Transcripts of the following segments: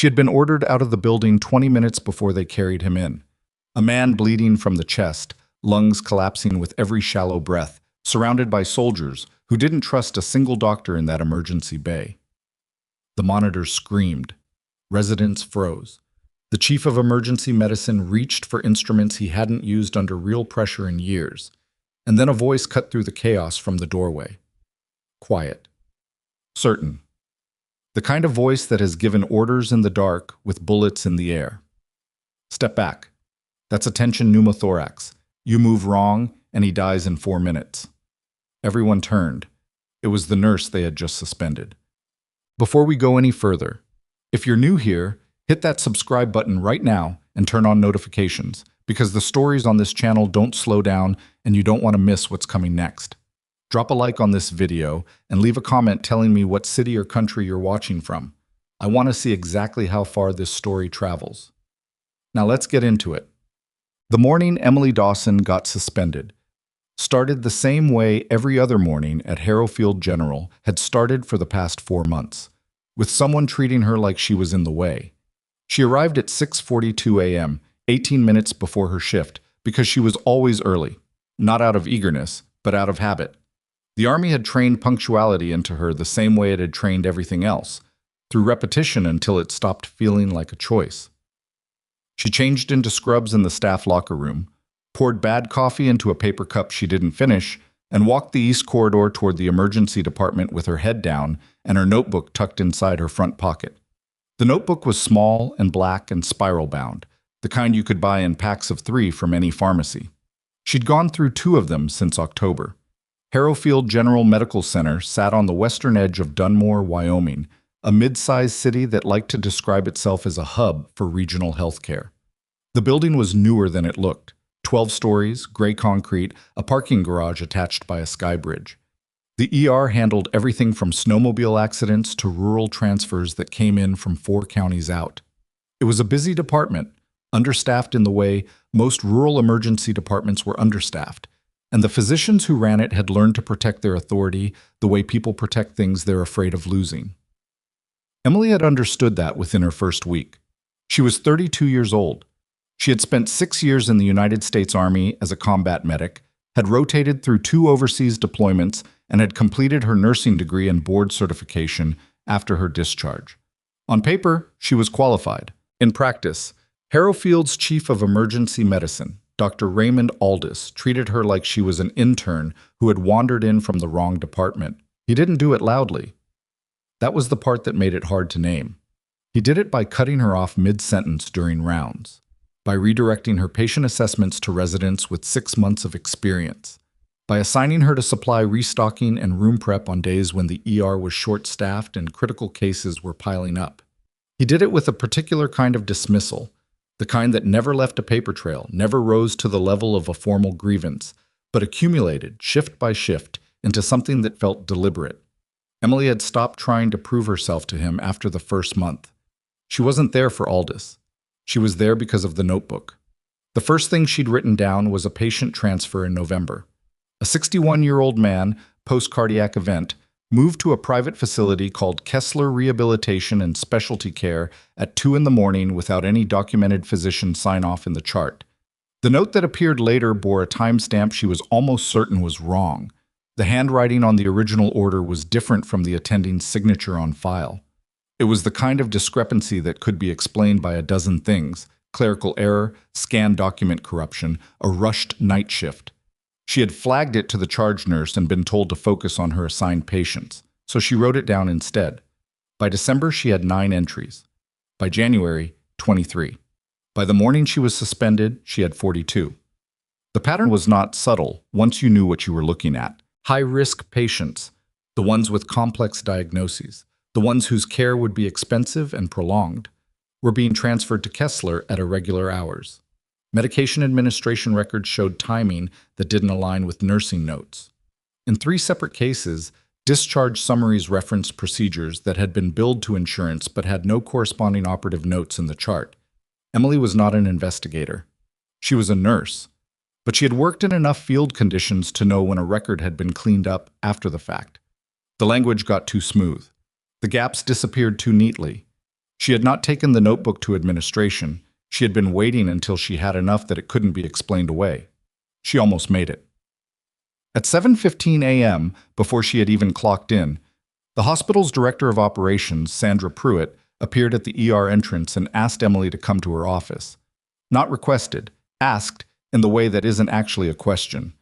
She had been ordered out of the building 20 minutes before they carried him in. A man bleeding from the chest, lungs collapsing with every shallow breath, surrounded by soldiers who didn't trust a single doctor in that emergency bay. The monitor screamed. Residents froze. The chief of emergency medicine reached for instruments he hadn't used under real pressure in years, and then a voice cut through the chaos from the doorway. Quiet. Certain. The kind of voice that has given orders in the dark with bullets in the air. Step back. That's a tension pneumothorax. You move wrong, and he dies in 4 minutes. Everyone turned. It was the nurse they had just suspended. Before we go any further, if you're new here, hit that subscribe button right now and turn on notifications, because the stories on this channel don't slow down and you don't want to miss what's coming next. Drop a like on this video and leave a comment telling me what city or country you're watching from. I want to see exactly how far this story travels. Now let's get into it. The morning Emily Dawson got suspended started the same way every other morning at Harrowfield General had started for the past 4 months, with someone treating her like she was in the way. She arrived at 6:42 a.m., 18 minutes before her shift, because she was always early, not out of eagerness, but out of habit. The Army had trained punctuality into her the same way it had trained everything else, through repetition until it stopped feeling like a choice. She changed into scrubs in the staff locker room, poured bad coffee into a paper cup she didn't finish, and walked the east corridor toward the emergency department with her head down and her notebook tucked inside her front pocket. The notebook was small and black and spiral-bound, the kind you could buy in packs of 3 from any pharmacy. She'd gone through 2 of them since October. Harrowfield General Medical Center sat on the western edge of Dunmore, Wyoming, a mid-sized city that liked to describe itself as a hub for regional health care. The building was newer than it looked. 12 stories, gray concrete, a parking garage attached by a sky bridge. The ER handled everything from snowmobile accidents to rural transfers that came in from 4 counties out. It was a busy department, understaffed in the way most rural emergency departments were understaffed, and the physicians who ran it had learned to protect their authority the way people protect things they're afraid of losing. Emily had understood that within her first week. She was 32 years old. She had spent 6 years in the United States Army as a combat medic, had rotated through 2 overseas deployments, and had completed her nursing degree and board certification after her discharge. On paper, she was qualified. In practice, Harrowfield's chief of emergency medicine, Dr. Raymond Aldis, treated her like she was an intern who had wandered in from the wrong department. He didn't do it loudly. That was the part that made it hard to name. He did it by cutting her off mid-sentence during rounds, by redirecting her patient assessments to residents with 6 months of experience, by assigning her to supply restocking and room prep on days when the ER was short-staffed and critical cases were piling up. He did it with a particular kind of dismissal, the kind that never left a paper trail, never rose to the level of a formal grievance, but accumulated, shift by shift, into something that felt deliberate. Emily had stopped trying to prove herself to him after the first month. She wasn't there for Aldis. She was there because of the notebook. The first thing she'd written down was a patient transfer in November. A 61-year-old man, post-cardiac event, moved to a private facility called Kessler Rehabilitation and Specialty Care at 2 in the morning without any documented physician sign-off in the chart. The note that appeared later bore a timestamp she was almost certain was wrong. The handwriting on the original order was different from the attending's signature on file. It was the kind of discrepancy that could be explained by a dozen things: clerical error, scanned document corruption, a rushed night shift. She had flagged it to the charge nurse and been told to focus on her assigned patients, so she wrote it down instead. By December, she had 9 entries. By January, 23. By the morning she was suspended, she had 42. The pattern was not subtle once you knew what you were looking at. High-risk patients, the ones with complex diagnoses, the ones whose care would be expensive and prolonged, were being transferred to Kessler at irregular hours. Medication administration records showed timing that didn't align with nursing notes. In 3 separate cases, discharge summaries referenced procedures that had been billed to insurance but had no corresponding operative notes in the chart. Emily was not an investigator. She was a nurse, but she had worked in enough field conditions to know when a record had been cleaned up after the fact. The language got too smooth. The gaps disappeared too neatly. She had not taken the notebook to administration. She had been waiting until she had enough that it couldn't be explained away. She almost made it. At 7:15 a.m., before she had even clocked in, the hospital's director of operations, Sandra Pruitt, appeared at the ER entrance and asked Emily to come to her office. Not requested, asked in the way that isn't actually a question.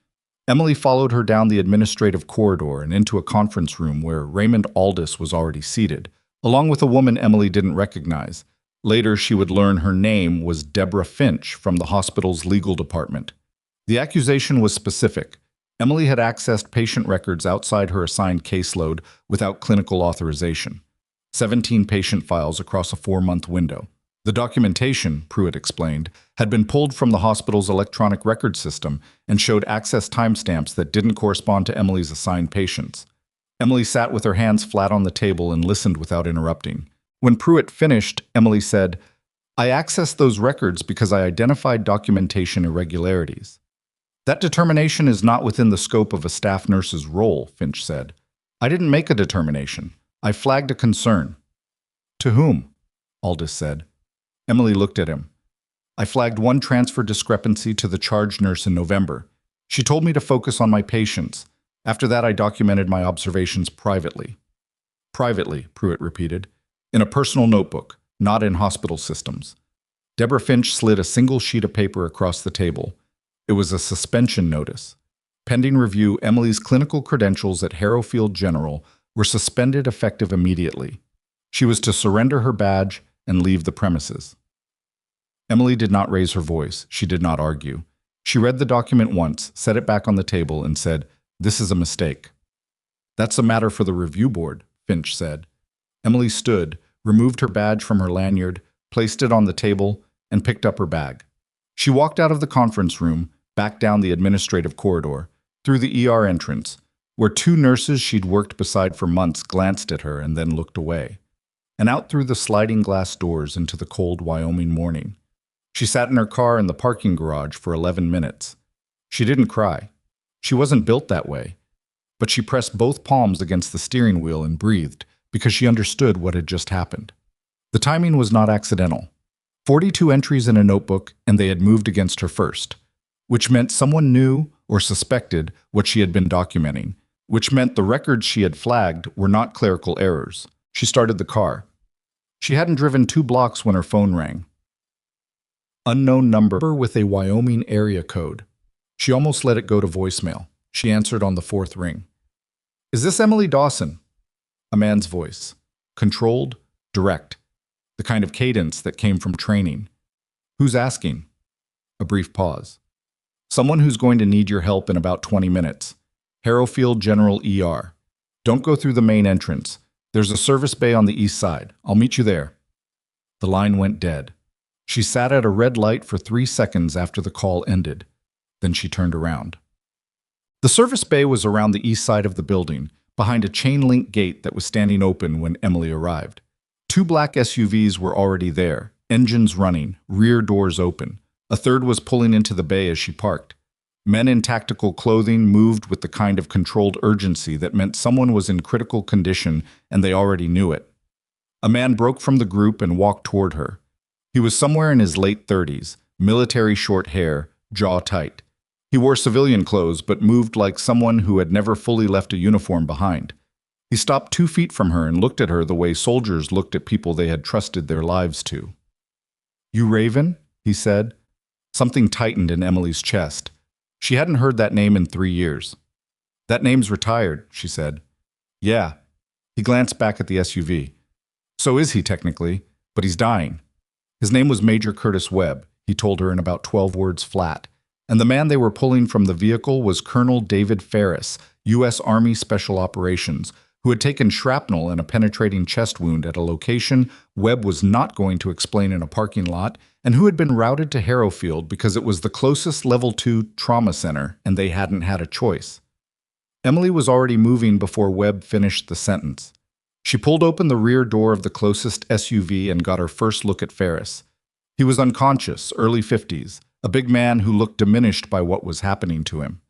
Emily followed her down the administrative corridor and into a conference room where Raymond Aldis was already seated, along with a woman Emily didn't recognize. Later, she would learn her name was Deborah Finch from the hospital's legal department. The accusation was specific. Emily had accessed patient records outside her assigned caseload without clinical authorization. 17 patient files across a 4-month window. The documentation, Pruitt explained, had been pulled from the hospital's electronic record system and showed access timestamps that didn't correspond to Emily's assigned patients. Emily sat with her hands flat on the table and listened without interrupting. When Pruitt finished, Emily said, "I accessed those records because I identified documentation irregularities." "That determination is not within the scope of a staff nurse's role," Finch said. "I didn't make a determination. I flagged a concern." "To whom?" Aldis said. Emily looked at him. "I flagged one transfer discrepancy to the charge nurse in November. She told me to focus on my patients. After that, I documented my observations privately." "Privately," Pruitt repeated. "In a personal notebook, not in hospital systems." Deborah Finch slid a single sheet of paper across the table. It was a suspension notice. Pending review, Emily's clinical credentials at Harrowfield General were suspended effective immediately. She was to surrender her badge and leave the premises. Emily did not raise her voice. She did not argue. She read the document once, set it back on the table, and said, "This is a mistake." "That's a matter for the review board," Finch said. Emily stood, removed her badge from her lanyard, placed it on the table, and picked up her bag. She walked out of the conference room, back down the administrative corridor, through the ER entrance, where 2 nurses she'd worked beside for months glanced at her and then looked away, and out through the sliding glass doors into the cold Wyoming morning. She sat in her car in the parking garage for 11 minutes. She didn't cry. She wasn't built that way. But she pressed both palms against the steering wheel and breathed, because she understood what had just happened. The timing was not accidental. 42 entries in a notebook, and they had moved against her first, which meant someone knew or suspected what she had been documenting, which meant the records she had flagged were not clerical errors. She started the car. She hadn't driven 2 blocks when her phone rang. Unknown number with a Wyoming area code. She almost let it go to voicemail. She answered on the 4th ring. "Is this Emily Dawson?" A man's voice. Controlled, direct. The kind of cadence that came from training. "Who's asking?" A brief pause. "Someone who's going to need your help in about 20 minutes. Harrowfield General ER. Don't go through the main entrance. There's a service bay on the east side. I'll meet you there." The line went dead. She sat at a red light for 3 seconds after the call ended. Then she turned around. The service bay was around the east side of the building, behind a chain-link gate that was standing open when Emily arrived. 2 black SUVs were already there, engines running, rear doors open. A third was pulling into the bay as she parked. Men in tactical clothing moved with the kind of controlled urgency that meant someone was in critical condition and they already knew it. A man broke from the group and walked toward her. He was somewhere in his late 30s, military short hair, jaw tight. He wore civilian clothes but moved like someone who had never fully left a uniform behind. He stopped 2 feet from her and looked at her the way soldiers looked at people they had trusted their lives to. "You Raven?" he said. Something tightened in Emily's chest. She hadn't heard that name in 3 years. "That name's retired," she said. "Yeah." He glanced back at the SUV. "So is he technically, but he's dying." His name was Major Curtis Webb, he told her in about 12 words flat. And the man they were pulling from the vehicle was Colonel David Ferris, U.S. Army Special Operations, who had taken shrapnel and a penetrating chest wound at a location Webb was not going to explain in a parking lot, and who had been routed to Harrowfield because it was the closest Level 2 trauma center and they hadn't had a choice. Emily was already moving before Webb finished the sentence. She pulled open the rear door of the closest SUV and got her first look at Ferris. He was unconscious, early 50s, a big man who looked diminished by what was happening to him.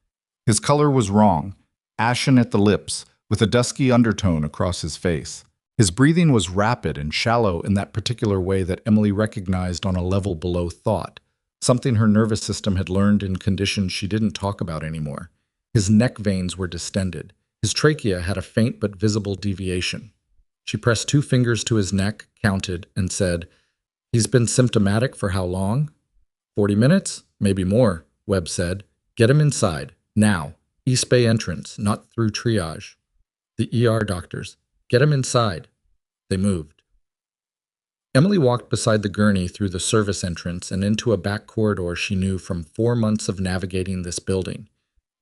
His color was wrong, ashen at the lips, with a dusky undertone across his face. His breathing was rapid and shallow in that particular way that Emily recognized on a level below thought, something her nervous system had learned in conditions she didn't talk about anymore. His neck veins were distended. His trachea had a faint but visible deviation. She pressed 2 fingers to his neck, counted, and said, "He's been symptomatic for how long?" 40 minutes? Maybe more, Webb said. "Get him inside. Now. East Bay entrance, not through triage." The ER doctors. "Get him inside." They moved. Emily walked beside the gurney through the service entrance and into a back corridor she knew from 4 months of navigating this building.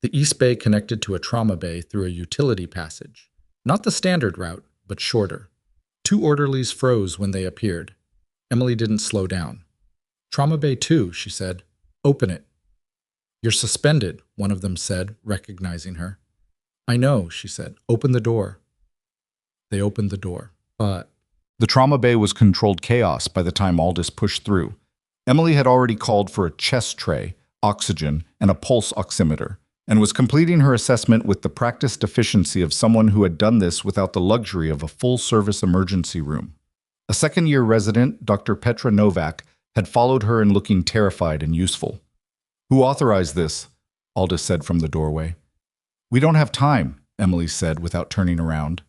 The East Bay connected to a trauma bay through a utility passage. Not the standard route, but shorter. 2 orderlies froze when they appeared. Emily didn't slow down. "Trauma bay 2, she said. "Open it." "You're suspended," one of them said, recognizing her. "I know," she said. "Open the door." They opened the door. But the trauma bay was controlled chaos by the time Aldous pushed through. Emily had already called for a chest tray, oxygen, and a pulse oximeter, and was completing her assessment with the practiced efficiency of someone who had done this without the luxury of a full-service emergency room. A second-year resident, Dr. Petra Novak, had followed her in looking terrified and useful. "Who authorized this?" Aldous said from the doorway. "We don't have time," Emily said without turning around.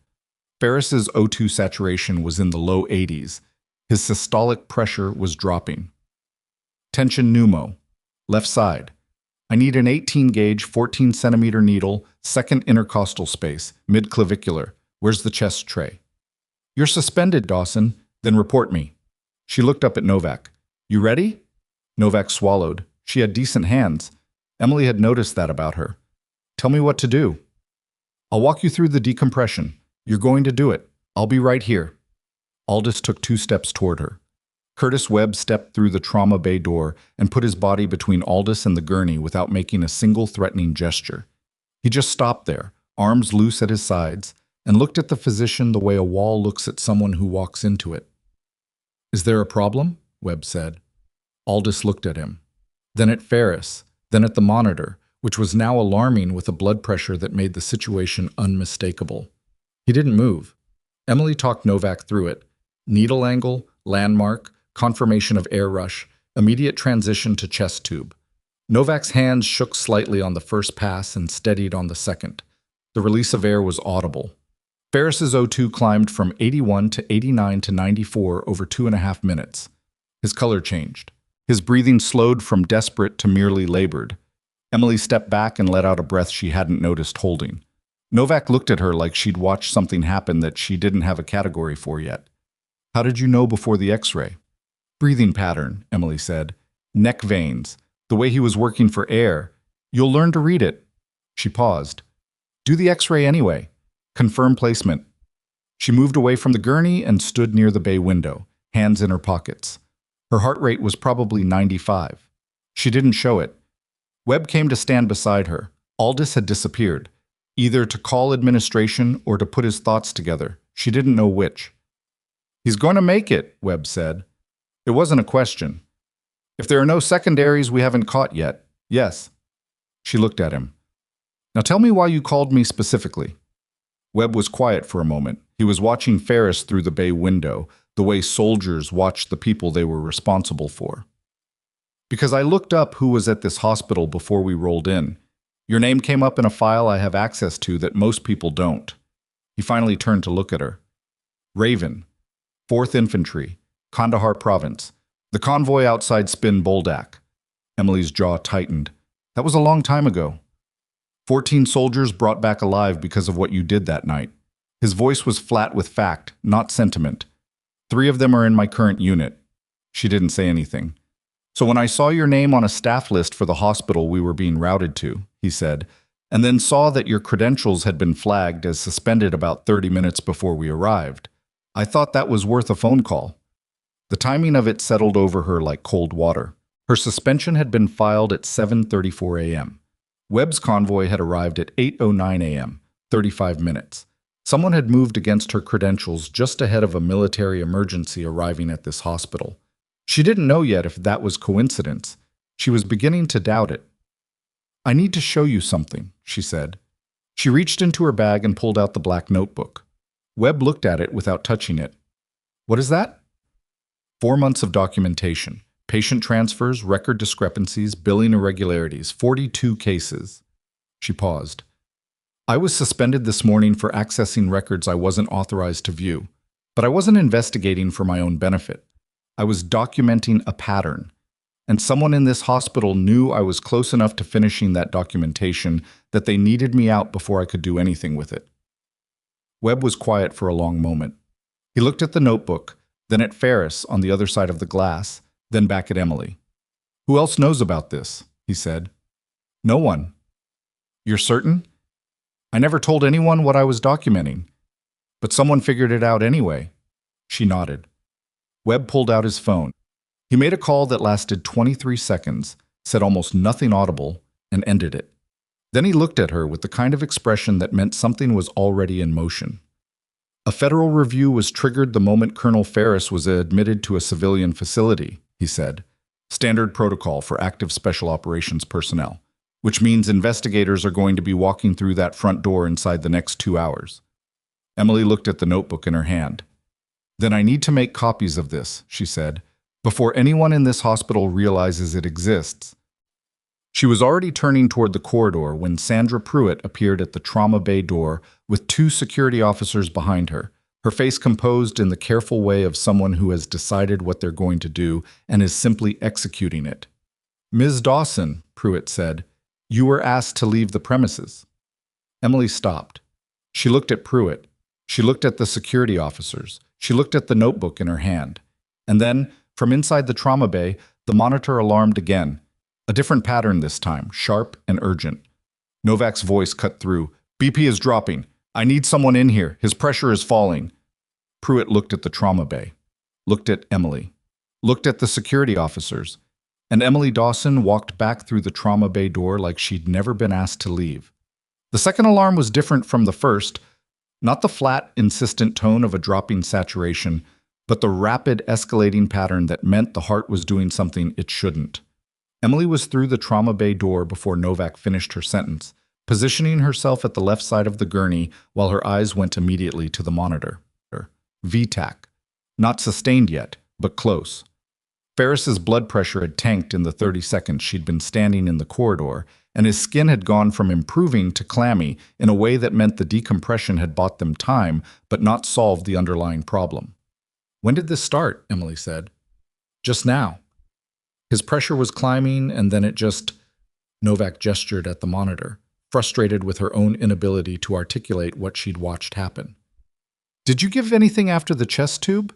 Ferris's O2 saturation was in the low 80s. His systolic pressure was dropping. "Tension pneumo. Left side. I need an 18-gauge, 14-centimeter needle, second intercostal space, mid-clavicular. Where's the chest tray?" "You're suspended, Dawson. Then report me." She looked up at Novak. "You ready?" Novak swallowed. She had decent hands. Emily had noticed that about her. "Tell me what to do." "I'll walk you through the decompression. You're going to do it. I'll be right here." Aldous took 2 steps toward her. Curtis Webb stepped through the trauma bay door and put his body between Aldous and the gurney without making a single threatening gesture. He just stopped there, arms loose at his sides, and looked at the physician the way a wall looks at someone who walks into it. "Is there a problem?" Webb said. Aldous looked at him, then at Ferris, then at the monitor, which was now alarming with a blood pressure that made the situation unmistakable. He didn't move. Emily talked Novak through it. Needle angle, landmark, confirmation of air rush, immediate transition to chest tube. Novak's hands shook slightly on the first pass and steadied on the second. The release of air was audible. Ferris's O2 climbed from 81 to 89 to 94 over 2.5 minutes. His color changed. His breathing slowed from desperate to merely labored. Emily stepped back and let out a breath she hadn't noticed holding. Novak looked at her like she'd watched something happen that she didn't have a category for yet. "How did you know before the X-ray?" "Breathing pattern," Emily said. "Neck veins. The way he was working for air. You'll learn to read it." She paused. "Do the X-ray anyway. Confirm placement." She moved away from the gurney and stood near the bay window, hands in her pockets. Her heart rate was probably 95. She didn't show it. Webb came to stand beside her. Aldous had disappeared, either to call administration or to put his thoughts together. She didn't know which. "He's going to make it," Webb said. It wasn't a question. "If there are no secondaries we haven't caught yet, yes." She looked at him. "Now tell me why you called me specifically." Webb was quiet for a moment. He was watching Ferris through the bay window, the way soldiers watched the people they were responsible for. "Because I looked up who was at this hospital before we rolled in. Your name came up in a file I have access to that most people don't." He finally turned to look at her. "Raven, 4th Infantry, Kandahar Province. The convoy outside Spin Boldak." Emily's jaw tightened. "That was a long time ago." 14 soldiers brought back alive because of what you did that night." His voice was flat with fact, not sentiment. 3 of them are in my current unit." She didn't say anything. "So when I saw your name on a staff list for the hospital we were being routed to," he said, "and then saw that your credentials had been flagged as suspended about 30 minutes before we arrived, I thought that was worth a phone call." The timing of it settled over her like cold water. Her suspension had been filed at 7:34 a.m. Webb's convoy had arrived at 8:09 a.m., 35 minutes. Someone had moved against her credentials just ahead of a military emergency arriving at this hospital. She didn't know yet if that was coincidence. She was beginning to doubt it. "I need to show you something," she said. She reached into her bag and pulled out the black notebook. Webb looked at it without touching it. What is that? 4 months of documentation. Patient transfers, record discrepancies, billing irregularities, 42 cases. She paused. I was suspended this morning for accessing records I wasn't authorized to view, but I wasn't investigating for my own benefit. I was documenting a pattern, and someone in this hospital knew I was close enough to finishing that documentation that they needed me out before I could do anything with it. Webb was quiet for a long moment. He looked at the notebook, then at Ferris on the other side of the glass, then back at Emily. Who else knows about this? He said. No one. You're certain? I never told anyone what I was documenting. But someone figured it out anyway. She nodded. Webb pulled out his phone. He made a call that lasted 23 seconds, said almost nothing audible, and ended it. Then he looked at her with the kind of expression that meant something was already in motion. A federal review was triggered the moment Colonel Ferris was admitted to a civilian facility, he said. Standard protocol for active special operations personnel, which means investigators are going to be walking through that front door inside the next 2 hours. Emily looked at the notebook in her hand. Then I need to make copies of this, she said, before anyone in this hospital realizes it exists. She was already turning toward the corridor when Sandra Pruitt appeared at the trauma bay door with 2 security officers behind her, her face composed in the careful way of someone who has decided what they're going to do and is simply executing it. Ms. Dawson, Pruitt said, you were asked to leave the premises. Emily stopped. She looked at Pruitt. She looked at the security officers. She looked at the notebook in her hand. And then, from inside the trauma bay, the monitor alarmed again. A different pattern this time, sharp and urgent. Novak's voice cut through. BP is dropping. I need someone in here. His pressure is falling. Pruitt looked at the trauma bay, looked at Emily, looked at the security officers, and Emily Dawson walked back through the trauma bay door like she'd never been asked to leave. The second alarm was different from the first, not the flat, insistent tone of a dropping saturation, but the rapid, escalating pattern that meant the heart was doing something it shouldn't. Emily was through the trauma bay door before Novak finished her sentence, positioning herself at the left side of the gurney while her eyes went immediately to the monitor. VTAC. Not sustained yet, but close. Ferris's blood pressure had tanked in the 30 seconds she'd been standing in the corridor, and his skin had gone from improving to clammy in a way that meant the decompression had bought them time but not solved the underlying problem. When did this start? Emily said. Just now. His pressure was climbing, and then it just... Novak gestured at the monitor, frustrated with her own inability to articulate what she'd watched happen. Did you give anything after the chest tube?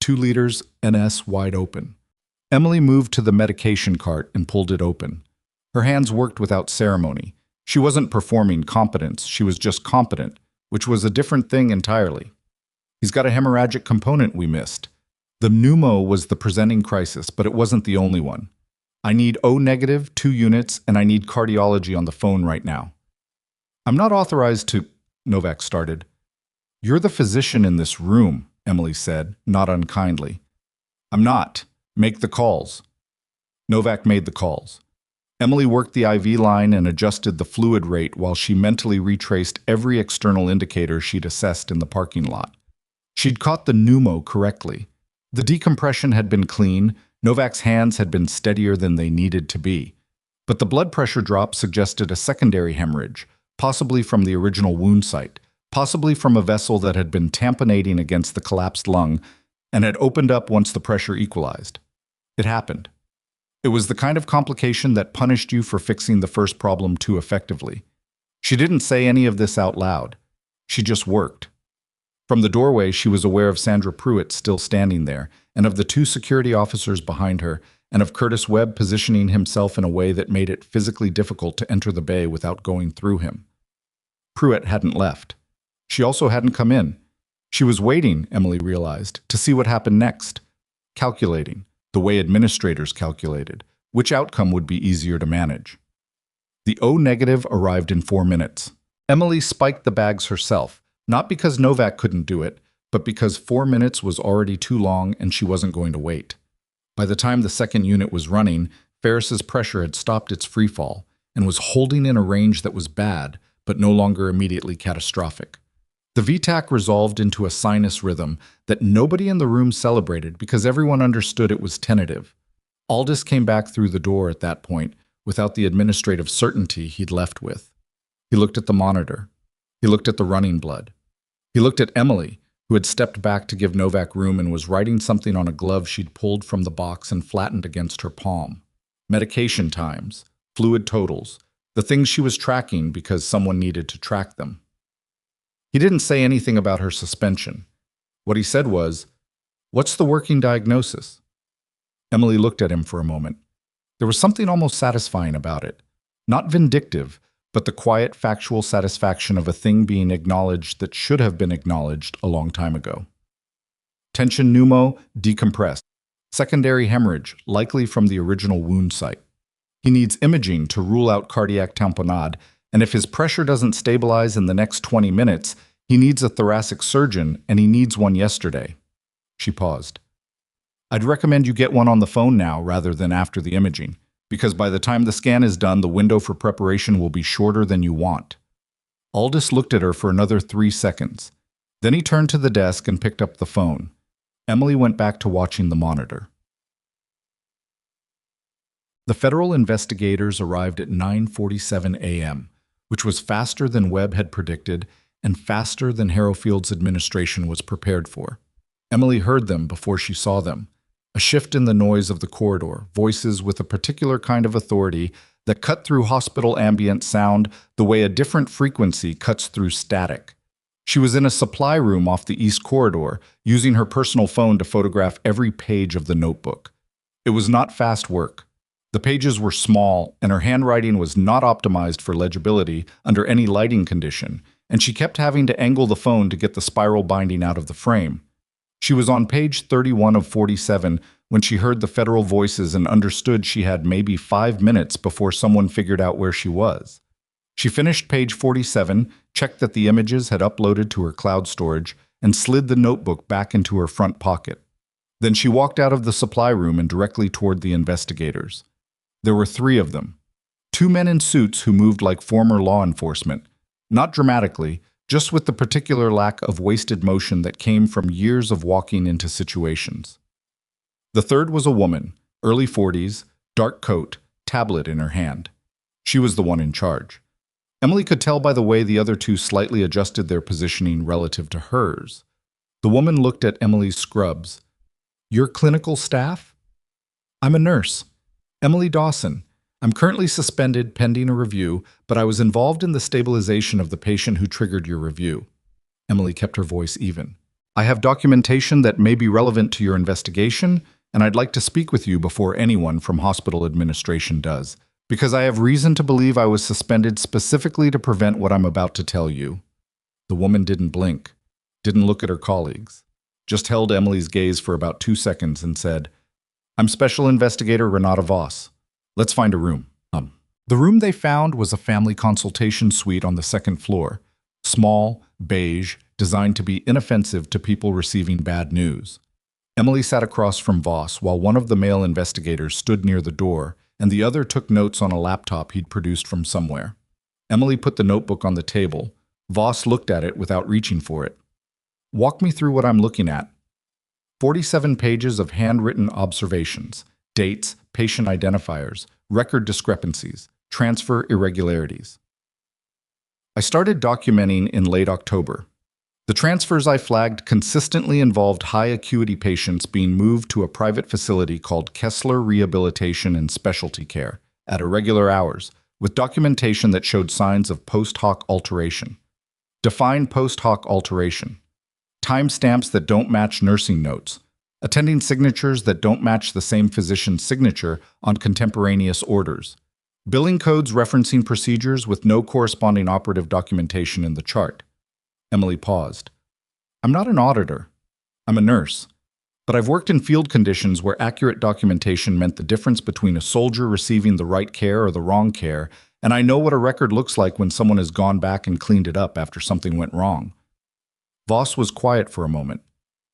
2 liters, NS wide open. Emily moved to the medication cart and pulled it open. Her hands worked without ceremony. She wasn't performing competence, she was just competent, which was a different thing entirely. He's got a hemorrhagic component we missed. The pneumo was the presenting crisis, but it wasn't the only one. I need O-negative, 2 units, and I need cardiology on the phone right now. I'm not authorized to... Novak started. You're the physician in this room, Emily said, not unkindly. I'm not. Make the calls. Novak made the calls. Emily worked the IV line and adjusted the fluid rate while she mentally retraced every external indicator she'd assessed in the parking lot. She'd caught the pneumo correctly. The decompression had been clean, Novak's hands had been steadier than they needed to be. But the blood pressure drop suggested a secondary hemorrhage, possibly from the original wound site, possibly from a vessel that had been tamponating against the collapsed lung and had opened up once the pressure equalized. It happened. It was the kind of complication that punished you for fixing the first problem too effectively. She didn't say any of this out loud. She just worked. From the doorway, she was aware of Sandra Pruitt still standing there, and of the 2 security officers behind her, and of Curtis Webb positioning himself in a way that made it physically difficult to enter the bay without going through him. Pruitt hadn't left. She also hadn't come in. She was waiting, Emily realized, to see what happened next. Calculating, the way administrators calculated, which outcome would be easier to manage. The O-negative arrived in 4 minutes. Emily spiked the bags herself, not because Novak couldn't do it, but because 4 minutes was already too long and she wasn't going to wait. By the time the second unit was running, Ferris's pressure had stopped its freefall and was holding in a range that was bad, but no longer immediately catastrophic. The VTAC resolved into a sinus rhythm that nobody in the room celebrated because everyone understood it was tentative. Aldous came back through the door at that point without the administrative certainty he'd left with. He looked at the monitor. He looked at the running blood. He looked at Emily, who had stepped back to give Novak room and was writing something on a glove she'd pulled from the box and flattened against her palm. Medication times, fluid totals, the things she was tracking because someone needed to track them. He didn't say anything about her suspension. What he said was, "What's the working diagnosis?" Emily looked at him for a moment. There was something almost satisfying about it. Not vindictive, but the quiet, factual satisfaction of a thing being acknowledged that should have been acknowledged a long time ago. Tension pneumo, decompressed. Secondary hemorrhage, likely from the original wound site. He needs imaging to rule out cardiac tamponade, and if his pressure doesn't stabilize in the next 20 minutes, he needs a thoracic surgeon, and he needs one yesterday. She paused. I'd recommend you get one on the phone now rather than after the imaging, because by the time the scan is done, the window for preparation will be shorter than you want. Aldous looked at her for another 3 seconds. Then he turned to the desk and picked up the phone. Emily went back to watching the monitor. The federal investigators arrived at 9:47 a.m., which was faster than Webb had predicted and faster than Harrowfield's administration was prepared for. Emily heard them before she saw them. A shift in the noise of the corridor, voices with a particular kind of authority that cut through hospital ambient sound the way a different frequency cuts through static. She was in a supply room off the east corridor, using her personal phone to photograph every page of the notebook. It was not fast work. The pages were small, and her handwriting was not optimized for legibility under any lighting condition, and she kept having to angle the phone to get the spiral binding out of the frame. She was on page 31 of 47 when she heard the federal voices and understood she had maybe 5 minutes before someone figured out where she was. She finished page 47, checked that the images had uploaded to her cloud storage, and slid the notebook back into her front pocket. Then she walked out of the supply room and directly toward the investigators. There were 3 of them. 2 men in suits who moved like former law enforcement, not dramatically, just with the particular lack of wasted motion that came from years of walking into situations. The third was a woman, early 40s, dark coat, tablet in her hand. She was the one in charge. Emily could tell by the way the other 2 slightly adjusted their positioning relative to hers. The woman looked at Emily's scrubs. "Your clinical staff?" "I'm a nurse. Emily Dawson. I'm currently suspended pending a review, but I was involved in the stabilization of the patient who triggered your review." Emily kept her voice even. "I have documentation that may be relevant to your investigation, and I'd like to speak with you before anyone from hospital administration does, because I have reason to believe I was suspended specifically to prevent what I'm about to tell you." The woman didn't blink, didn't look at her colleagues, just held Emily's gaze for about 2 seconds and said, "I'm Special Investigator Renata Voss. Let's find a room." The room they found was a family consultation suite on the second floor. Small, beige, designed to be inoffensive to people receiving bad news. Emily sat across from Voss while one of the male investigators stood near the door and the other took notes on a laptop he'd produced from somewhere. Emily put the notebook on the table. Voss looked at it without reaching for it. "Walk me through what I'm looking at." 47 pages of handwritten observations, dates, patient identifiers, record discrepancies, transfer irregularities. I started documenting in late October. The transfers I flagged consistently involved high-acuity patients being moved to a private facility called Kessler Rehabilitation and Specialty Care at irregular hours, with documentation that showed signs of post-hoc alteration. Define post-hoc alteration. Timestamps that don't match nursing notes. Attending signatures that don't match the same physician's signature on contemporaneous orders. Billing codes referencing procedures with no corresponding operative documentation in the chart. Emily paused. "I'm not an auditor. I'm a nurse. But I've worked in field conditions where accurate documentation meant the difference between a soldier receiving the right care or the wrong care, and I know what a record looks like when someone has gone back and cleaned it up after something went wrong." Voss was quiet for a moment.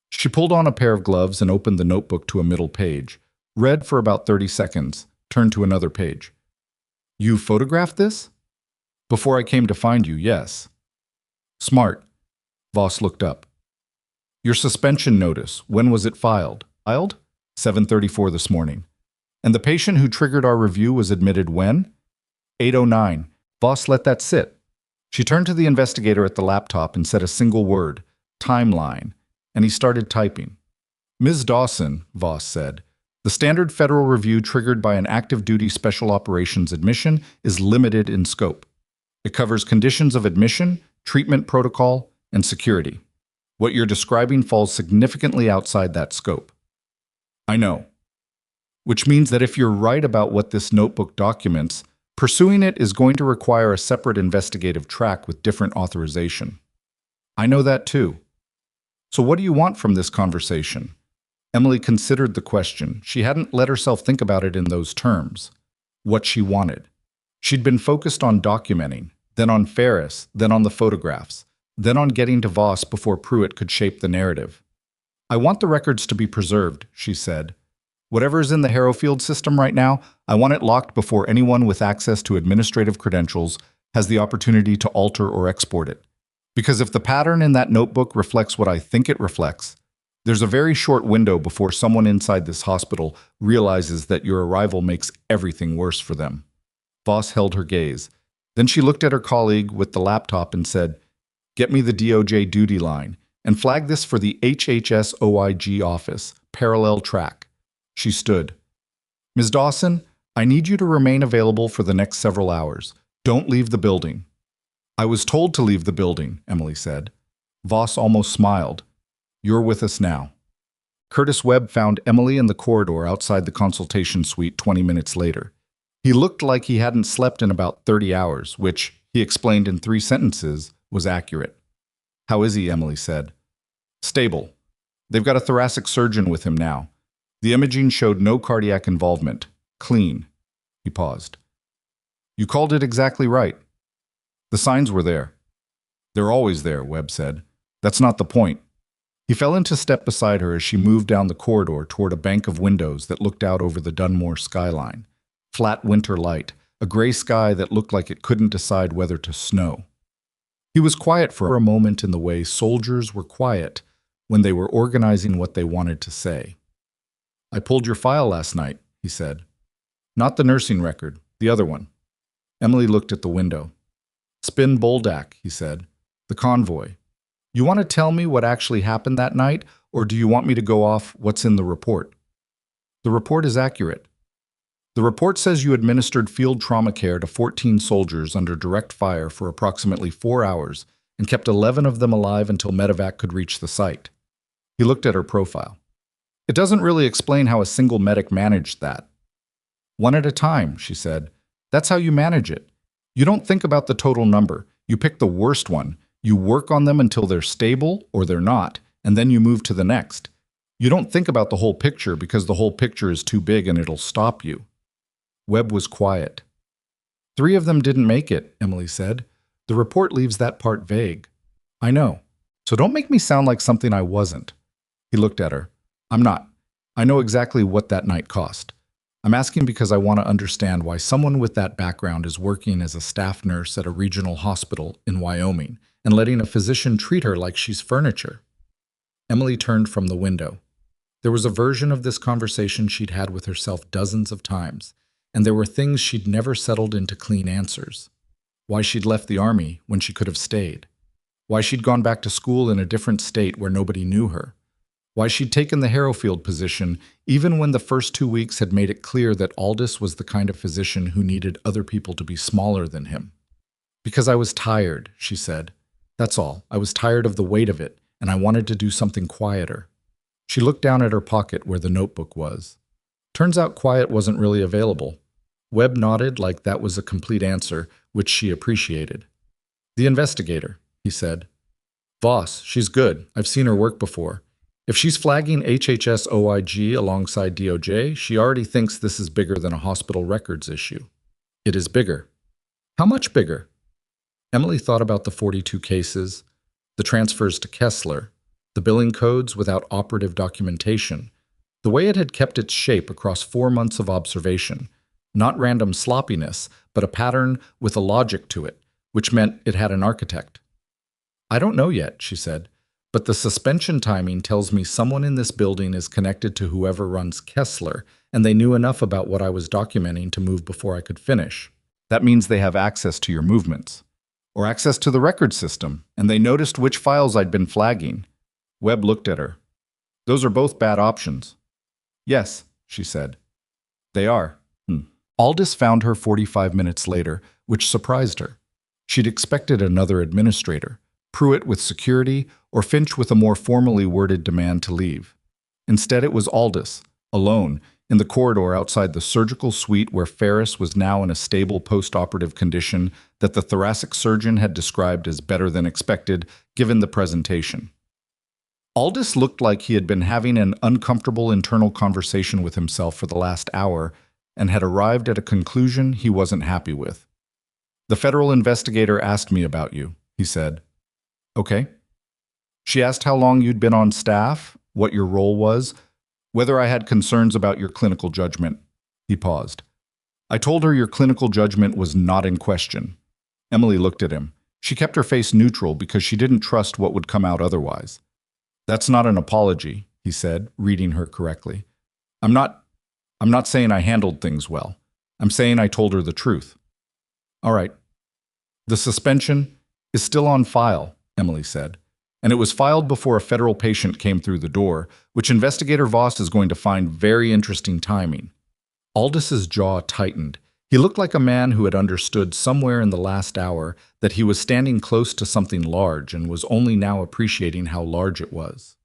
She pulled on a pair of gloves and opened the notebook to a middle page, read for about 30 seconds, turned to another page. "You photographed this?" "Before I came to find you, yes." "Smart." Voss looked up. Your suspension notice, when was it filed? Filed? 7:34 this morning. And the patient who triggered our review was admitted when? 8:09. Voss let that sit. She turned to the investigator at the laptop and said a single word, timeline, and he started typing. Ms. Dawson, Voss said, the standard federal review triggered by an active duty special operations admission is limited in scope. It covers conditions of admission, treatment protocol, and security. What you're describing falls significantly outside that scope. I know. Which means that if you're right about what this notebook documents, pursuing it is going to require a separate investigative track with different authorization. I know that too. So what do you want from this conversation? Emily considered the question. She hadn't let herself think about it in those terms. What she wanted. She'd been focused on documenting, then on Ferris, then on the photographs, then on getting to Voss before Pruitt could shape the narrative. I want the records to be preserved, she said. Whatever's in the Harrowfield system right now, I want it locked before anyone with access to administrative credentials has the opportunity to alter or export it. Because if the pattern in that notebook reflects what I think it reflects, there's a very short window before someone inside this hospital realizes that your arrival makes everything worse for them. Voss held her gaze. Then she looked at her colleague with the laptop and said, Get me the DOJ duty line, and flag this for the HHS OIG office, parallel track. She stood. Ms. Dawson, I need you to remain available for the next several hours. Don't leave the building. I was told to leave the building, Emily said. Voss almost smiled. You're with us now. Curtis Webb found Emily in the corridor outside the consultation suite 20 minutes later. He looked like he hadn't slept in about 30 hours, which, he explained in 3 sentences, was accurate. How is he? Emily said. Stable. They've got a thoracic surgeon with him now. The imaging showed no cardiac involvement. Clean. He paused. You called it exactly right. The signs were there. They're always there, Webb said. That's not the point. He fell into step beside her as she moved down the corridor toward a bank of windows that looked out over the Dunmore skyline. Flat winter light, a gray sky that looked like it couldn't decide whether to snow. He was quiet for a moment in the way soldiers were quiet when they were organizing what they wanted to say. I pulled your file last night, he said. Not the nursing record, the other one. Emily looked at the window. Spin Boldak, he said. The convoy. You want to tell me what actually happened that night, or do you want me to go off what's in the report? The report is accurate. The report says you administered field trauma care to 14 soldiers under direct fire for approximately 4 hours and kept 11 of them alive until medevac could reach the site. He looked at her profile. It doesn't really explain how a single medic managed that. One at a time, she said. That's how you manage it. You don't think about the total number. You pick the worst one. You work on them until they're stable or they're not, and then you move to the next. You don't think about the whole picture because the whole picture is too big and it'll stop you. Webb was quiet. 3 of them didn't make it, Emily said. The report leaves that part vague. I know. So don't make me sound like something I wasn't. He looked at her. I'm not. I know exactly what that night cost. I'm asking because I want to understand why someone with that background is working as a staff nurse at a regional hospital in Wyoming and letting a physician treat her like she's furniture. Emily turned from the window. There was a version of this conversation she'd had with herself dozens of times, and there were things she'd never settled into clean answers. Why she'd left the army when she could have stayed. Why she'd gone back to school in a different state where nobody knew her. Why she'd taken the Harrowfield position even when the first 2 weeks had made it clear that Aldous was the kind of physician who needed other people to be smaller than him. Because I was tired, she said. That's all. I was tired of the weight of it, and I wanted to do something quieter. She looked down at her pocket where the notebook was. Turns out quiet wasn't really available. Webb nodded like that was a complete answer, which she appreciated. The investigator, he said. Voss, she's good. I've seen her work before. If she's flagging HHS OIG alongside DOJ, she already thinks this is bigger than a hospital records issue. It is bigger. How much bigger? Emily thought about the 42 cases, the transfers to Kessler, the billing codes without operative documentation, the way it had kept its shape across 4 months of observation, not random sloppiness, but a pattern with a logic to it, which meant it had an architect. I don't know yet, she said, but the suspension timing tells me someone in this building is connected to whoever runs Kessler, and they knew enough about what I was documenting to move before I could finish. That means they have access to your movements, or access to the record system, and they noticed which files I'd been flagging. Webb looked at her. Those are both bad options. Yes, she said. They are. Aldous found her 45 minutes later, which surprised her. She'd expected another administrator, Pruitt with security, or Finch with a more formally worded demand to leave. Instead, it was Aldous, alone, in the corridor outside the surgical suite where Ferris was now in a stable post-operative condition that the thoracic surgeon had described as better than expected, given the presentation. Aldous looked like he had been having an uncomfortable internal conversation with himself for the last hour and had arrived at a conclusion he wasn't happy with. The federal investigator asked me about you, he said. Okay. She asked how long you'd been on staff, what your role was, whether I had concerns about your clinical judgment. He paused. I told her your clinical judgment was not in question. Emily looked at him. She kept her face neutral because she didn't trust what would come out otherwise. That's not an apology, he said, reading her correctly. I'm not saying I handled things well. I'm saying I told her the truth. All right. The suspension is still on file, Emily said, and it was filed before a federal patient came through the door, which Investigator Voss is going to find very interesting timing. Aldous' jaw tightened. He looked like a man who had understood somewhere in the last hour that he was standing close to something large and was only now appreciating how large it was.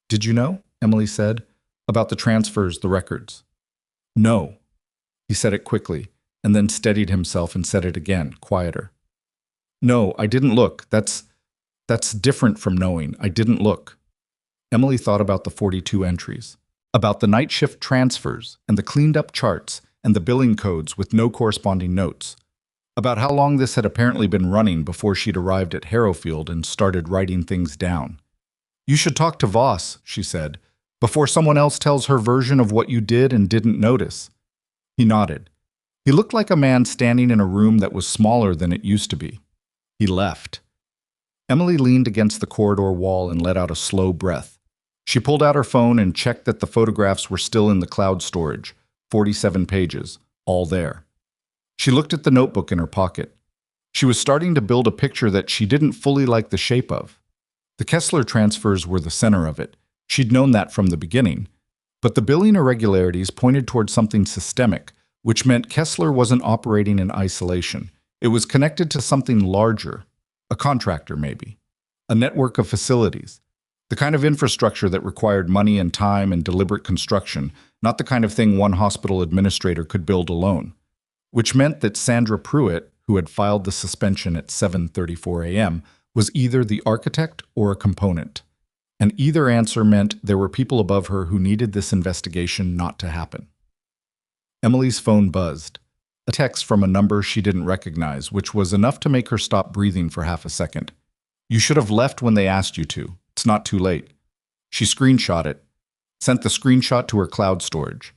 Did you know, Emily said, about the transfers, the records? No. He said it quickly, and then steadied himself and said it again, quieter. No, I didn't look. That's different from knowing. I didn't look. Emily thought about the 42 entries, about the night shift transfers and the cleaned-up charts and the billing codes with no corresponding notes, about how long this had apparently been running before she'd arrived at Harrowfield and started writing things down. You should talk to Voss, she said, before someone else tells her version of what you did and didn't notice. He nodded. He looked like a man standing in a room that was smaller than it used to be. He left. Emily leaned against the corridor wall and let out a slow breath. She pulled out her phone and checked that the photographs were still in the cloud storage, 47 pages, all there. She looked at the notebook in her pocket. She was starting to build a picture that she didn't fully like the shape of. The Kessler transfers were the center of it. She'd known that from the beginning. But the billing irregularities pointed toward something systemic, which meant Kessler wasn't operating in isolation. It was connected to something larger, a contractor maybe, a network of facilities, the kind of infrastructure that required money and time and deliberate construction, not the kind of thing one hospital administrator could build alone. Which meant that Sandra Pruitt, who had filed the suspension at 7:34 a.m., was either the architect or a component. And either answer meant there were people above her who needed this investigation not to happen. Emily's phone buzzed. A text from a number she didn't recognize, which was enough to make her stop breathing for half a second. You should have left when they asked you to. It's not too late. She screenshot it, sent the screenshot to her cloud storage.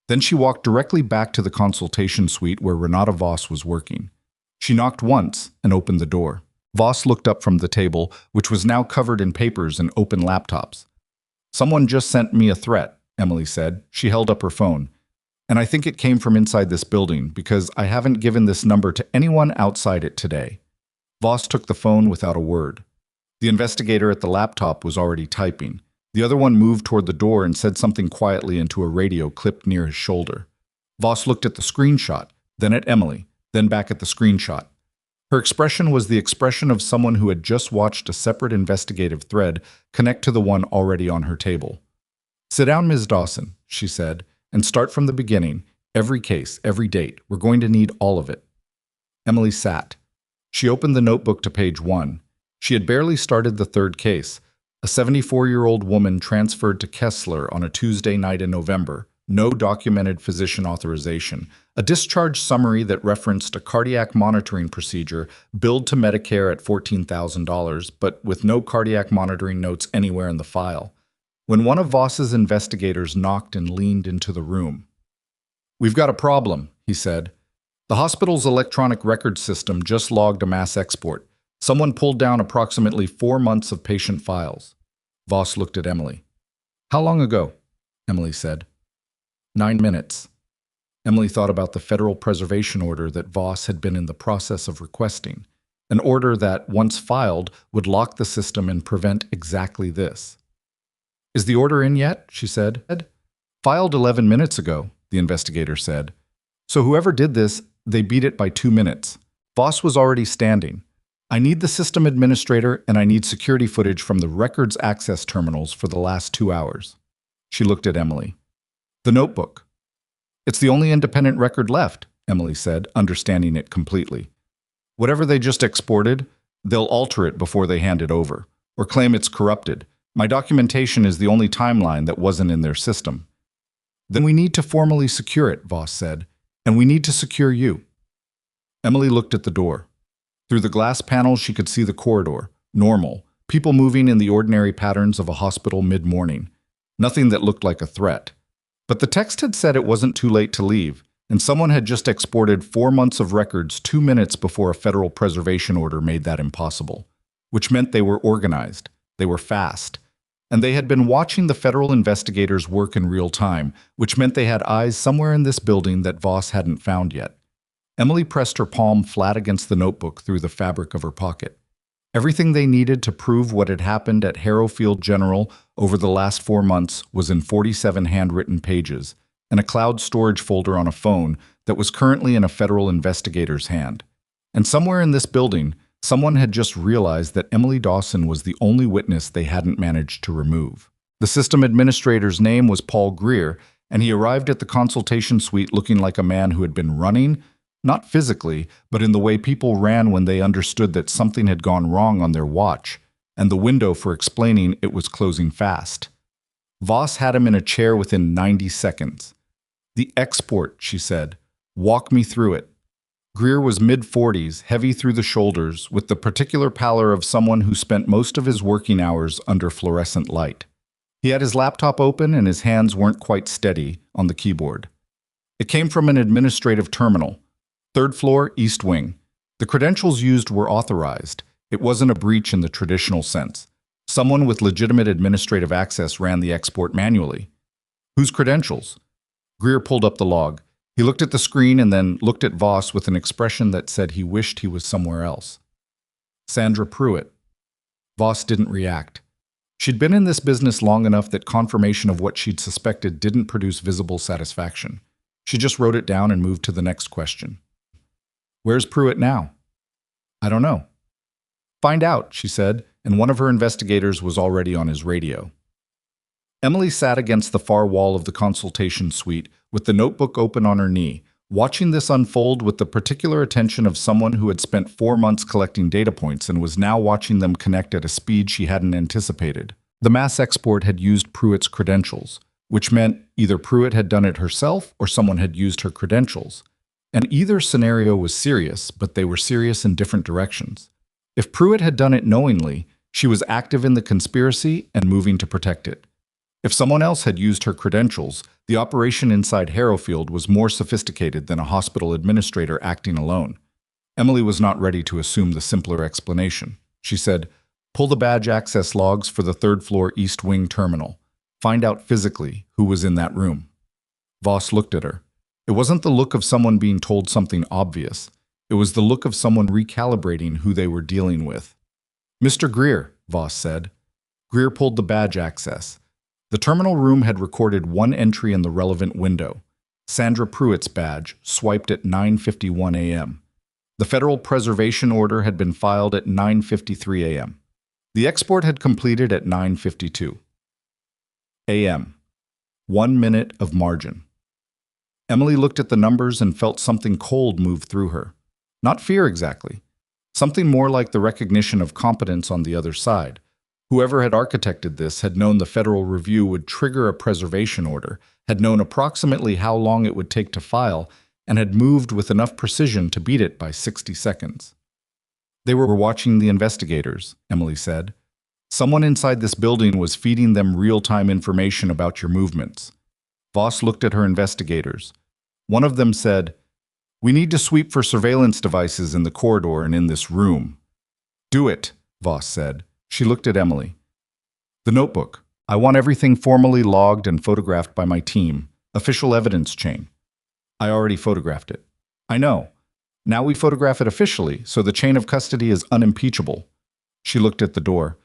Then she walked directly back to the consultation suite where Renata Voss was working. She knocked once and opened the door. Voss looked up from the table, which was now covered in papers and open laptops. Someone just sent me a threat, Emily said. She held up her phone. And I think it came from inside this building because I haven't given this number to anyone outside it today. Voss took the phone without a word. The investigator at the laptop was already typing. The other one moved toward the door and said something quietly into a radio clipped near his shoulder. Voss looked at the screenshot, then at Emily, then back at the screenshot. Her expression was the expression of someone who had just watched a separate investigative thread connect to the one already on her table. Sit down, Ms. Dawson, she said, and start from the beginning. Every case, every date. We're going to need all of it. Emily sat. She opened the notebook to page 1. She had barely started the third case. A 74-year-old woman transferred to Kessler on a Tuesday night in November. No documented physician authorization. A discharge summary that referenced a cardiac monitoring procedure billed to Medicare at $14,000, but with no cardiac monitoring notes anywhere in the file. When one of Voss's investigators knocked and leaned into the room. We've got a problem, he said. The hospital's electronic record system just logged a mass export. Someone pulled down approximately 4 months of patient files. Voss looked at Emily. How long ago? Emily said. 9 minutes. Emily thought about the federal preservation order that Voss had been in the process of requesting, an order that, once filed, would lock the system and prevent exactly this. Is the order in yet? She said. Filed 11 minutes ago, the investigator said. So whoever did this, they beat it by 2 minutes. Voss was already standing. I need the system administrator and I need security footage from the records access terminals for the last 2 hours. She looked at Emily. The notebook. It's the only independent record left, Emily said, understanding it completely. Whatever they just exported, they'll alter it before they hand it over, or claim it's corrupted. My documentation is the only timeline that wasn't in their system. Then we need to formally secure it, Voss said, and we need to secure you. Emily looked at the door. Through the glass panels she could see the corridor, normal, people moving in the ordinary patterns of a hospital mid-morning. Nothing that looked like a threat. But the text had said it wasn't too late to leave, and someone had just exported 4 months of records 2 minutes before a federal preservation order made that impossible, which meant they were organized, they were fast, and they had been watching the federal investigators work in real time, which meant they had eyes somewhere in this building that Voss hadn't found yet. Emily pressed her palm flat against the notebook through the fabric of her pocket. Everything they needed to prove what had happened at Harrowfield General over the last 4 months was in 47 handwritten pages, and a cloud storage folder on a phone that was currently in a federal investigator's hand. And somewhere in this building, someone had just realized that Emily Dawson was the only witness they hadn't managed to remove. The system administrator's name was Paul Greer, and he arrived at the consultation suite looking like a man who had been running, not physically, but in the way people ran when they understood that something had gone wrong on their watch, and the window for explaining it was closing fast. Voss had him in a chair within 90 seconds. The export, she said. Walk me through it. Greer was mid-40s, heavy through the shoulders, with the particular pallor of someone who spent most of his working hours under fluorescent light. He had his laptop open and his hands weren't quite steady on the keyboard. It came from an administrative terminal. 3rd floor, East Wing. The credentials used were authorized. It wasn't a breach in the traditional sense. Someone with legitimate administrative access ran the export manually. Whose credentials? Greer pulled up the log. He looked at the screen and then looked at Voss with an expression that said he wished he was somewhere else. Sandra Pruitt. Voss didn't react. She'd been in this business long enough that confirmation of what she'd suspected didn't produce visible satisfaction. She just wrote it down and moved to the next question. Where's Pruitt now? I don't know. Find out, she said, and one of her investigators was already on his radio. Emily sat against the far wall of the consultation suite with the notebook open on her knee, watching this unfold with the particular attention of someone who had spent 4 months collecting data points and was now watching them connect at a speed she hadn't anticipated. The mass export had used Pruitt's credentials, which meant either Pruitt had done it herself or someone had used her credentials. And either scenario was serious, but they were serious in different directions. If Pruitt had done it knowingly, she was active in the conspiracy and moving to protect it. If someone else had used her credentials, the operation inside Harrowfield was more sophisticated than a hospital administrator acting alone. Emily was not ready to assume the simpler explanation. She said, pull the badge access logs for the 3rd floor East Wing terminal. Find out physically who was in that room. Voss looked at her. It wasn't the look of someone being told something obvious. It was the look of someone recalibrating who they were dealing with. Mr. Greer, Voss said. Greer pulled the badge access. The terminal room had recorded one entry in the relevant window. Sandra Pruitt's badge, swiped at 9:51 a.m. The federal preservation order had been filed at 9:53 a.m. The export had completed at 9:52 a.m. 1 minute of margin. Emily looked at the numbers and felt something cold move through her. Not fear exactly. Something more like the recognition of competence on the other side. Whoever had architected this had known the federal review would trigger a preservation order, had known approximately how long it would take to file, and had moved with enough precision to beat it by 60 seconds. They were watching the investigators, Emily said. Someone inside this building was feeding them real-time information about your movements. Voss looked at her investigators. One of them said, we need to sweep for surveillance devices in the corridor and in this room. Do it, Voss said. She looked at Emily. The notebook. I want everything formally logged and photographed by my team. Official evidence chain. I already photographed it. I know. Now we photograph it officially, so the chain of custody is unimpeachable. She looked at the door.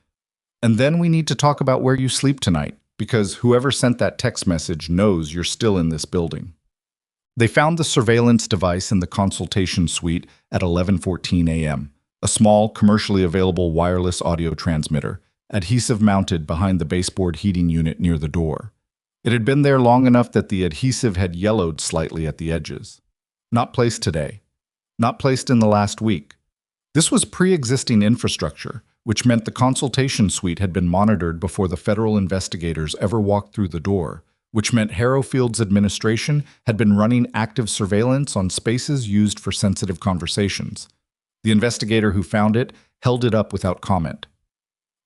And then we need to talk about where you sleep tonight, because whoever sent that text message knows you're still in this building. They found the surveillance device in the consultation suite at 11:14 a.m., a small, commercially available wireless audio transmitter, adhesive mounted behind the baseboard heating unit near the door. It had been there long enough that the adhesive had yellowed slightly at the edges. Not placed today. Not placed in the last week. This was pre-existing infrastructure, which meant the consultation suite had been monitored before the federal investigators ever walked through the door, which meant Harrowfield's administration had been running active surveillance on spaces used for sensitive conversations. The investigator who found it held it up without comment.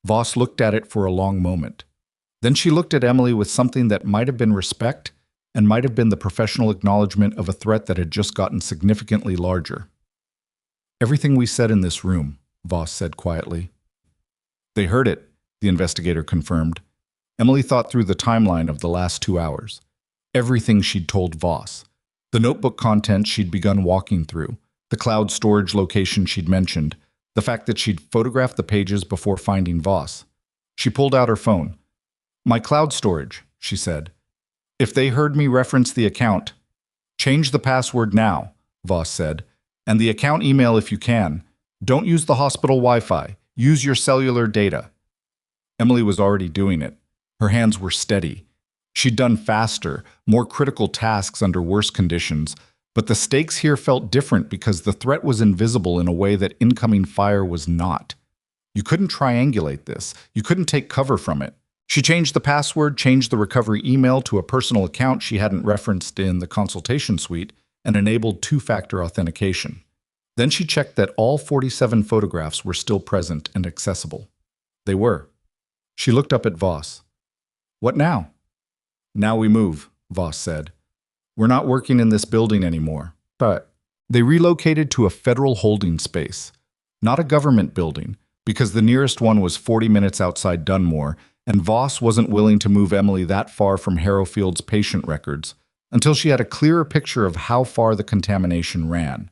Voss looked at it for a long moment. Then she looked at Emily with something that might have been respect and might have been the professional acknowledgement of a threat that had just gotten significantly larger. Everything we said in this room, Voss said quietly. They heard it, the investigator confirmed. Emily thought through the timeline of the last 2 hours. Everything she'd told Voss. The notebook content she'd begun walking through, the cloud storage location she'd mentioned, the fact that she'd photographed the pages before finding Voss. She pulled out her phone. My cloud storage, she said. If they heard me reference the account, change the password now, Voss said, and the account email if you can. Don't use the hospital Wi-Fi. Use your cellular data. Emily was already doing it. Her hands were steady. She'd done faster, more critical tasks under worse conditions, but the stakes here felt different because the threat was invisible in a way that incoming fire was not. You couldn't triangulate this. You couldn't take cover from it. She changed the password, changed the recovery email to a personal account she hadn't referenced in the consultation suite, and enabled two-factor authentication. Then she checked that all 47 photographs were still present and accessible. They were. She looked up at Voss. What now? Now we move, Voss said. We're not working in this building anymore. But they relocated to a federal holding space, not a government building, because the nearest one was 40 minutes outside Dunmore, and Voss wasn't willing to move Emily that far from Harrowfield's patient records until she had a clearer picture of how far the contamination ran.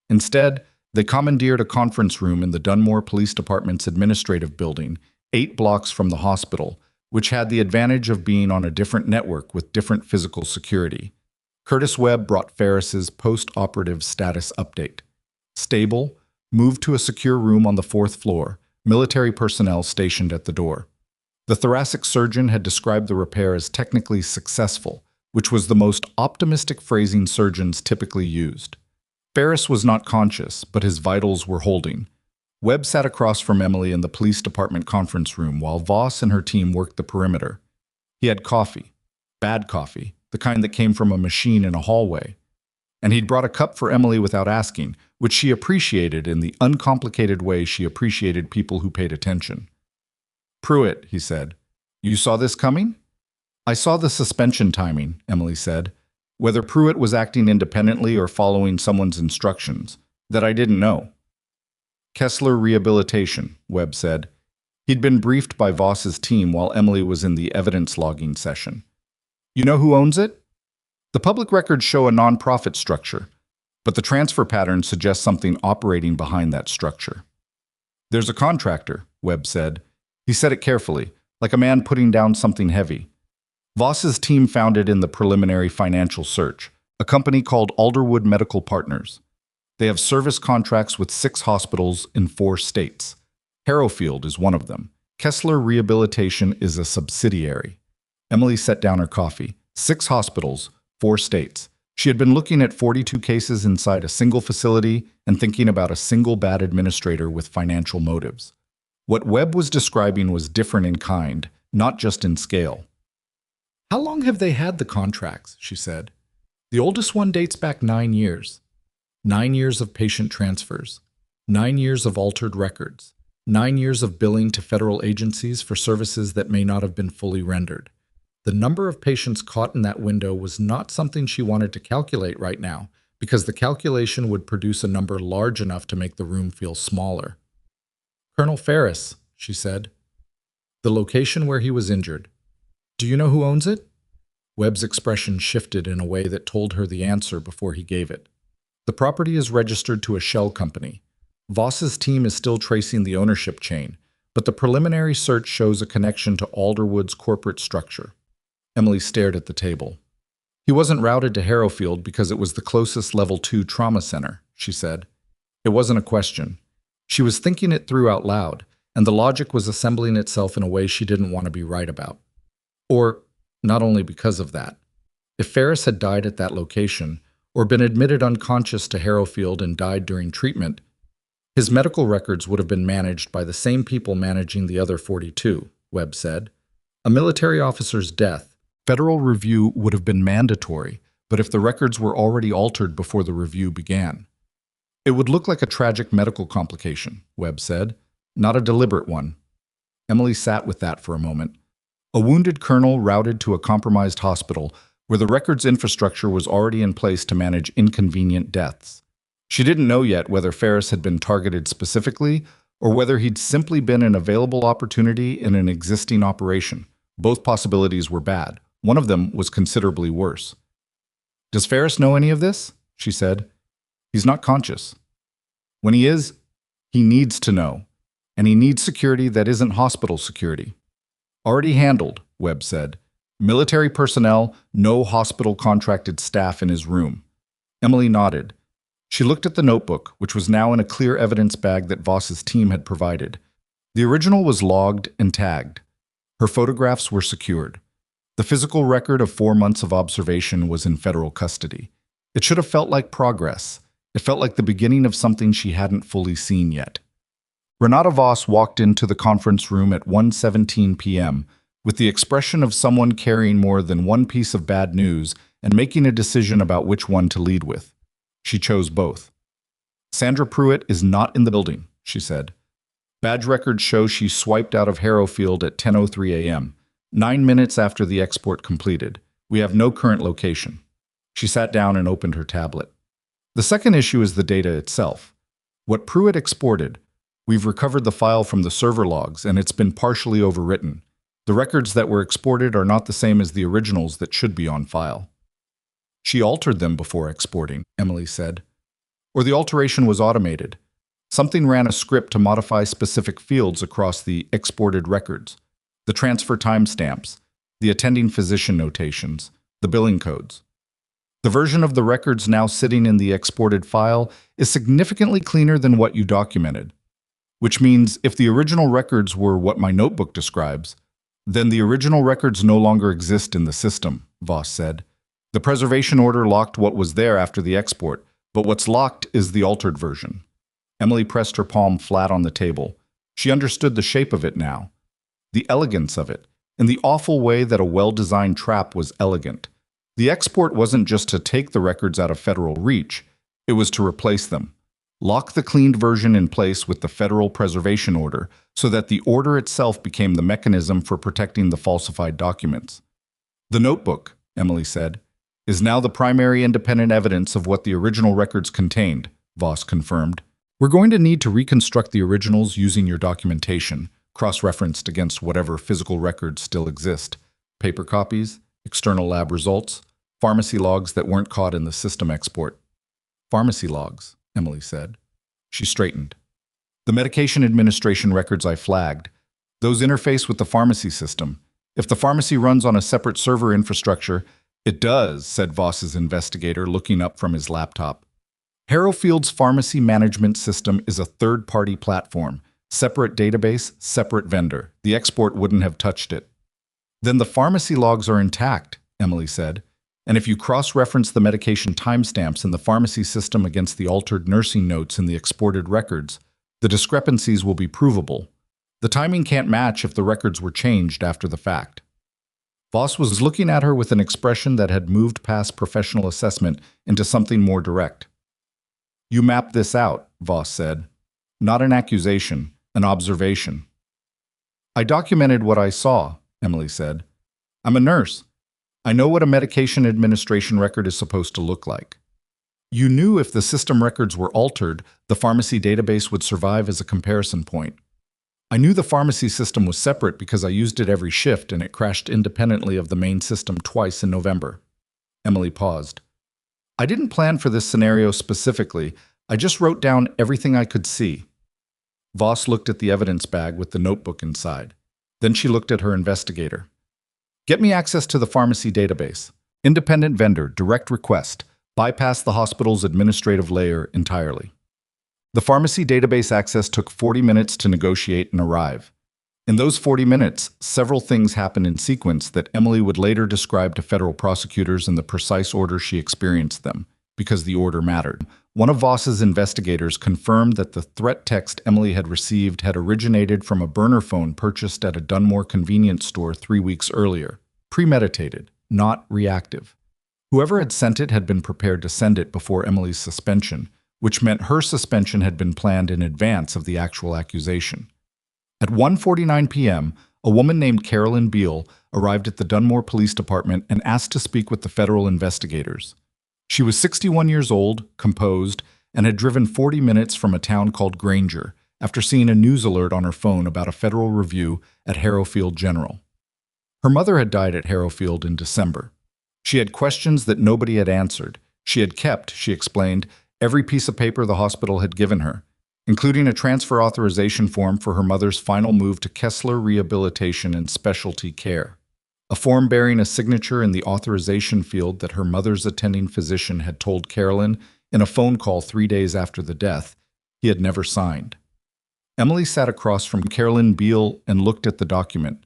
Instead, they commandeered a conference room in the Dunmore Police Department's administrative building, 8 blocks from the hospital, which had the advantage of being on a different network with different physical security. Curtis Webb brought Ferris's post-operative status update. Stable, moved to a secure room on the 4th floor, military personnel stationed at the door. The thoracic surgeon had described the repair as technically successful, which was the most optimistic phrasing surgeons typically used. Ferris was not conscious, but his vitals were holding. Webb sat across from Emily in the police department conference room while Voss and her team worked the perimeter. He had coffee. Bad coffee, the kind that came from a machine in a hallway. And he'd brought a cup for Emily without asking, which she appreciated in the uncomplicated way she appreciated people who paid attention. Pruitt, he said, you saw this coming? I saw the suspension timing, Emily said. Whether Pruitt was acting independently or following someone's instructions, that I didn't know. Kessler Rehabilitation, Webb said. He'd been briefed by Voss's team while Emily was in the evidence logging session. You know who owns it? The public records show a nonprofit structure, but the transfer pattern suggests something operating behind that structure. There's a contractor, Webb said. He said it carefully, like a man putting down something heavy. Voss's team found it in the preliminary financial search, a company called Alderwood Medical Partners. They have service contracts with 6 hospitals in 4 states. Harrowfield is one of them. Kessler Rehabilitation is a subsidiary. Emily set down her coffee. 6 hospitals, 4 states. She had been looking at 42 cases inside a single facility and thinking about a single bad administrator with financial motives. What Webb was describing was different in kind, not just in scale. How long have they had the contracts? She said. The oldest one dates back 9 years. 9 years of patient transfers. 9 years of altered records. 9 years of billing to federal agencies for services that may not have been fully rendered. The number of patients caught in that window was not something she wanted to calculate right now, because the calculation would produce a number large enough to make the room feel smaller. Colonel Ferris, she said. The location where he was injured. Do you know who owns it? Webb's expression shifted in a way that told her the answer before he gave it. The property is registered to a shell company. Voss's team is still tracing the ownership chain, but the preliminary search shows a connection to Alderwood's corporate structure. Emily stared at the table. He wasn't routed to Harrowfield because it was the closest level 2 trauma center, she said. It wasn't a question. She was thinking it through out loud, and the logic was assembling itself in a way she didn't want to be right about. Or, not only because of that. If Ferris had died at that location, or been admitted unconscious to Harrowfield and died during treatment, his medical records would have been managed by the same people managing the other 42, Webb said. A military officer's death, federal review would have been mandatory, but if the records were already altered before the review began. It would look like a tragic medical complication, Webb said, not a deliberate one. Emily sat with that for a moment. A wounded colonel routed to a compromised hospital where the records infrastructure was already in place to manage inconvenient deaths. She didn't know yet whether Ferris had been targeted specifically or whether he'd simply been an available opportunity in an existing operation. Both possibilities were bad. One of them was considerably worse. Does Ferris know any of this? She said. He's not conscious. When he is, he needs to know. And he needs security that isn't hospital security. Already handled, Webb said. Military personnel, no hospital contracted staff in his room. Emily nodded. She looked at the notebook, which was now in a clear evidence bag that Voss's team had provided. The original was logged and tagged. Her photographs were secured. The physical record of 4 months of observation was in federal custody. It should have felt like progress. It felt like the beginning of something she hadn't fully seen yet. Renata Voss walked into the conference room at 1:17 p.m. with the expression of someone carrying more than one piece of bad news and making a decision about which one to lead with. She chose both. Sandra Pruitt is not in the building, she said. Badge records show she swiped out of Harrowfield at 10:03 a.m., 9 minutes after the export completed. We have no current location. She sat down and opened her tablet. The second issue is the data itself. What Pruitt exported, we've recovered the file from the server logs and it's been partially overwritten. The records that were exported are not the same as the originals that should be on file. She altered them before exporting, Emily said. Or the alteration was automated. Something ran a script to modify specific fields across the exported records, the transfer timestamps, the attending physician notations, the billing codes. The version of the records now sitting in the exported file is significantly cleaner than what you documented, which means if the original records were what my notebook describes, then the original records no longer exist in the system, Voss said. The preservation order locked what was there after the export, but what's locked is the altered version. Emily pressed her palm flat on the table. She understood the shape of it now, the elegance of it, and the awful way that a well-designed trap was elegant. The export wasn't just to take the records out of federal reach, it was to replace them. Lock the cleaned version in place with the federal preservation order so that the order itself became the mechanism for protecting the falsified documents. The notebook, Emily said, is now the primary independent evidence of what the original records contained, Voss confirmed. We're going to need to reconstruct the originals using your documentation, cross-referenced against whatever physical records still exist. Paper copies, external lab results, pharmacy logs that weren't caught in the system export. Pharmacy logs, Emily said. She straightened. The medication administration records I flagged, those interface with the pharmacy system. If the pharmacy runs on a separate server infrastructure, it does, said Voss's investigator, looking up from his laptop. Harrowfield's pharmacy management system is a third-party platform, separate database, separate vendor. The export wouldn't have touched it. Then the pharmacy logs are intact, Emily said. And if you cross-reference the medication timestamps in the pharmacy system against the altered nursing notes in the exported records, the discrepancies will be provable. The timing can't match if the records were changed after the fact. Voss was looking at her with an expression that had moved past professional assessment into something more direct. You mapped this out, Voss said. Not an accusation, an observation. I documented what I saw, Emily said. I'm a nurse. I know what a medication administration record is supposed to look like. You knew if the system records were altered, the pharmacy database would survive as a comparison point. I knew the pharmacy system was separate because I used it every shift and it crashed independently of the main system twice in November. Emily paused. I didn't plan for this scenario specifically. I just wrote down everything I could see. Voss looked at the evidence bag with the notebook inside. Then she looked at her investigator. Get me access to the pharmacy database. Independent vendor, direct request. Bypass the hospital's administrative layer entirely. The pharmacy database access took 40 minutes to negotiate and arrive. In those 40 minutes, several things happened in sequence that Emily would later describe to federal prosecutors in the precise order she experienced them, because the order mattered. One of Voss's investigators confirmed that the threat text Emily had received had originated from a burner phone purchased at a Dunmore convenience store 3 weeks earlier. Premeditated, not reactive. Whoever had sent it had been prepared to send it before Emily's suspension, which meant her suspension had been planned in advance of the actual accusation. At 1:49 p.m., a woman named Carolyn Beale arrived at the Dunmore Police Department and asked to speak with the federal investigators. She was 61 years old, composed, and had driven 40 minutes from a town called Granger after seeing a news alert on her phone about a federal review at Harrowfield General. Her mother had died at Harrowfield in December. She had questions that nobody had answered. She had kept, she explained, every piece of paper the hospital had given her, including a transfer authorization form for her mother's final move to Kessler Rehabilitation and Specialty Care, a form bearing a signature in the authorization field that her mother's attending physician had told Carolyn in a phone call 3 days after the death he had never signed. Emily sat across from Carolyn Beale and looked at the document.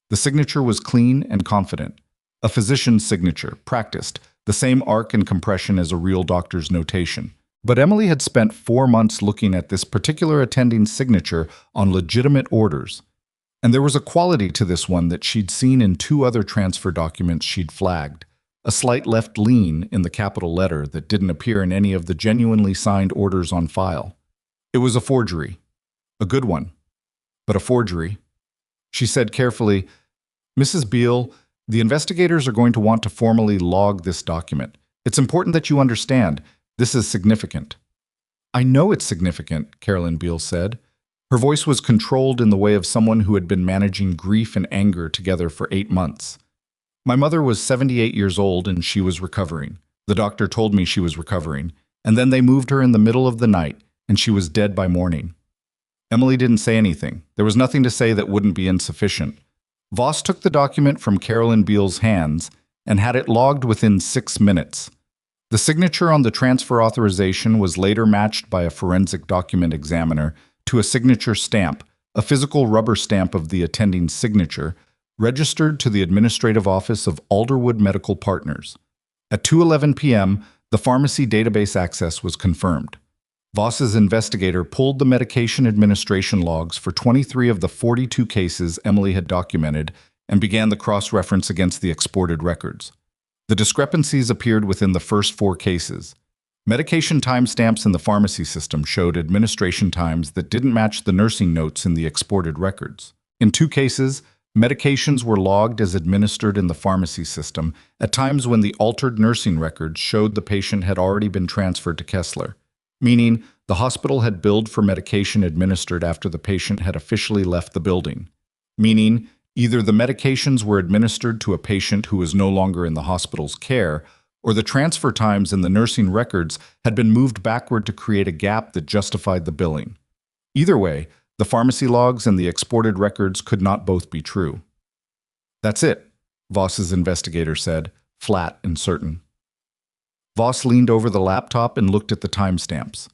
The signature was clean and confident, a physician's signature, practiced, the same arc and compression as a real doctor's notation. But Emily had spent 4 months looking at this particular attending's signature on legitimate orders, and there was a quality to this one that she'd seen in 2 other transfer documents she'd flagged, a slight left lean in the capital letter that didn't appear in any of the genuinely signed orders on file. It was a forgery. A good one, but a forgery. She said carefully, Mrs. Beale, the investigators are going to want to formally log this document. It's important that you understand. This is significant. I know it's significant, Carolyn Beale said. Her voice was controlled in the way of someone who had been managing grief and anger together for 8 months. My mother was 78 years old and she was recovering. The doctor told me she was recovering, and then they moved her in the middle of the night, and she was dead by morning. Emily didn't say anything. There was nothing to say that wouldn't be insufficient. Voss took the document from Carolyn Beale's hands and had it logged within 6 minutes. The signature on the transfer authorization was later matched by a forensic document examiner to a signature stamp, a physical rubber stamp of the attending's signature, registered to the administrative office of Alderwood Medical Partners. At 2:11 p.m., the pharmacy database access was confirmed. Voss's investigator pulled the medication administration logs for 23 of the 42 cases Emily had documented and began the cross-reference against the exported records. The discrepancies appeared within the first 4 cases. Medication timestamps in the pharmacy system showed administration times that didn't match the nursing notes in the exported records. In 2 cases, medications were logged as administered in the pharmacy system at times when the altered nursing records showed the patient had already been transferred to Kessler, meaning the hospital had billed for medication administered after the patient had officially left the building, meaning either the medications were administered to a patient who was no longer in the hospital's care, or the transfer times in the nursing records had been moved backward to create a gap that justified the billing. Either way, the pharmacy logs and the exported records could not both be true. That's it, Voss's investigator said, flat and certain. Voss leaned over the laptop and looked at the timestamps.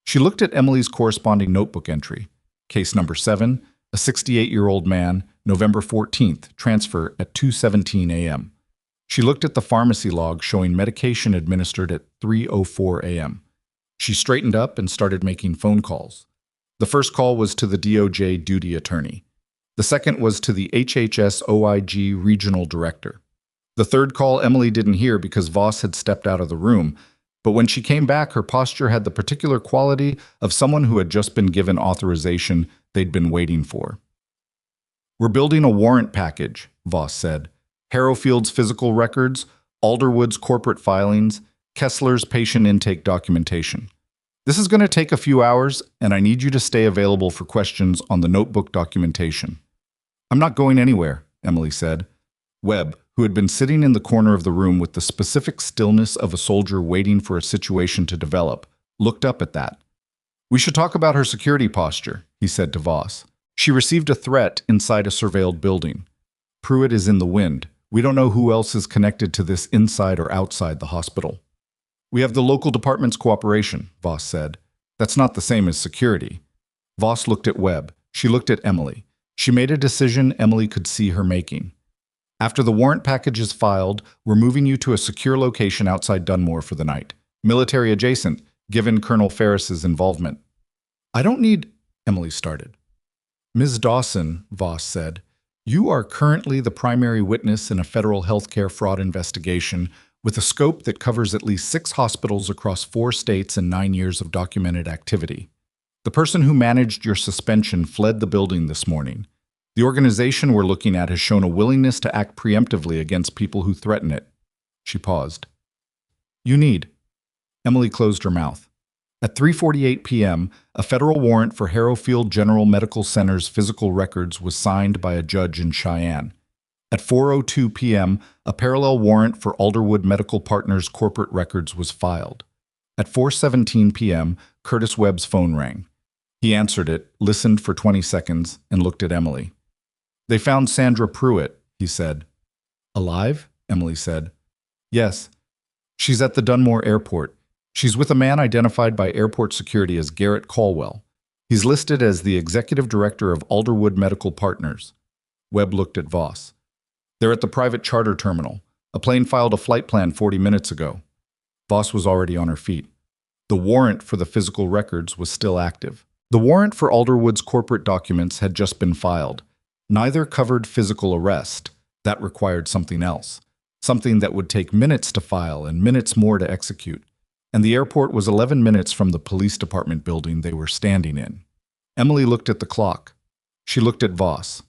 She looked at Emily's corresponding notebook entry. Case number 7, a 68-year-old man, November 14th, transfer at 2:17 a.m. She looked at the pharmacy log showing medication administered at 3:04 a.m. She straightened up and started making phone calls. The first call was to the DOJ duty attorney. The second was to the HHS OIG regional director. The third call Emily didn't hear because Voss had stepped out of the room, but when she came back, her posture had the particular quality of someone who had just been given authorization they'd been waiting for. We're building a warrant package, Voss said. Harrowfield's physical records, Alderwood's corporate filings, Kessler's patient intake documentation. This is going to take a few hours, and I need you to stay available for questions on the notebook documentation. I'm not going anywhere, Emily said. Webb, who had been sitting in the corner of the room with the specific stillness of a soldier waiting for a situation to develop, looked up at that. We should talk about her security posture, he said to Voss. She received a threat inside a surveilled building. Pruitt is in the wind. We don't know who else is connected to this inside or outside the hospital. We have the local department's cooperation, Voss said. That's not the same as security. Voss looked at Webb. She looked at Emily. She made a decision Emily could see her making. After the warrant package is filed, we're moving you to a secure location outside Dunmore for the night. Military adjacent, given Colonel Ferris's involvement. I don't need... Emily started. Ms. Dawson, Voss said, you are currently the primary witness in a federal healthcare fraud investigation with a scope that covers at least 6 hospitals across 4 states and 9 years of documented activity. The person who managed your suspension fled the building this morning. The organization we're looking at has shown a willingness to act preemptively against people who threaten it. She paused. You need. Emily closed her mouth. At 3:48 p.m., a federal warrant for Harrowfield General Medical Center's physical records was signed by a judge in Cheyenne. At 4:02 p.m., a parallel warrant for Alderwood Medical Partners corporate records was filed. At 4:17 p.m., Curtis Webb's phone rang. He answered it, listened for 20 seconds, and looked at Emily. They found Sandra Pruitt, he said. Alive? Emily said. Yes. She's at the Dunmore Airport. She's with a man identified by airport security as Garrett Caldwell. He's listed as the executive director of Alderwood Medical Partners. Webb looked at Voss. They're at the private charter terminal. A plane filed a flight plan 40 minutes ago. Voss was already on her feet. The warrant for the physical records was still active. The warrant for Alderwood's corporate documents had just been filed. Neither covered physical arrest. That required something else. Something that would take minutes to file and minutes more to execute. And the airport was 11 minutes from the police department building they were standing in. Emily looked at the clock. She looked at Voss.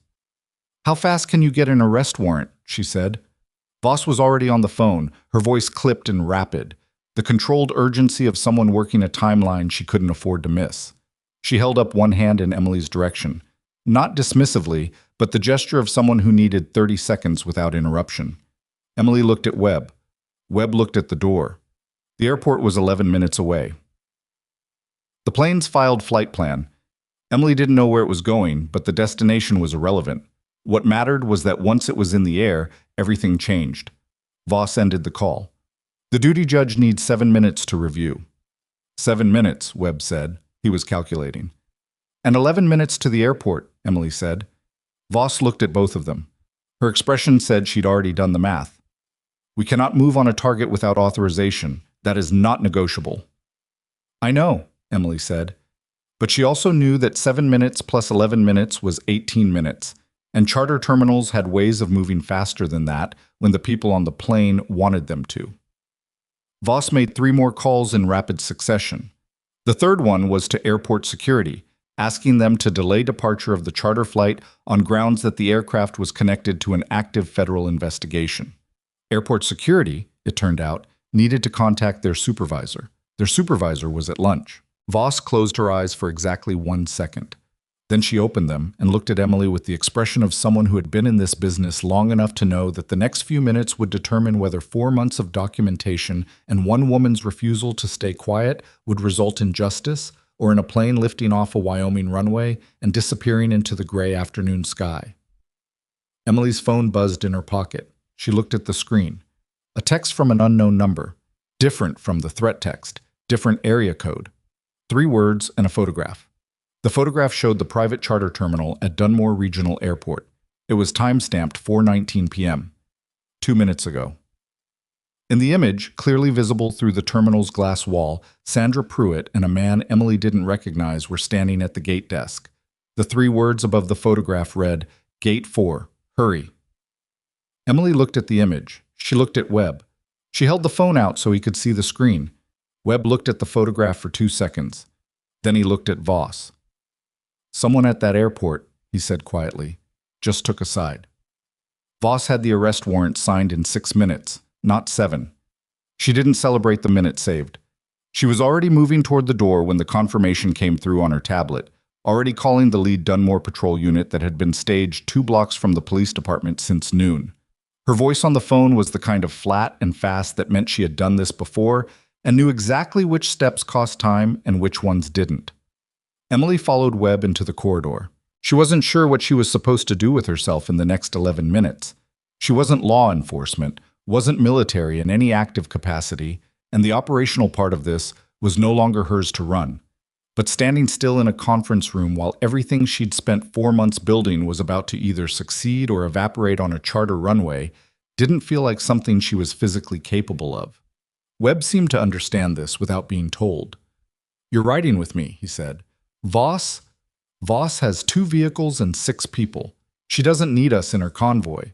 How fast can you get an arrest warrant? She said. Voss was already on the phone, her voice clipped and rapid, the controlled urgency of someone working a timeline she couldn't afford to miss. She held up one hand in Emily's direction, not dismissively, but the gesture of someone who needed 30 seconds without interruption. Emily looked at Webb. Webb looked at the door. The airport was 11 minutes away. The plane's filed flight plan. Emily didn't know where it was going, but the destination was irrelevant. What mattered was that once it was in the air, everything changed. Voss ended the call. The duty judge needs 7 minutes to review. 7 minutes, Webb said. He was calculating. And 11 minutes to the airport, Emily said. Voss looked at both of them. Her expression said she'd already done the math. We cannot move on a target without authorization. That is not negotiable. I know, Emily said. But she also knew that 7 minutes plus 11 minutes was 18 minutes, and charter terminals had ways of moving faster than that when the people on the plane wanted them to. Voss made 3 more calls in rapid succession. The third one was to airport security, asking them to delay departure of the charter flight on grounds that the aircraft was connected to an active federal investigation. Airport security, it turned out, needed to contact their supervisor. Their supervisor was at lunch. Voss closed her eyes for exactly 1 second. Then she opened them and looked at Emily with the expression of someone who had been in this business long enough to know that the next few minutes would determine whether 4 months of documentation and one woman's refusal to stay quiet would result in justice, or in a plane lifting off a Wyoming runway and disappearing into the gray afternoon sky. Emily's phone buzzed in her pocket. She looked at the screen. A text from an unknown number, different from the threat text, different area code. 3 words and a photograph. The photograph showed the private charter terminal at Dunmore Regional Airport. It was time-stamped 4:19 p.m., 2 minutes ago. In the image, clearly visible through the terminal's glass wall, Sandra Pruitt and a man Emily didn't recognize were standing at the gate desk. The 3 words above the photograph read, Gate 4, hurry. Emily looked at the image. She looked at Webb. She held the phone out so he could see the screen. Webb looked at the photograph for 2 seconds. Then he looked at Voss. Someone at that airport, he said quietly, just took a side. Voss had the arrest warrant signed in 6 minutes, not 7. She didn't celebrate the minute saved. She was already moving toward the door when the confirmation came through on her tablet, already calling the lead Dunmore patrol unit that had been staged 2 blocks from the police department since noon. Her voice on the phone was the kind of flat and fast that meant she had done this before and knew exactly which steps cost time and which ones didn't. Emily followed Webb into the corridor. She wasn't sure what she was supposed to do with herself in the next 11 minutes. She wasn't law enforcement, wasn't military in any active capacity, and the operational part of this was no longer hers to run. But standing still in a conference room while everything she'd spent 4 months building was about to either succeed or evaporate on a charter runway didn't feel like something she was physically capable of. Webb seemed to understand this without being told. "You're riding with me," he said. Voss has 2 vehicles and 6 people. She doesn't need us in her convoy."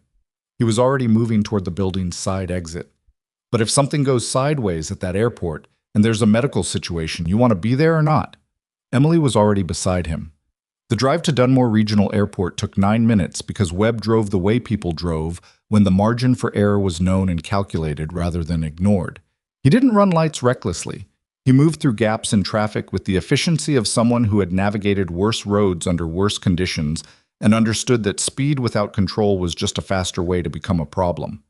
He was already moving toward the building's side exit. "But if something goes sideways at that airport and there's a medical situation, you want to be there or not?" Emily was already beside him. The drive to Dunmore Regional Airport took 9 minutes because Webb drove the way people drove when the margin for error was known and calculated rather than ignored. He didn't run lights recklessly. He moved through gaps in traffic with the efficiency of someone who had navigated worse roads under worse conditions and understood that speed without control was just a faster way to become a problem.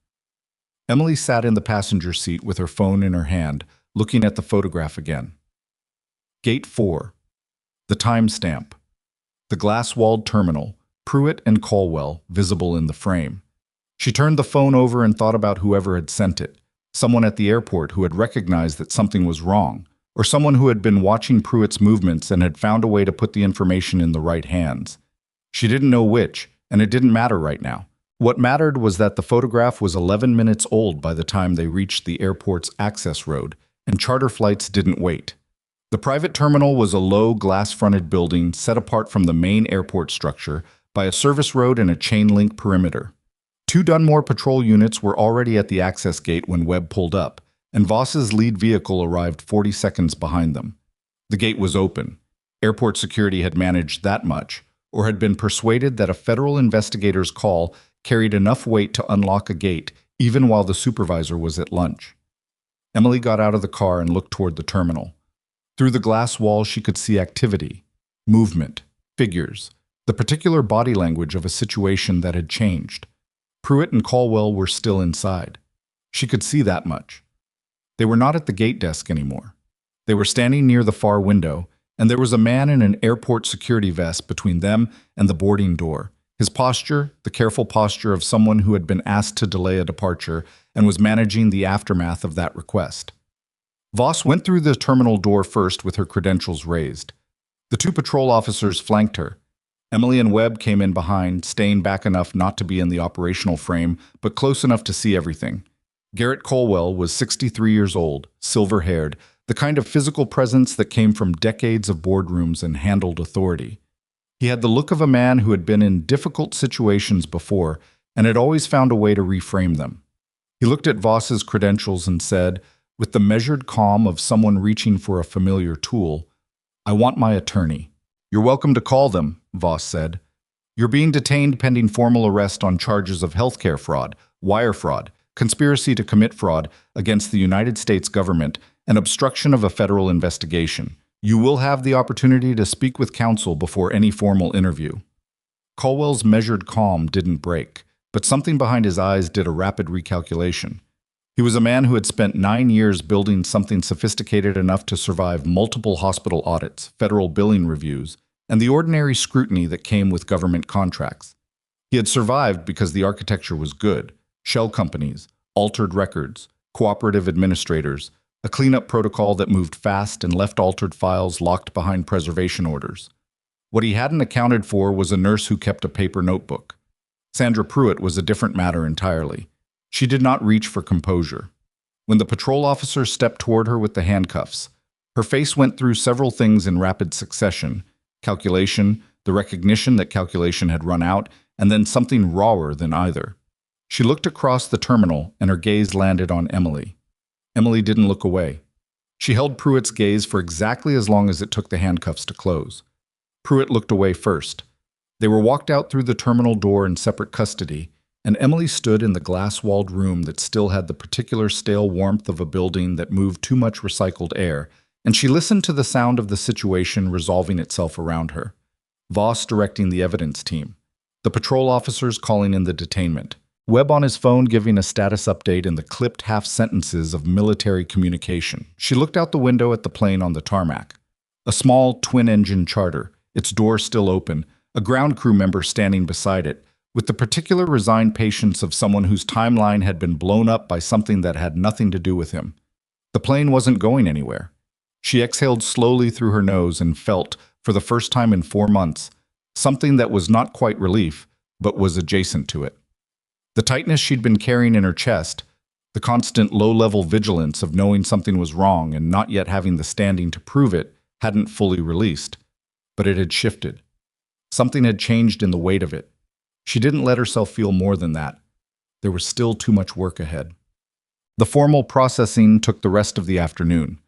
Emily sat in the passenger seat with her phone in her hand, looking at the photograph again. Gate 4. The timestamp. The glass-walled terminal, Pruitt and Caldwell, visible in the frame. She turned the phone over and thought about whoever had sent it. Someone at the airport who had recognized that something was wrong, or someone who had been watching Pruitt's movements and had found a way to put the information in the right hands. She didn't know which, and it didn't matter right now. What mattered was that the photograph was 11 minutes old by the time they reached the airport's access road, and charter flights didn't wait. The private terminal was a low, glass-fronted building set apart from the main airport structure by a service road and a chain-link perimeter. 2 Dunmore patrol units were already at the access gate when Webb pulled up, and Voss's lead vehicle arrived 40 seconds behind them. The gate was open. Airport security had managed that much, or had been persuaded that a federal investigator's call carried enough weight to unlock a gate even while the supervisor was at lunch. Emily got out of the car and looked toward the terminal. Through the glass wall she could see activity, movement, figures, the particular body language of a situation that had changed. Pruitt and Caldwell were still inside. She could see that much. They were not at the gate desk anymore. They were standing near the far window, and there was a man in an airport security vest between them and the boarding door. His posture, the careful posture of someone who had been asked to delay a departure and was managing the aftermath of that request. Voss went through the terminal door first with her credentials raised. The 2 patrol officers flanked her. Emily and Webb came in behind, staying back enough not to be in the operational frame, but close enough to see everything. Garrett Caldwell was 63 years old, silver-haired, the kind of physical presence that came from decades of boardrooms and handled authority. He had the look of a man who had been in difficult situations before and had always found a way to reframe them. He looked at Voss's credentials and said, with the measured calm of someone reaching for a familiar tool, "I want my attorney." "You're welcome to call them," Voss said. "You're being detained pending formal arrest on charges of healthcare fraud, wire fraud, conspiracy to commit fraud against the United States government, and obstruction of a federal investigation. You will have the opportunity to speak with counsel before any formal interview." Caldwell's measured calm didn't break, but something behind his eyes did a rapid recalculation. He was a man who had spent 9 years building something sophisticated enough to survive multiple hospital audits, federal billing reviews, and the ordinary scrutiny that came with government contracts. He had survived because the architecture was good: shell companies, altered records, cooperative administrators, a cleanup protocol that moved fast and left altered files locked behind preservation orders. What he hadn't accounted for was a nurse who kept a paper notebook. Sandra Pruitt was a different matter entirely. She did not reach for composure. When the patrol officer stepped toward her with the handcuffs, her face went through several things in rapid succession: calculation, the recognition that calculation had run out, and then something rawer than either. She looked across the terminal, and her gaze landed on Emily. Emily didn't look away. She held Pruitt's gaze for exactly as long as it took the handcuffs to close. Pruitt looked away first. They were walked out through the terminal door in separate custody, and Emily stood in the glass-walled room that still had the particular stale warmth of a building that moved too much recycled air and she listened to the sound of the situation resolving itself around her. Voss directing the evidence team. The patrol officers calling in the detainment. Webb on his phone giving a status update in the clipped half-sentences of military communication. She looked out the window at the plane on the tarmac. A small, twin-engine charter, its door still open, a ground crew member standing beside it, with the particular resigned patience of someone whose timeline had been blown up by something that had nothing to do with him. The plane wasn't going anywhere. She exhaled slowly through her nose and felt, for the first time in 4 months, something that was not quite relief, but was adjacent to it. The tightness she'd been carrying in her chest, the constant low-level vigilance of knowing something was wrong and not yet having the standing to prove it, hadn't fully released. But it had shifted. Something had changed in the weight of it. She didn't let herself feel more than that. There was still too much work ahead. The formal processing took the rest of the afternoon.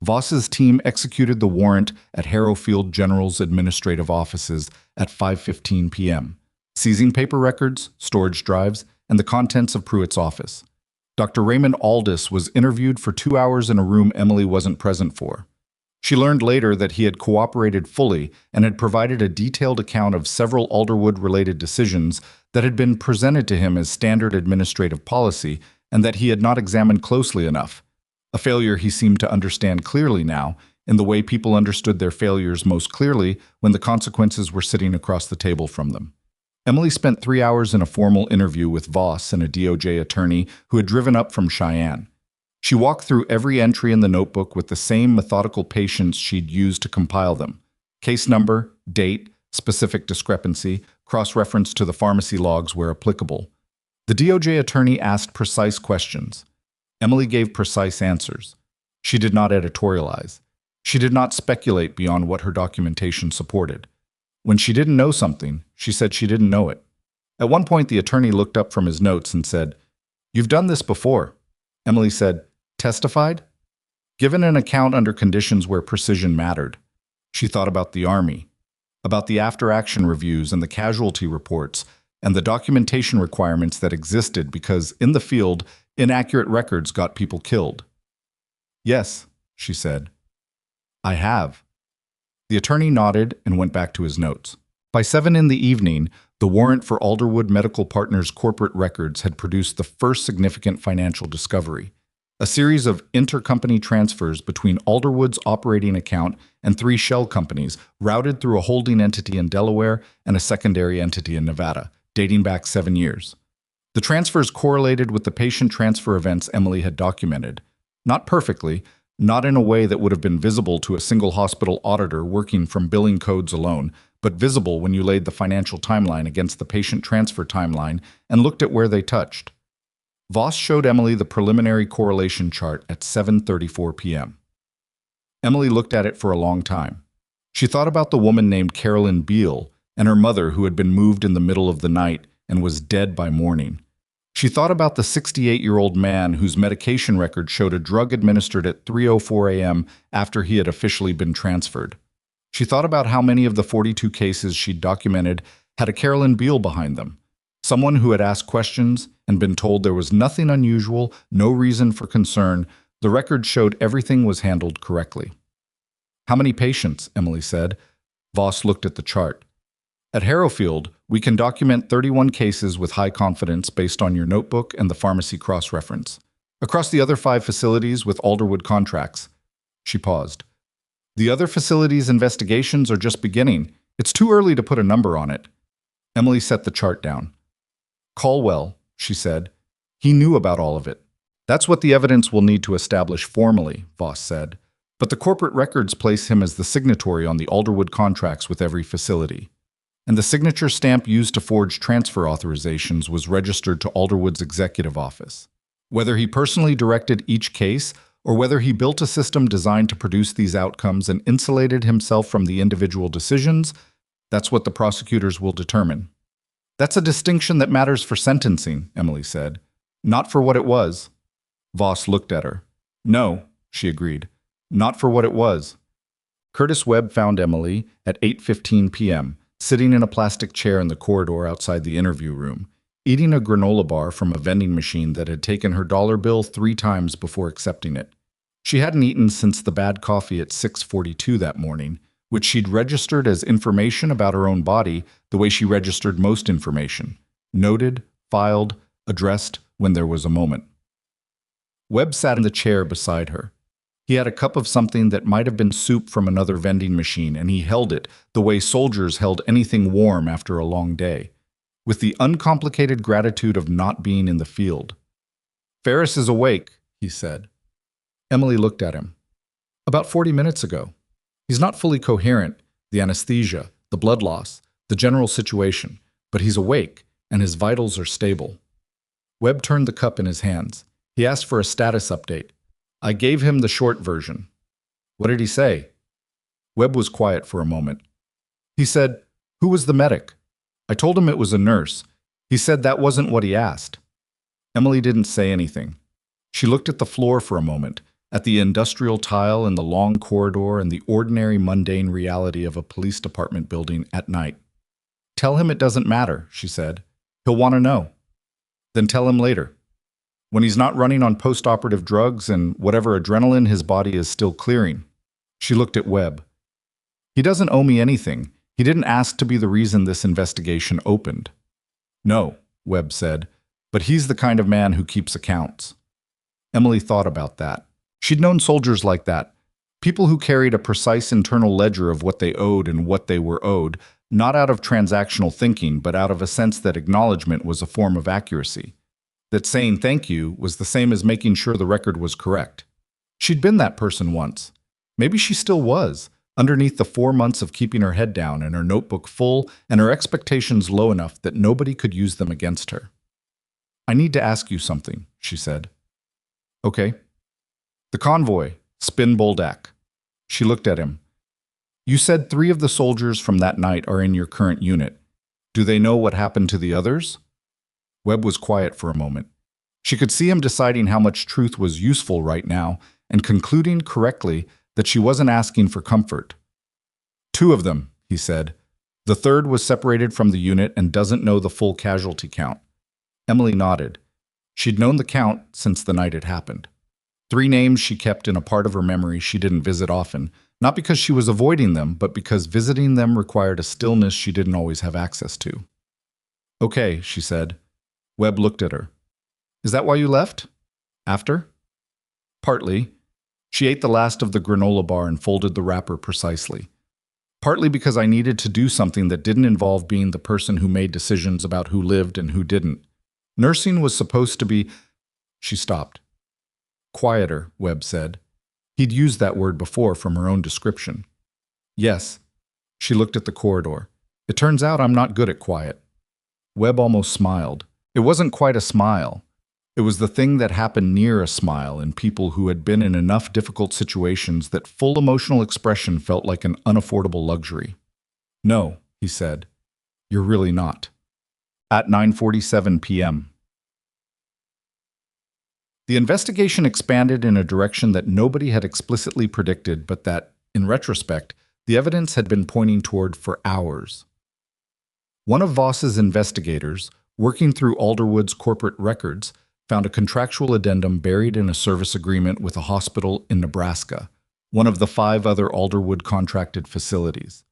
Voss's team executed the warrant at Harrowfield General's administrative offices at 5:15 p.m., seizing paper records, storage drives, and the contents of Pruitt's office. Dr. Raymond Aldis was interviewed for 2 hours in a room Emily wasn't present for. She learned later that he had cooperated fully and had provided a detailed account of several Alderwood-related decisions that had been presented to him as standard administrative policy and that he had not examined closely enough. A failure he seemed to understand clearly now, in the way people understood their failures most clearly when the consequences were sitting across the table from them. Emily spent 3 hours in a formal interview with Voss and a DOJ attorney who had driven up from Cheyenne. She walked through every entry in the notebook with the same methodical patience she'd used to compile them. Case number, date, specific discrepancy, cross-reference to the pharmacy logs where applicable. The DOJ attorney asked precise questions. Emily gave precise answers. She did not editorialize. She did not speculate beyond what her documentation supported. When she didn't know something, she said she didn't know it. At one point, the attorney looked up from his notes and said, "You've done this before." Emily said, "Testified?" Given an account under conditions where precision mattered. She thought about the Army, about the after-action reviews and the casualty reports, and the documentation requirements that existed because, in the field, inaccurate records got people killed. "Yes," she said. "I have." The attorney nodded and went back to his notes. By 7 in the evening, the warrant for Alderwood Medical Partners' corporate records had produced the first significant financial discovery. A series of intercompany transfers between Alderwood's operating account and 3 shell companies routed through a holding entity in Delaware and a secondary entity in Nevada, dating back 7 years. The transfers correlated with the patient transfer events Emily had documented. Not perfectly, not in a way that would have been visible to a single hospital auditor working from billing codes alone, but visible when you laid the financial timeline against the patient transfer timeline and looked at where they touched. Voss showed Emily the preliminary correlation chart at 7:34 p.m. Emily looked at it for a long time. She thought about the woman named Carolyn Beale and her mother who had been moved in the middle of the night and was dead by morning. She thought about the 68-year-old man whose medication record showed a drug administered at 3:04 a.m. after he had officially been transferred. She thought about how many of the 42 cases she'd documented had a Carolyn Beale behind them, someone who had asked questions and been told there was nothing unusual, no reason for concern. The record showed everything was handled correctly. "How many patients?" Emily said. Voss looked at the chart. "At Harrowfield, we can document 31 cases with high confidence based on your notebook and the pharmacy cross-reference. Across the other 5 facilities with Alderwood contracts." She paused. "The other facilities' investigations are just beginning. It's too early to put a number on it." Emily set the chart down. "Caldwell," she said. "He knew about all of it." "That's what the evidence will need to establish formally," Voss said. "But the corporate records place him as the signatory on the Alderwood contracts with every facility. And the signature stamp used to forge transfer authorizations was registered to Alderwood's executive office. Whether he personally directed each case or whether he built a system designed to produce these outcomes and insulated himself from the individual decisions, that's what the prosecutors will determine." "That's a distinction that matters for sentencing," Emily said. "Not for what it was." Voss looked at her. "No," she agreed. "Not for what it was." Curtis Webb found Emily at 8:15 p.m., sitting in a plastic chair in the corridor outside the interview room, eating a granola bar from a vending machine that had taken her dollar bill 3 times before accepting it. She hadn't eaten since the bad coffee at 6:42 that morning, which she'd registered as information about her own body the way she registered most information: noted, filed, addressed when there was a moment. Webb sat in the chair beside her. He had a cup of something that might have been soup from another vending machine, and he held it the way soldiers held anything warm after a long day, with the uncomplicated gratitude of not being in the field. "Ferris is awake," he said. Emily looked at him. "About 40 minutes ago. He's not fully coherent, the anesthesia, the blood loss, the general situation, but he's awake, and his vitals are stable." Webb turned the cup in his hands. He asked for a status update. I gave him the short version. "What did he say?" Webb was quiet for a moment. He said, "Who was the medic?" I told him it was a nurse. He said that wasn't what he asked. Emily didn't say anything. She looked at the floor for a moment, at the industrial tile and the long corridor and the ordinary mundane reality of a police department building at night. "Tell him it doesn't matter," she said. "He'll want to know." "Then tell him later. When he's not running on post-operative drugs and whatever adrenaline his body is still clearing." She looked at Webb. "He doesn't owe me anything. He didn't ask to be the reason this investigation opened." "No," Webb said, "but he's the kind of man who keeps accounts." Emily thought about that. She'd known soldiers like that, people who carried a precise internal ledger of what they owed and what they were owed, not out of transactional thinking, but out of a sense that acknowledgement was a form of accuracy, that saying thank you was the same as making sure the record was correct. She'd been that person once. Maybe she still was, underneath the 4 months of keeping her head down and her notebook full and her expectations low enough that nobody could use them against her. "I need to ask you something," she said. "Okay." "The convoy, Spin Boldak." She looked at him. "You said 3 of the soldiers from that night are in your current unit. Do they know what happened to the others?" Webb was quiet for a moment. She could see him deciding how much truth was useful right now and concluding correctly that she wasn't asking for comfort. "2 of them," he said. "The third was separated from the unit and doesn't know the full casualty count." Emily nodded. She'd known the count since the night it happened. 3 names she kept in a part of her memory she didn't visit often, not because she was avoiding them, but because visiting them required a stillness she didn't always have access to. "Okay," she said. Webb looked at her. "Is that why you left? After?" "Partly." She ate the last of the granola bar and folded the wrapper precisely. "Partly because I needed to do something that didn't involve being the person who made decisions about who lived and who didn't. Nursing was supposed to be—" She stopped. "Quieter," Webb said. He'd used that word before from her own description. "Yes." She looked at the corridor. "It turns out I'm not good at quiet." Webb almost smiled. It wasn't quite a smile. It was the thing that happened near a smile in people who had been in enough difficult situations that full emotional expression felt like an unaffordable luxury. "No," he said. "You're really not." At 9:47 p.m. The investigation expanded in a direction that nobody had explicitly predicted, but that, in retrospect, the evidence had been pointing toward for hours. One of Voss's investigators, working through Alderwood's corporate records, found a contractual addendum buried in a service agreement with a hospital in Nebraska, one of the 5 other Alderwood contracted facilities.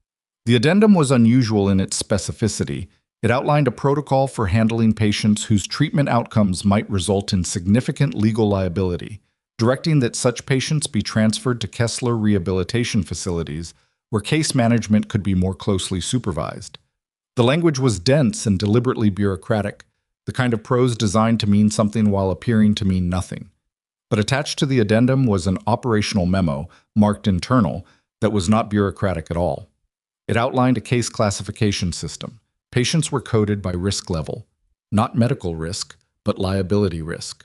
The addendum was unusual in its specificity. It outlined a protocol for handling patients whose treatment outcomes might result in significant legal liability, directing that such patients be transferred to Kessler rehabilitation facilities, where case management could be more closely supervised. The language was dense and deliberately bureaucratic, the kind of prose designed to mean something while appearing to mean nothing. But attached to the addendum was an operational memo, marked internal, that was not bureaucratic at all. It outlined a case classification system. Patients were coded by risk level, not medical risk, but liability risk.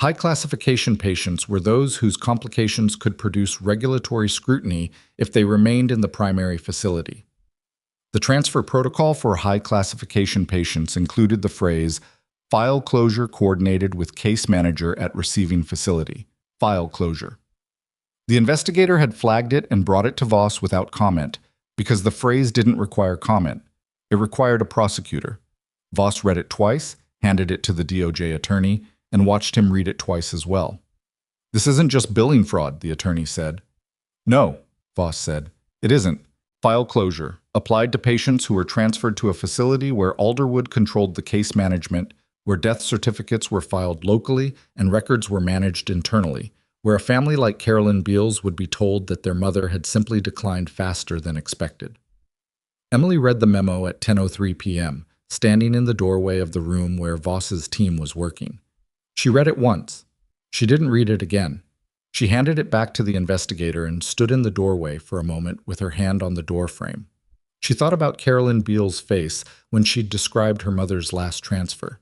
High classification patients were those whose complications could produce regulatory scrutiny if they remained in the primary facility. The transfer protocol for high classification patients included the phrase, "File closure coordinated with case manager at receiving facility." File closure. The investigator had flagged it and brought it to Voss without comment, because the phrase didn't require comment. It required a prosecutor. Voss read it twice, handed it to the DOJ attorney, and watched him read it twice as well. This isn't just billing fraud, the attorney said. No, Voss said. It isn't. File closure, applied to patients who were transferred to a facility where Alderwood controlled the case management, where death certificates were filed locally and records were managed internally, where a family like Carolyn Beals would be told that their mother had simply declined faster than expected. Emily read the memo at 10:03 p.m., standing in the doorway of the room where Voss's team was working. She read it once. She didn't read it again. She handed it back to the investigator and stood in the doorway for a moment with her hand on the doorframe. She thought about Carolyn Beals' face when she'd described her mother's last transfer.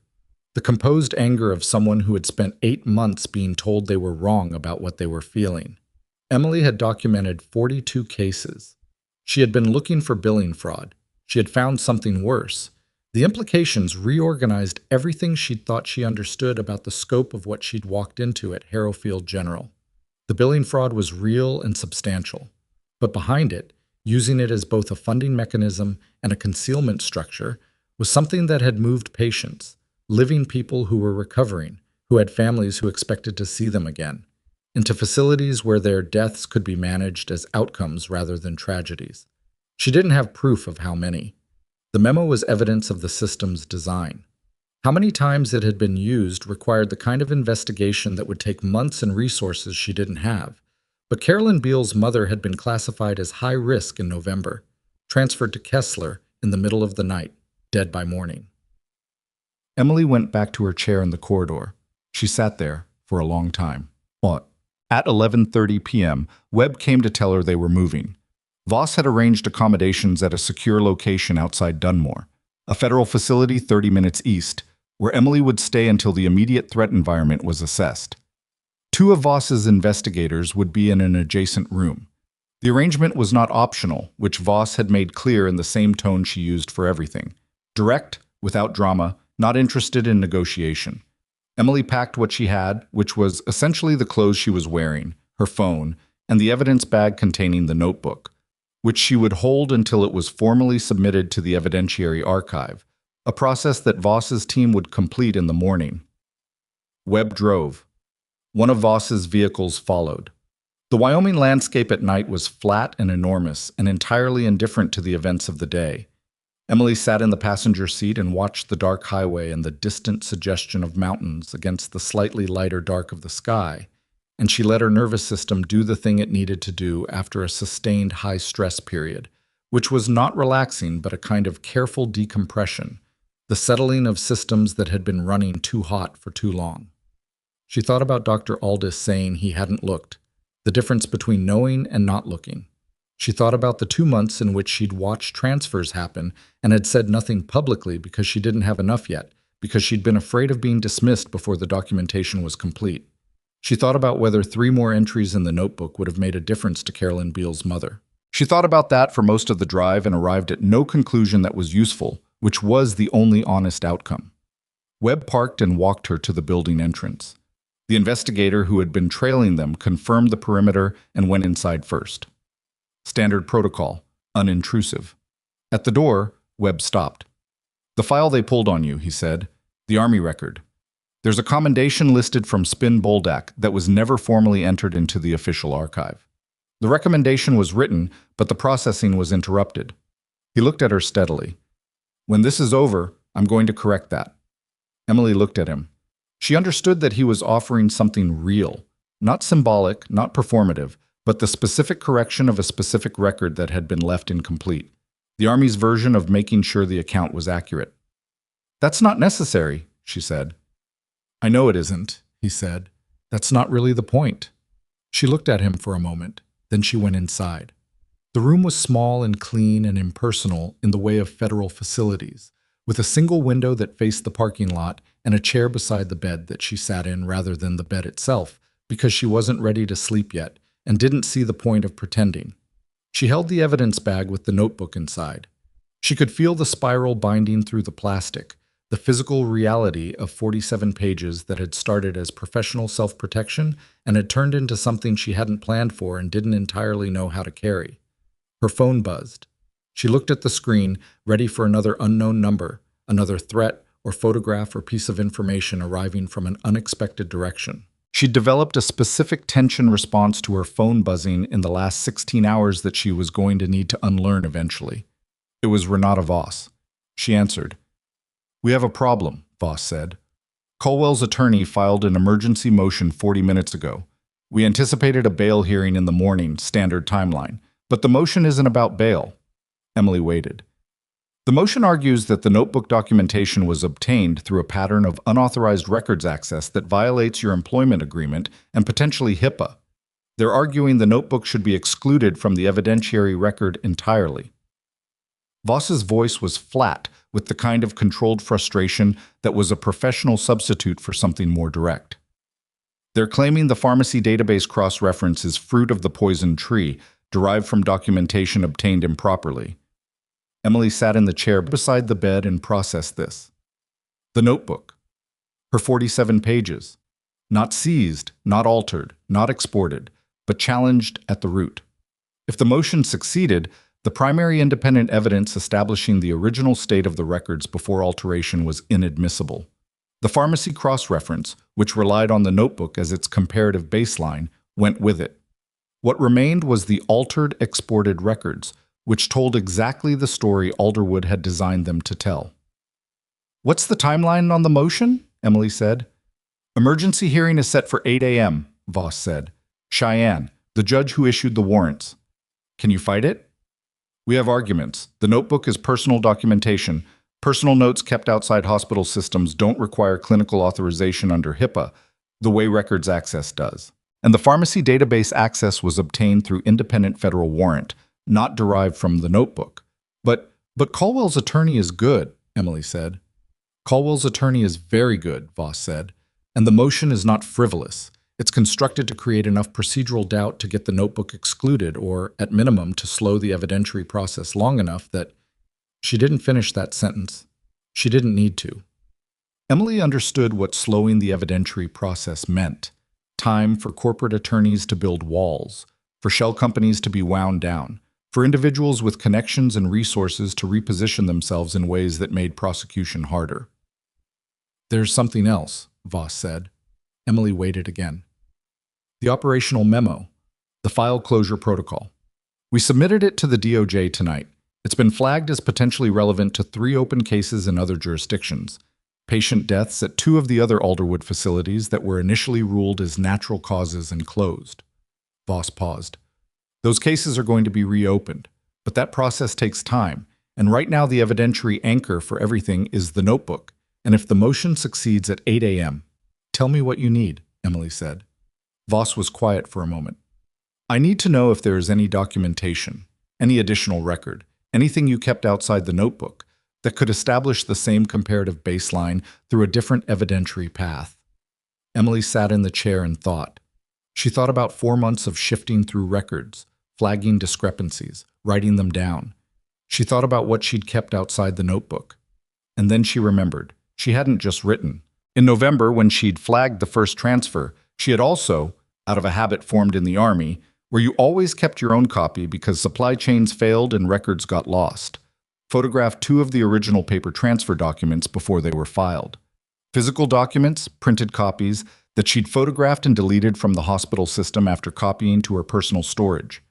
The composed anger of someone who had spent 8 months being told they were wrong about what they were feeling. Emily had documented 42 cases. She had been looking for billing fraud. She had found something worse. The implications reorganized everything she'd thought she understood about the scope of what she'd walked into at Harrowfield General. The billing fraud was real and substantial. But behind it, using it as both a funding mechanism and a concealment structure, was something that had moved patients, living people who were recovering, who had families who expected to see them again, into facilities where their deaths could be managed as outcomes rather than tragedies. She didn't have proof of how many. The memo was evidence of the system's design. How many times it had been used required the kind of investigation that would take months and resources she didn't have. But Carolyn Beals' mother had been classified as high risk in November, transferred to Kessler in the middle of the night, dead by morning. Emily went back to her chair in the corridor. She sat there for a long time. At 11:30 p.m., Webb came to tell her they were moving. Voss had arranged accommodations at a secure location outside Dunmore, a federal facility 30 minutes east, where Emily would stay until the immediate threat environment was assessed. 2 of Voss's investigators would be in an adjacent room. The arrangement was not optional, which Voss had made clear in the same tone she used for everything. Direct, without drama, not interested in negotiation. Emily packed what she had, which was essentially the clothes she was wearing, her phone, and the evidence bag containing the notebook, which she would hold until it was formally submitted to the evidentiary archive, a process that Voss's team would complete in the morning. Webb drove. One of Voss's vehicles followed. The Wyoming landscape at night was flat and enormous and entirely indifferent to the events of the day. Emily sat in the passenger seat and watched the dark highway and the distant suggestion of mountains against the slightly lighter dark of the sky, and she let her nervous system do the thing it needed to do after a sustained high-stress period, which was not relaxing but a kind of careful decompression, the settling of systems that had been running too hot for too long. She thought about Dr. Aldis saying he hadn't looked, the difference between knowing and not looking. She thought about the 2 months in which she'd watched transfers happen and had said nothing publicly because she didn't have enough yet, because she'd been afraid of being dismissed before the documentation was complete. She thought about whether 3 more entries in the notebook would have made a difference to Carolyn Beals' mother. She thought about that for most of the drive and arrived at no conclusion that was useful, which was the only honest outcome. Webb parked and walked her to the building entrance. The investigator who had been trailing them confirmed the perimeter and went inside first. Standard protocol, unintrusive. At the door, Webb stopped. "The file they pulled on you," he said. "The Army record. There's a commendation listed from Spin Boldak that was never formally entered into the official archive. The recommendation was written, but the processing was interrupted." He looked at her steadily. "When this is over, I'm going to correct that." Emily looked at him. She understood that he was offering something real, not symbolic, not performative, but the specific correction of a specific record that had been left incomplete. The Army's version of making sure the account was accurate. "That's not necessary," she said. "I know it isn't," he said. "That's not really the point." She looked at him for a moment, then she went inside. The room was small and clean and impersonal in the way of federal facilities, with a single window that faced the parking lot and a chair beside the bed that she sat in rather than the bed itself, because she wasn't ready to sleep yet and didn't see the point of pretending. She held the evidence bag with the notebook inside. She could feel the spiral binding through the plastic, the physical reality of 47 pages that had started as professional self-protection and had turned into something she hadn't planned for and didn't entirely know how to carry. Her phone buzzed. She looked at the screen, ready for another unknown number, another threat or photograph or piece of information arriving from an unexpected direction. She'd developed a specific tension response to her phone buzzing in the last 16 hours that she was going to need to unlearn eventually. It was Renata Voss. She answered. "We have a problem," Voss said. "Colwell's attorney filed an emergency motion 40 minutes ago. We anticipated a bail hearing in the morning, standard timeline, but the motion isn't about bail." Emily waited. "The motion argues that the notebook documentation was obtained through a pattern of unauthorized records access that violates your employment agreement and potentially HIPAA. They're arguing the notebook should be excluded from the evidentiary record entirely." Voss's voice was flat, with the kind of controlled frustration that was a professional substitute for something more direct. "They're claiming the pharmacy database cross-reference is fruit of the poison tree, derived from documentation obtained improperly." Emily sat in the chair beside the bed and processed this. The notebook. Her 47 pages. Not seized, not altered, not exported, but challenged at the root. If the motion succeeded, the primary independent evidence establishing the original state of the records before alteration was inadmissible. The pharmacy cross-reference, which relied on the notebook as its comparative baseline, went with it. What remained was the altered exported records, which told exactly the story Alderwood had designed them to tell. "What's the timeline on the motion?" Emily said. "Emergency hearing is set for 8 a.m., Voss said. "Cheyenne, the judge who issued the warrants. Can you fight it?" "We have arguments. The notebook is personal documentation. Personal notes kept outside hospital systems don't require clinical authorization under HIPAA, the way records access does. And the pharmacy database access was obtained through independent federal warrant, not derived from the notebook. But Colwell's attorney is good," Emily said. "Colwell's attorney is very good," Voss said, "and the motion is not frivolous. It's constructed to create enough procedural doubt to get the notebook excluded, or, at minimum, to slow the evidentiary process long enough that—" She didn't finish that sentence. She didn't need to. Emily understood what slowing the evidentiary process meant. Time for corporate attorneys to build walls, for shell companies to be wound down, for individuals with connections and resources to reposition themselves in ways that made prosecution harder. "There's something else," Voss said. Emily waited again. "The operational memo, the file closure protocol. We submitted it to the DOJ tonight. It's been flagged as potentially relevant to 3 open cases in other jurisdictions. Patient deaths at 2 of the other Alderwood facilities that were initially ruled as natural causes and closed." Voss paused. "Those cases are going to be reopened, but that process takes time, and right now the evidentiary anchor for everything is the notebook, and if the motion succeeds at 8 a.m., "Tell me what you need," Emily said. Voss was quiet for a moment. "I need to know if there is any documentation, any additional record, anything you kept outside the notebook, that could establish the same comparative baseline through a different evidentiary path." Emily sat in the chair and thought. She thought about 4 months of shifting through records, flagging discrepancies, writing them down. She thought about what she'd kept outside the notebook. And then she remembered. She hadn't just written. In November, when she'd flagged the first transfer, she had also, out of a habit formed in the Army, where you always kept your own copy because supply chains failed and records got lost, photographed 2 of the original paper transfer documents before they were filed. Physical documents, printed copies, that she'd photographed and deleted from the hospital system after copying to her personal storage.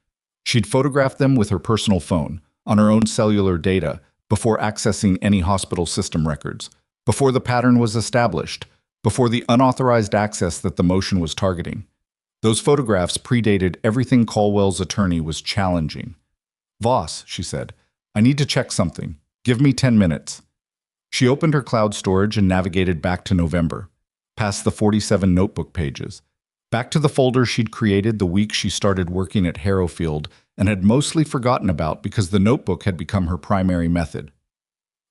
She'd photographed them with her personal phone, on her own cellular data, before accessing any hospital system records, before the pattern was established, before the unauthorized access that the motion was targeting. Those photographs predated everything Colwell's attorney was challenging. "Voss," she said, "I need to check something. Give me 10 minutes." She opened her cloud storage and navigated back to November, past the 47 notebook pages, back to the folder she'd created the week she started working at Harrowfield and had mostly forgotten about because the notebook had become her primary method.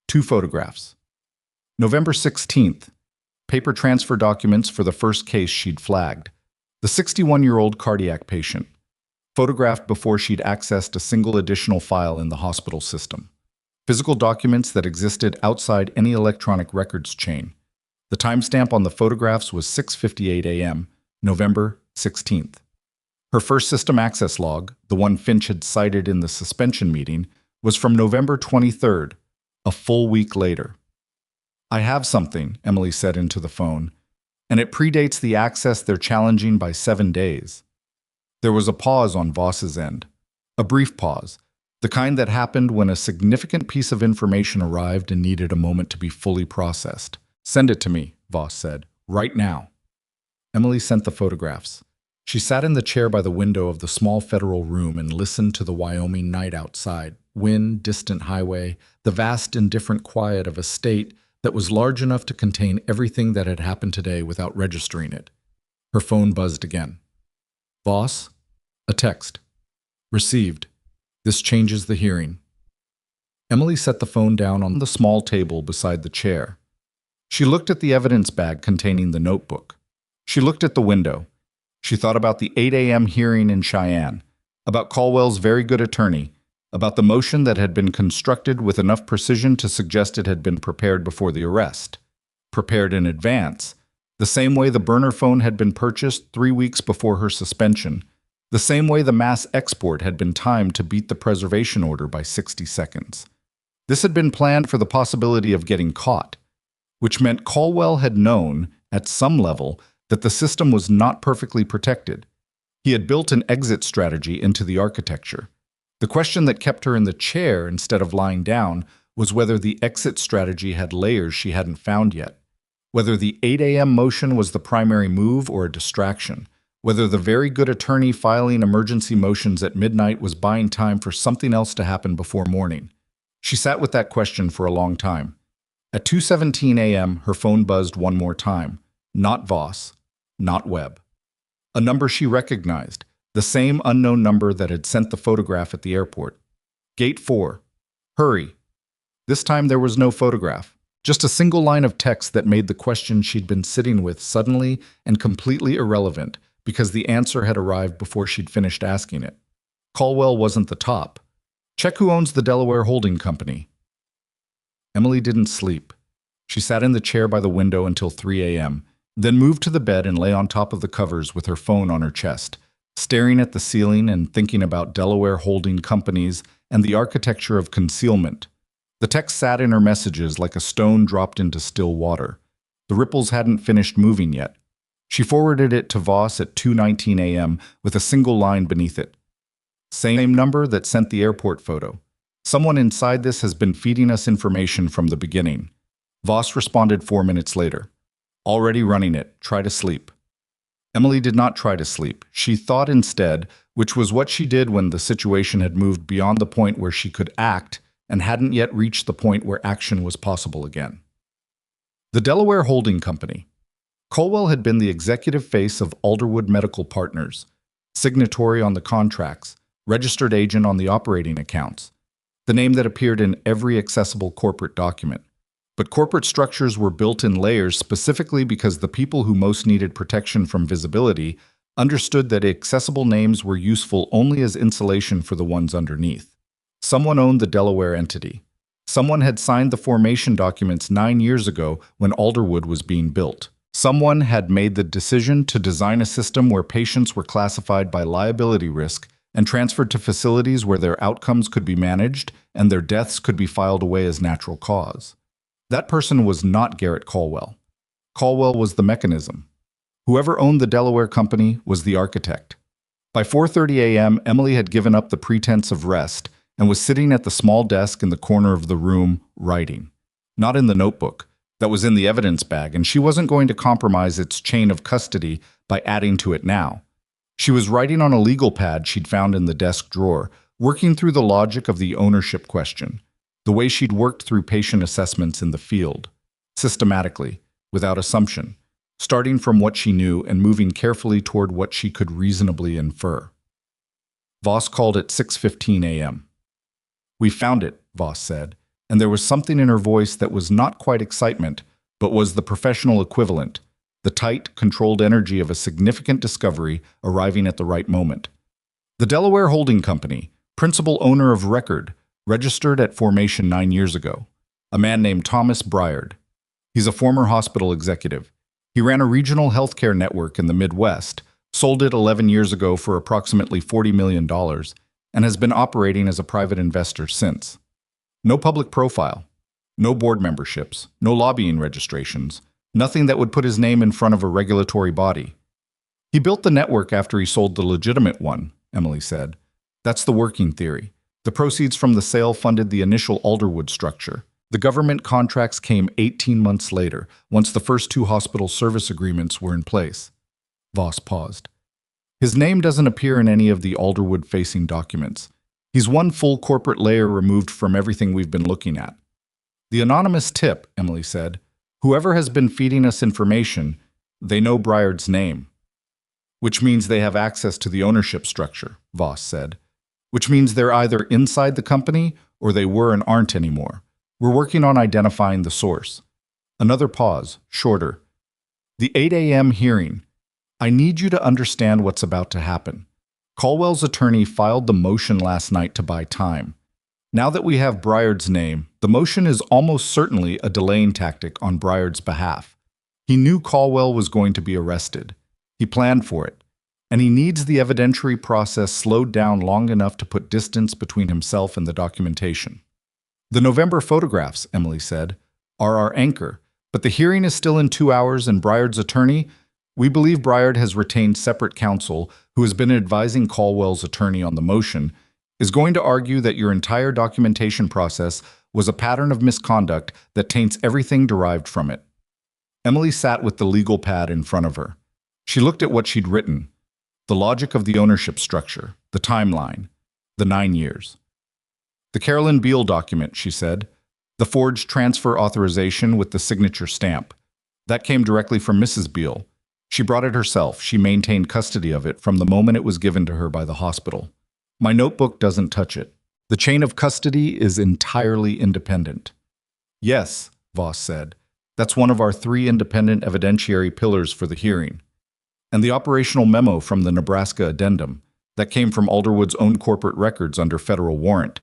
2 photographs. November 16th, paper transfer documents for the first case she'd flagged. The 61-year-old cardiac patient, photographed before she'd accessed a single additional file in the hospital system. Physical documents that existed outside any electronic records chain. The timestamp on the photographs was 6:58 a.m., November 16th. Her first system access log, the one Finch had cited in the suspension meeting, was from November 23rd, a full week later. "I have something," Emily said into the phone. and it predates the access they're challenging by 7 days. There was a pause on Voss's end. A brief pause, the kind that happened when a significant piece of information arrived and needed a moment to be fully processed. "Send it to me," Voss said. "Right now." Emily sent the photographs. She sat in the chair by the window of the small federal room and listened to the Wyoming night outside. Wind, distant highway, the vast indifferent quiet of a state that was large enough to contain everything that had happened today without registering it. Her phone buzzed again. "Voss?" A text. "Received. This changes the hearing." Emily set the phone down on the small table beside the chair. She looked at the evidence bag containing the notebook. She looked at the window. She thought about the 8 a.m. hearing in Cheyenne, about Caldwell's very good attorney, about the motion that had been constructed with enough precision to suggest it had been prepared before the arrest. Prepared in advance, the same way the burner phone had been purchased 3 weeks before her suspension, the same way the mass export had been timed to beat the preservation order by 60 seconds. This had been planned for the possibility of getting caught, which meant Caldwell had known, at some level, that the system was not perfectly protected. He had built an exit strategy into the architecture. The question that kept her in the chair instead of lying down was whether the exit strategy had layers she hadn't found yet, whether the 8 a.m. motion was the primary move or a distraction, whether the very good attorney filing emergency motions at midnight was buying time for something else to happen before morning. She sat with that question for a long time. At 2:17 a.m., her phone buzzed one more time. Not Voss, not Webb. A number she recognized, the same unknown number that had sent the photograph at the airport. "Gate 4. Hurry." This time there was no photograph, just a single line of text that made the question she'd been sitting with suddenly and completely irrelevant because the answer had arrived before she'd finished asking it. Caldwell wasn't the top. Check who owns the Delaware Holding Company. Emily didn't sleep. She sat in the chair by the window until 3 a.m., then moved to the bed and lay on top of the covers with her phone on her chest, staring at the ceiling and thinking about Delaware holding companies and the architecture of concealment. The text sat in her messages like a stone dropped into still water. The ripples hadn't finished moving yet. She forwarded it to Voss at 2:19 a.m. with a single line beneath it. "Same number that sent the airport photo. Someone inside this has been feeding us information from the beginning." Voss responded 4 minutes later. "Already running it. Try to sleep." Emily did not try to sleep. She thought instead, which was what she did when the situation had moved beyond the point where she could act and hadn't yet reached the point where action was possible again. The Delaware Holding Company. Caldwell had been the executive face of Alderwood Medical Partners, signatory on the contracts, registered agent on the operating accounts, the name that appeared in every accessible corporate document. But corporate structures were built in layers specifically because the people who most needed protection from visibility understood that accessible names were useful only as insulation for the ones underneath. Someone owned the Delaware entity. Someone had signed the formation documents 9 years ago when Alderwood was being built. Someone had made the decision to design a system where patients were classified by liability risk and transferred to facilities where their outcomes could be managed and their deaths could be filed away as natural cause. That person was not Garrett Caldwell. Caldwell was the mechanism. Whoever owned the Delaware company was the architect. By 4:30 a.m., Emily had given up the pretense of rest and was sitting at the small desk in the corner of the room, writing. Not in the notebook. That was in the evidence bag, and she wasn't going to compromise its chain of custody by adding to it now. She was writing on a legal pad she'd found in the desk drawer, working through the logic of the ownership question, the way she'd worked through patient assessments in the field, systematically, without assumption, starting from what she knew and moving carefully toward what she could reasonably infer. Voss called at 6:15 a.m. "We found it," Voss said, and there was something in her voice that was not quite excitement, but was the professional equivalent, the tight, controlled energy of a significant discovery arriving at the right moment. "The Delaware Holding Company, principal owner of record, registered at formation 9 years ago. A man named Thomas Briard. He's a former hospital executive. He ran a regional healthcare network in the Midwest, sold it 11 years ago for approximately $40 million, and has been operating as a private investor since. No public profile, no board memberships, no lobbying registrations, Nothing that would put his name in front of a regulatory body. He built the network after he sold the legitimate one, Emily said. That's the working theory. The proceeds from the sale funded the initial Alderwood structure. The government contracts came 18 months later, once the first two hospital service agreements were in place. Voss paused. His name doesn't appear in any of the Alderwood-facing documents. He's one full corporate layer removed from everything we've been looking at. The anonymous tip, Emily said. Whoever has been feeding us information, they know Briard's name. Which means they have access to the ownership structure, Voss said. Which means they're either inside the company or they were and aren't anymore. We're working on identifying the source. Another pause, shorter. The 8 a.m. hearing. I need you to understand what's about to happen. Caldwell's attorney filed the motion last night to buy time. Now that we have Briard's name, the motion is almost certainly a delaying tactic on Briard's behalf. He knew Caldwell was going to be arrested. He planned for it. And he needs the evidentiary process slowed down long enough to put distance between himself and the documentation. The November photographs, Emily said, are our anchor, but the hearing is still in 2 hours and Briard's attorney, we believe Briard has retained separate counsel who has been advising Caldwell's attorney on the motion, is going to argue that your entire documentation process was a pattern of misconduct that taints everything derived from it. Emily sat with the legal pad in front of her. She looked at what she'd written. The logic of the ownership structure, the timeline, the 9 years. The Carolyn Beale document, she said. The forged transfer authorization with the signature stamp. That came directly from Mrs. Beale. She brought it herself. She maintained custody of it from the moment it was given to her by the hospital. My notebook doesn't touch it. The chain of custody is entirely independent. Yes, Voss said. That's one of our 3 independent evidentiary pillars for the hearing. And the operational memo from the Nebraska addendum that came from Alderwood's own corporate records under federal warrant,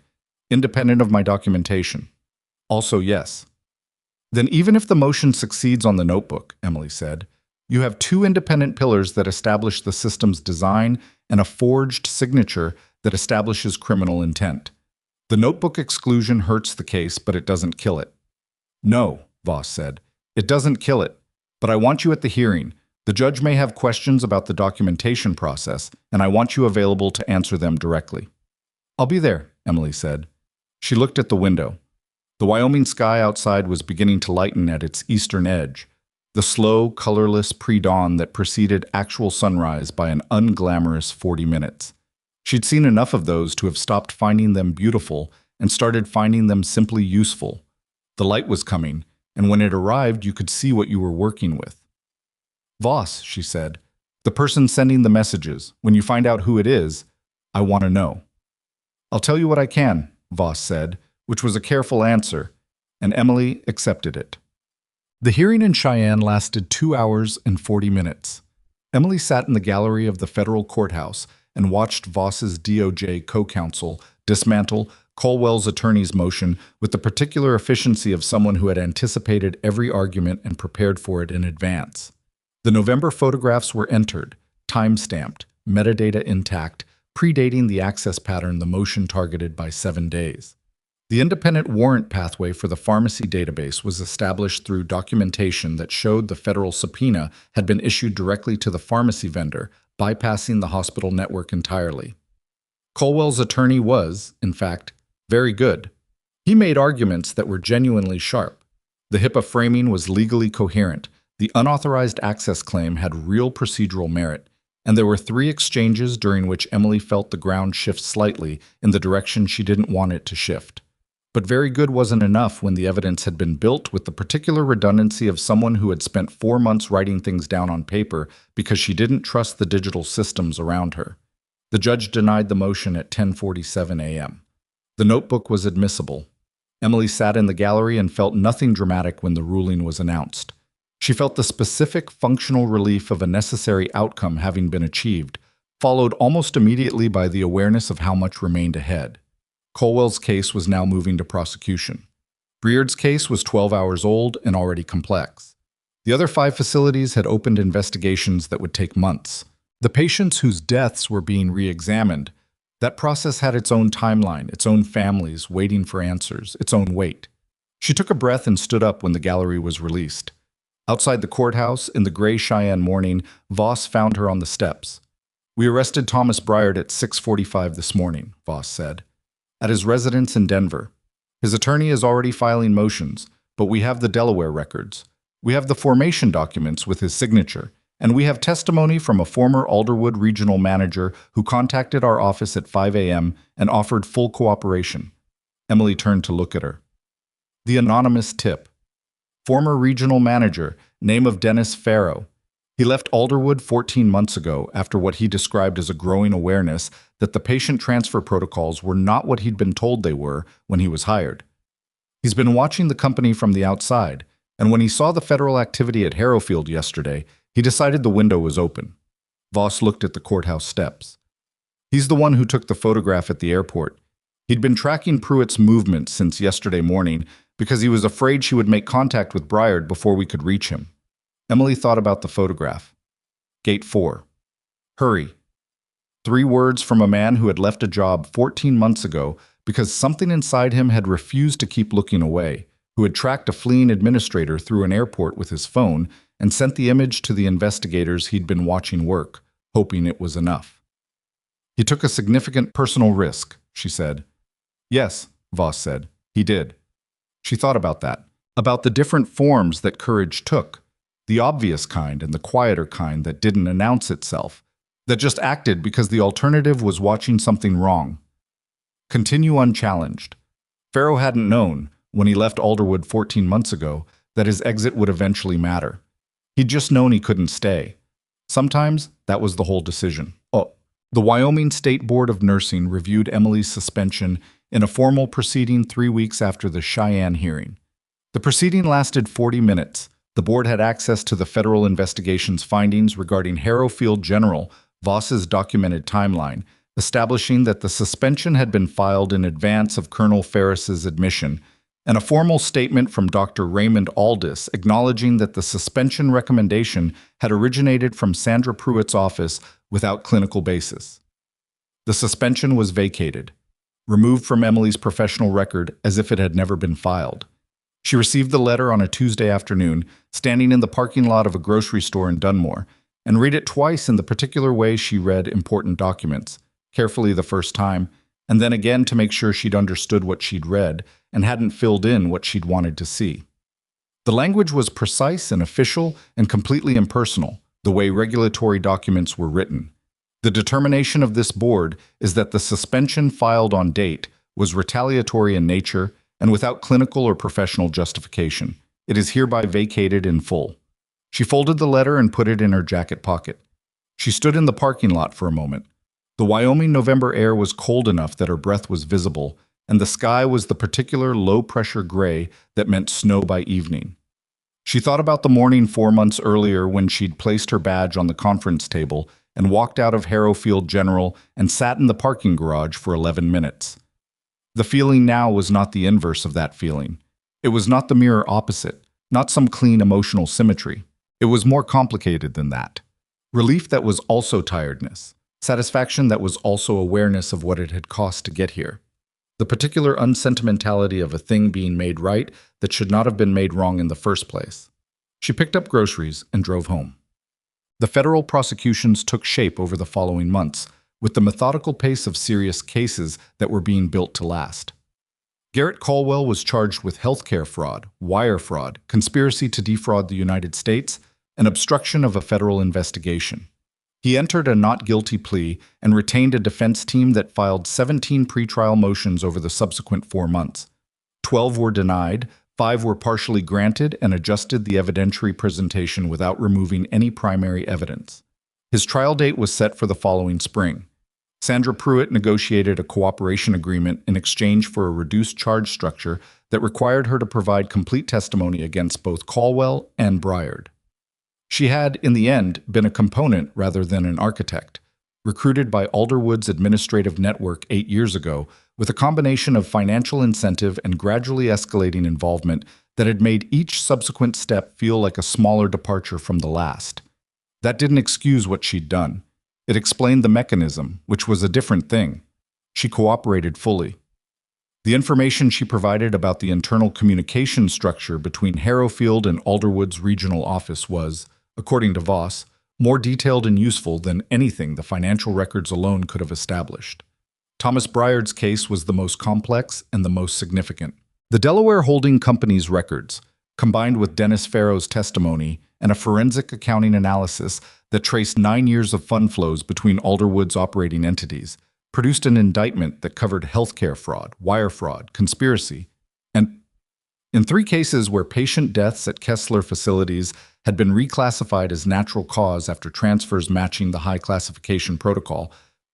independent of my documentation. Also, yes. Then even if the motion succeeds on the notebook, Emily said, you have 2 independent pillars that establish the system's design and a forged signature that establishes criminal intent. The notebook exclusion hurts the case, but it doesn't kill it. No, Voss said, it doesn't kill it, but I want you at the hearing. The judge may have questions about the documentation process, and I want you available to answer them directly. I'll be there, Emily said. She looked at the window. The Wyoming sky outside was beginning to lighten at its eastern edge, the slow, colorless pre-dawn that preceded actual sunrise by an unglamorous 40 minutes. She'd seen enough of those to have stopped finding them beautiful and started finding them simply useful. The light was coming, and when it arrived, you could see what you were working with. Voss, she said, the person sending the messages, when you find out who it is, I want to know. I'll tell you what I can, Voss said, which was a careful answer, and Emily accepted it. The hearing in Cheyenne lasted 2 hours and 40 minutes. Emily sat in the gallery of the federal courthouse and watched Voss's DOJ co-counsel dismantle Caldwell's attorney's motion with the particular efficiency of someone who had anticipated every argument and prepared for it in advance. The November photographs were entered, time-stamped, metadata intact, predating the access pattern the motion targeted by 7 days. The independent warrant pathway for the pharmacy database was established through documentation that showed the federal subpoena had been issued directly to the pharmacy vendor, bypassing the hospital network entirely. Caldwell's attorney was, in fact, very good. He made arguments that were genuinely sharp. The HIPAA framing was legally coherent. The unauthorized access claim had real procedural merit, and there were 3 exchanges during which Emily felt the ground shift slightly in the direction she didn't want it to shift. But very good wasn't enough when the evidence had been built with the particular redundancy of someone who had spent 4 months writing things down on paper because she didn't trust the digital systems around her. The judge denied the motion at 10:47 a.m. The notebook was admissible. Emily sat in the gallery and felt nothing dramatic when the ruling was announced. She felt the specific functional relief of a necessary outcome having been achieved, followed almost immediately by the awareness of how much remained ahead. Caldwell's case was now moving to prosecution. Briard's case was 12 hours old and already complex. The other 5 facilities had opened investigations that would take months. The patients whose deaths were being re-examined, that process had its own timeline, its own families waiting for answers, its own weight. She took a breath and stood up when the gallery was released. Outside the courthouse, in the gray Cheyenne morning, Voss found her on the steps. "We arrested Thomas Bryard at 6:45 this morning," Voss said, "at his residence in Denver. His attorney is already filing motions, but we have the Delaware records. We have the formation documents with his signature, and we have testimony from a former Alderwood regional manager who contacted our office at 5 a.m. and offered full cooperation." Emily turned to look at her. The anonymous tip. Former regional manager, name of Dennis Farrow. He left Alderwood 14 months ago after what he described as a growing awareness that the patient transfer protocols were not what he'd been told they were when he was hired. He's been watching the company from the outside, and when he saw the federal activity at Harrowfield yesterday, he decided the window was open. Voss looked at the courthouse steps. "He's the one who took the photograph at the airport. He'd been tracking Pruitt's movements since yesterday morning because he was afraid she would make contact with Bryard before we could reach him." Emily thought about the photograph. Gate 4. Hurry. 3 words from a man who had left a job 14 months ago because something inside him had refused to keep looking away, who had tracked a fleeing administrator through an airport with his phone and sent the image to the investigators he'd been watching work, hoping it was enough. "He took a significant personal risk," she said. "Yes," Voss said, "he did." She thought about that, about the different forms that courage took, the obvious kind and the quieter kind that didn't announce itself, that just acted because the alternative was watching something wrong. Continue unchallenged. Farrow hadn't known, when he left Alderwood 14 months ago, that his exit would eventually matter. He'd just known he couldn't stay. Sometimes that was the whole decision. The Wyoming State Board of Nursing reviewed Emily's suspension in a formal proceeding 3 weeks after the Cheyenne hearing. The proceeding lasted 40 minutes. The board had access to the federal investigation's findings regarding Harrowfield General, Voss's documented timeline, establishing that the suspension had been filed in advance of Colonel Ferris's admission, and a formal statement from Dr. Raymond Aldis acknowledging that the suspension recommendation had originated from Sandra Pruitt's office without clinical basis. The suspension was vacated, removed from Emily's professional record as if it had never been filed. She received the letter on a Tuesday afternoon, standing in the parking lot of a grocery store in Dunmore, and read it twice in the particular way she read important documents, carefully the first time, and then again to make sure she'd understood what she'd read and hadn't filled in what she'd wanted to see. The language was precise and official and completely impersonal, the way regulatory documents were written. The determination of this board is that the suspension filed on date was retaliatory in nature and without clinical or professional justification. It is hereby vacated in full. She folded the letter and put it in her jacket pocket. She stood in the parking lot for a moment. The Wyoming November air was cold enough that her breath was visible, and the sky was the particular low-pressure gray that meant snow by evening. She thought about the morning 4 months earlier when she'd placed her badge on the conference table and walked out of Harrowfield General and sat in the parking garage for 11 minutes. The feeling now was not the inverse of that feeling. It was not the mirror opposite, not some clean emotional symmetry. It was more complicated than that. Relief that was also tiredness. Satisfaction that was also awareness of what it had cost to get here. The particular unsentimentality of a thing being made right that should not have been made wrong in the first place. She picked up groceries and drove home. The federal prosecutions took shape over the following months, with the methodical pace of serious cases that were being built to last. Garrett Caldwell was charged with healthcare fraud, wire fraud, conspiracy to defraud the United States, and obstruction of a federal investigation. He entered a not guilty plea and retained a defense team that filed 17 pretrial motions over the subsequent 4 months. 12 were denied, 5 were partially granted, and adjusted the evidentiary presentation without removing any primary evidence. His trial date was set for the following spring. Sandra Pruitt negotiated a cooperation agreement in exchange for a reduced charge structure that required her to provide complete testimony against both Caldwell and Bryard. She had, in the end, been a component rather than an architect, recruited by Alderwood's administrative network 8 years ago, with a combination of financial incentive and gradually escalating involvement that had made each subsequent step feel like a smaller departure from the last. That didn't excuse what she'd done. It explained the mechanism, which was a different thing. She cooperated fully. The information she provided about the internal communication structure between Harrowfield and Alderwood's regional office was, according to Voss, more detailed and useful than anything the financial records alone could have established. Thomas Briard's case was the most complex and the most significant. The Delaware Holding Company's records, combined with Dennis Farrow's testimony and a forensic accounting analysis that traced 9 years of fund flows between Alderwood's operating entities, produced an indictment that covered healthcare fraud, wire fraud, conspiracy, and in 3 cases where patient deaths at Kessler facilities had been reclassified as natural cause after transfers matching the high classification protocol,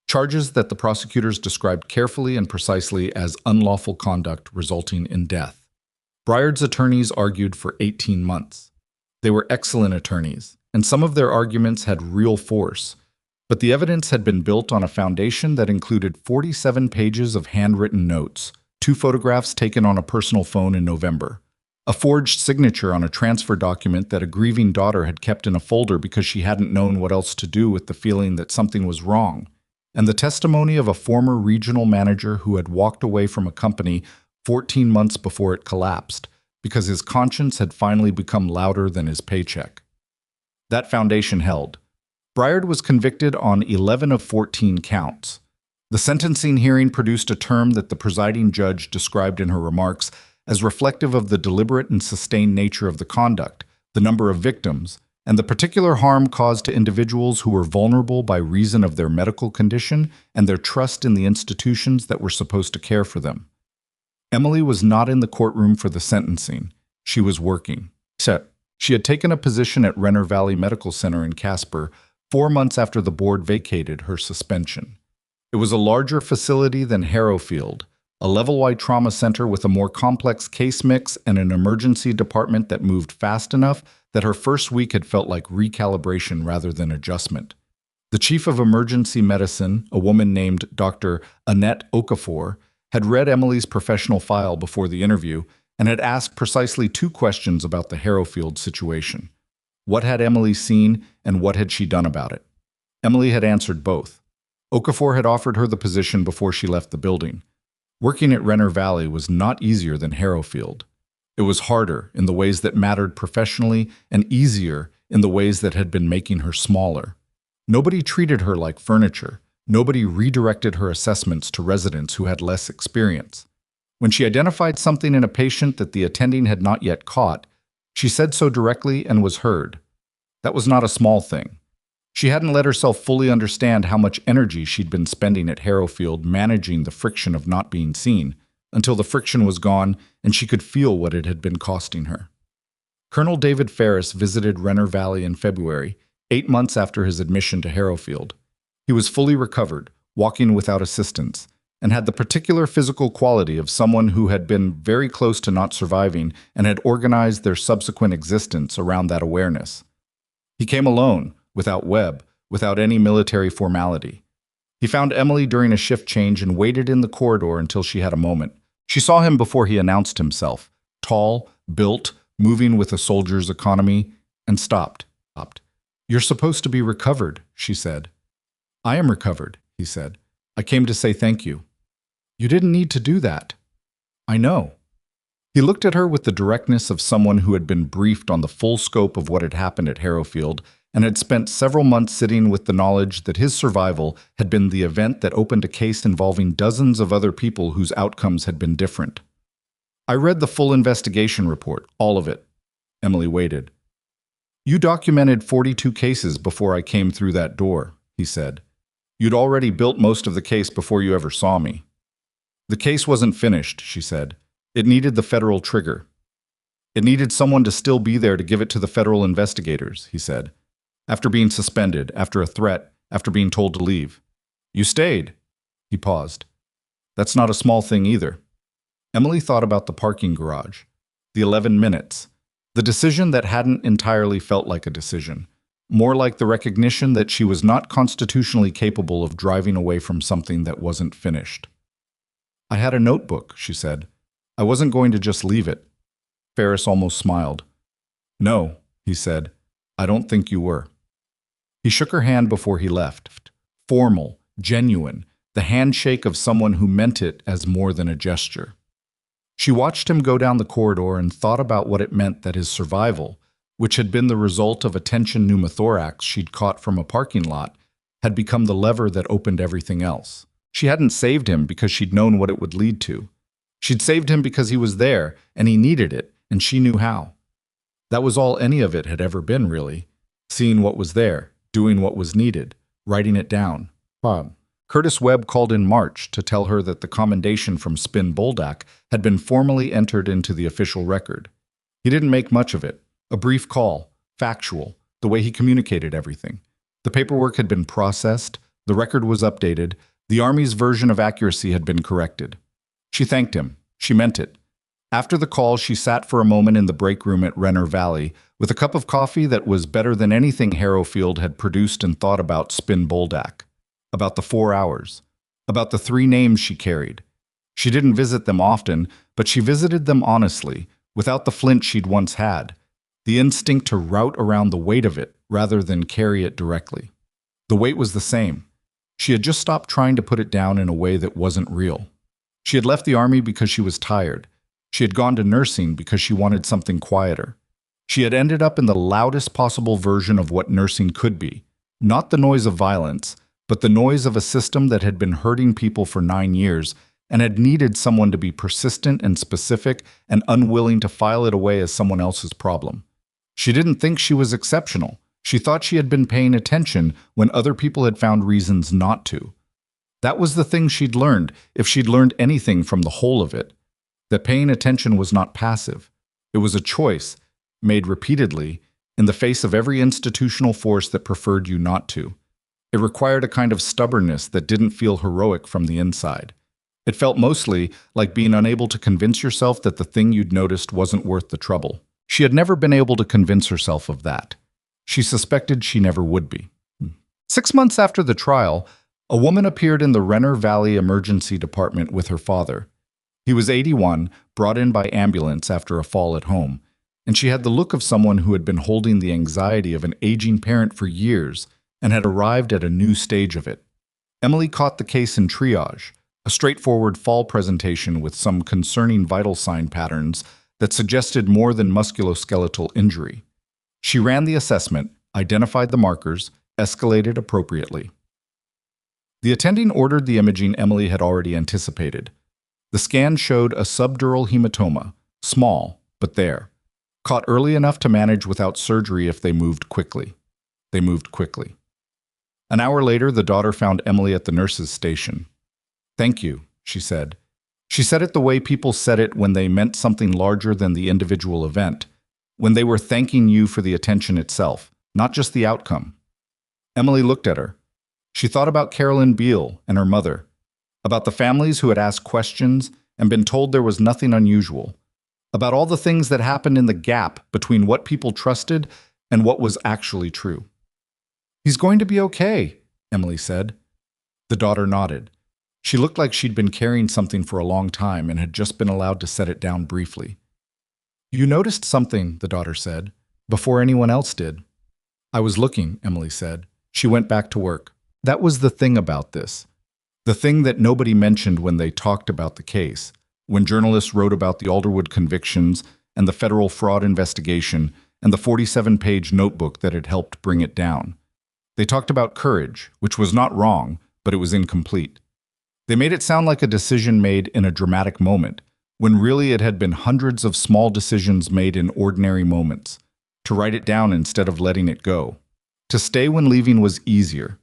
charges that the prosecutors described carefully and precisely as unlawful conduct resulting in death. Briard's attorneys argued for 18 months. They were excellent attorneys, and some of their arguments had real force, but the evidence had been built on a foundation that included 47 pages of handwritten notes, 2 photographs taken on a personal phone in November, a forged signature on a transfer document that a grieving daughter had kept in a folder because she hadn't known what else to do with the feeling that something was wrong, and the testimony of a former regional manager who had walked away from a company 14 months before it collapsed because his conscience had finally become louder than his paycheck. That foundation held. Briard was convicted on 11 of 14 counts. The sentencing hearing produced a term that the presiding judge described in her remarks as reflective of the deliberate and sustained nature of the conduct, the number of victims, and the particular harm caused to individuals who were vulnerable by reason of their medical condition and their trust in the institutions that were supposed to care for them. Emily was not in the courtroom for the sentencing. She was working. She had taken a position at Renner Valley Medical Center in Casper 4 months after the board vacated her suspension. It was a larger facility than Harrowfield, a level-wide trauma center with a more complex case mix and an emergency department that moved fast enough that her first week had felt like recalibration rather than adjustment. The chief of emergency medicine, a woman named Dr. Annette Okafor, had read Emily's professional file before the interview and had asked precisely 2 questions about the Harrowfield situation. What had Emily seen, and what had she done about it? Emily had answered both. Okafor had offered her the position before she left the building. Working at Renner Valley was not easier than Harrowfield. It was harder in the ways that mattered professionally and easier in the ways that had been making her smaller. Nobody treated her like furniture. Nobody redirected her assessments to residents who had less experience. When she identified something in a patient that the attending had not yet caught, she said so directly and was heard. That was not a small thing. She hadn't let herself fully understand how much energy she'd been spending at Harrowfield managing the friction of not being seen, until the friction was gone and she could feel what it had been costing her. Colonel David Ferris visited Renner Valley in February, 8 months after his admission to Harrowfield. He was fully recovered, walking without assistance, and had the particular physical quality of someone who had been very close to not surviving and had organized their subsequent existence around that awareness. He came alone, without Webb, without any military formality. He found Emily during a shift change and waited in the corridor until she had a moment. She saw him before he announced himself, tall, built, moving with a soldier's economy, and stopped. "You're supposed to be recovered," she said. "I am recovered," he said. "I came to say thank you." "You didn't need to do that." "I know." He looked at her with the directness of someone who had been briefed on the full scope of what had happened at Harrowfield and had spent several months sitting with the knowledge that his survival had been the event that opened a case involving dozens of other people whose outcomes had been different. "I read the full investigation report, all of it." Emily waited. "You documented 42 cases before I came through that door," he said. "You'd already built most of the case before you ever saw me." "The case wasn't finished," she said. "It needed the federal trigger. It needed someone to still be there to give it to the federal investigators," he said. "After being suspended, after a threat, after being told to leave. You stayed." He paused. "That's not a small thing either." Emily thought about the parking garage, the 11 minutes, the decision that hadn't entirely felt like a decision, more like the recognition that she was not constitutionally capable of driving away from something that wasn't finished. "I had a notebook," she said. "I wasn't going to just leave it." Ferris almost smiled. "No," he said. "I don't think you were." He shook her hand before he left. Formal, genuine, the handshake of someone who meant it as more than a gesture. She watched him go down the corridor and thought about what it meant that his survival, which had been the result of a tension pneumothorax she'd caught from a parking lot, had become the lever that opened everything else. She hadn't saved him because she'd known what it would lead to. She'd saved him because he was there, and he needed it, and she knew how. That was all any of it had ever been, really. Seeing what was there, doing what was needed, writing it down. Bob. Curtis Webb called in March to tell her that the commendation from Spin Boldak had been formally entered into the official record. He didn't make much of it. A brief call, factual, the way he communicated everything. The paperwork had been processed, the record was updated, the Army's version of accuracy had been corrected. She thanked him. She meant it. After the call, she sat for a moment in the break room at Renner Valley with a cup of coffee that was better than anything Harrowfield had produced, and thought about Spin Boldak, about the 4 hours, about the 3 names she carried. She didn't visit them often, but she visited them honestly, without the flint she'd once had, the instinct to rout around the weight of it rather than carry it directly. The weight was the same. She had just stopped trying to put it down in a way that wasn't real. She had left the Army because she was tired. She had gone to nursing because she wanted something quieter. She had ended up in the loudest possible version of what nursing could be. Not the noise of violence, but the noise of a system that had been hurting people for 9 years and had needed someone to be persistent and specific and unwilling to file it away as someone else's problem. She didn't think she was exceptional. She thought she had been paying attention when other people had found reasons not to. That was the thing she'd learned, if she'd learned anything from the whole of it. That paying attention was not passive. It was a choice, made repeatedly, in the face of every institutional force that preferred you not to. It required a kind of stubbornness that didn't feel heroic from the inside. It felt mostly like being unable to convince yourself that the thing you'd noticed wasn't worth the trouble. She had never been able to convince herself of that. She suspected she never would be. 6 months after the trial, a woman appeared in the Renner Valley Emergency Department with her father. He was 81, brought in by ambulance after a fall at home, and she had the look of someone who had been holding the anxiety of an aging parent for years and had arrived at a new stage of it. Emily caught the case in triage, a straightforward fall presentation with some concerning vital sign patterns that suggested more than musculoskeletal injury. She ran the assessment, identified the markers, escalated appropriately. The attending ordered the imaging Emily had already anticipated. The scan showed a subdural hematoma, small, but there. Caught early enough to manage without surgery if they moved quickly. They moved quickly. An hour later, the daughter found Emily at the nurse's station. "Thank you," she said. She said it the way people said it when they meant something larger than the individual event, when they were thanking you for the attention itself, not just the outcome. Emily looked at her. She thought about Carolyn Beale and her mother, about the families who had asked questions and been told there was nothing unusual, about all the things that happened in the gap between what people trusted and what was actually true. "He's going to be okay," Emily said. The daughter nodded. She looked like she'd been carrying something for a long time and had just been allowed to set it down briefly. "You noticed something," the daughter said, "before anyone else did." "I was looking," Emily said. She went back to work. That was the thing about this. The thing that nobody mentioned when they talked about the case, when journalists wrote about the Alderwood convictions and the federal fraud investigation and the 47-page notebook that had helped bring it down. They talked about courage, which was not wrong, but it was incomplete. They made it sound like a decision made in a dramatic moment, when really it had been hundreds of small decisions made in ordinary moments. To write it down instead of letting it go. To stay when leaving was easier.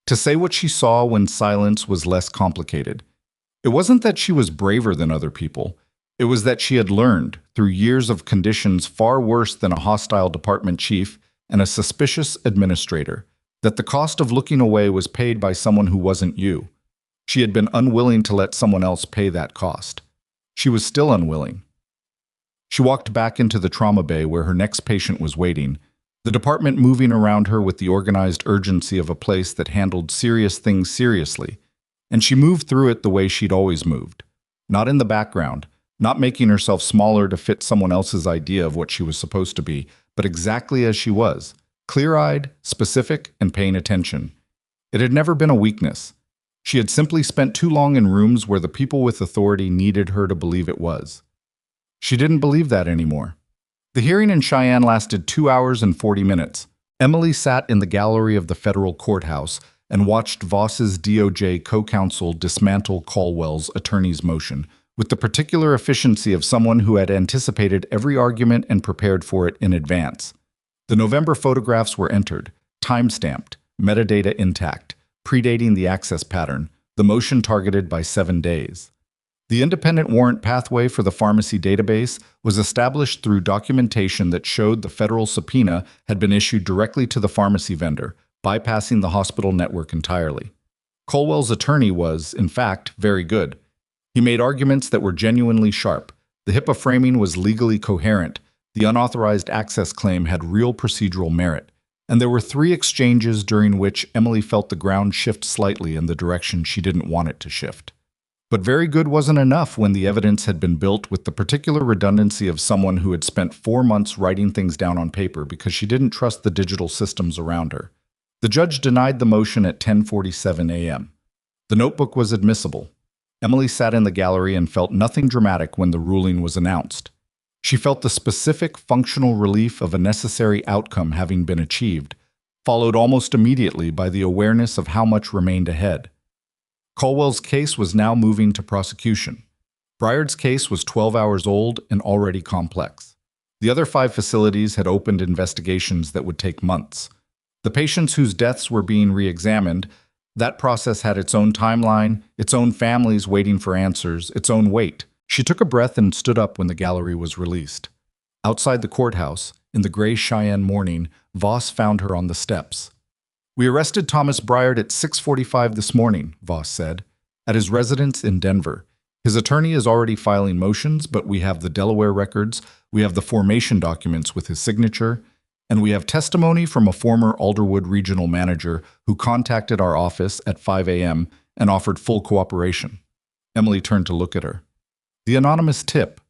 To say what she saw when silence was less complicated. It wasn't that she was braver than other people. It was that she had learned, through years of conditions far worse than a hostile department chief and a suspicious administrator, that the cost of looking away was paid by someone who wasn't you. She had been unwilling to let someone else pay that cost. She was still unwilling. She walked back into the trauma bay where her next patient was waiting, the department moving around her with the organized urgency of a place that handled serious things seriously, and she moved through it the way she'd always moved. Not in the background, not making herself smaller to fit someone else's idea of what she was supposed to be, but exactly as she was, clear-eyed, specific, and paying attention. It had never been a weakness. She had simply spent too long in rooms where the people with authority needed her to believe it was. She didn't believe that anymore. The hearing in Cheyenne lasted 2 hours and 40 minutes. Emily sat in the gallery of the federal courthouse and watched Voss's DOJ co-counsel dismantle Caldwell's attorney's motion with the particular efficiency of someone who had anticipated every argument and prepared for it in advance. The November photographs were entered, time-stamped, metadata intact, predating the access pattern, the motion targeted by 7 days. The independent warrant pathway for the pharmacy database was established through documentation that showed the federal subpoena had been issued directly to the pharmacy vendor, bypassing the hospital network entirely. Caldwell's attorney was, in fact, very good. He made arguments that were genuinely sharp. The HIPAA framing was legally coherent. The unauthorized access claim had real procedural merit. And there were 3 exchanges during which Emily felt the ground shift slightly in the direction she didn't want it to shift. But very good wasn't enough when the evidence had been built with the particular redundancy of someone who had spent 4 months writing things down on paper because she didn't trust the digital systems around her. The judge denied the motion at 10:47 a.m. The notebook was admissible. Emily sat in the gallery and felt nothing dramatic when the ruling was announced. She felt the specific functional relief of a necessary outcome having been achieved, followed almost immediately by the awareness of how much remained ahead. Caldwell's case was now moving to prosecution. Briard's case was 12 hours old and already complex. The other 5 facilities had opened investigations that would take months. The patients whose deaths were being re-examined, that process had its own timeline, its own families waiting for answers, its own wait. She took a breath and stood up when the gallery was released. Outside the courthouse, in the gray Cheyenne morning, Voss found her on the steps. "We arrested Thomas Briard at 6:45 this morning," Voss said, "at his residence in Denver. His attorney is already filing motions, but we have the Delaware records, we have the formation documents with his signature, and we have testimony from a former Alderwood regional manager who contacted our office at 5 a.m. and offered full cooperation." Emily turned to look at her. The anonymous tip.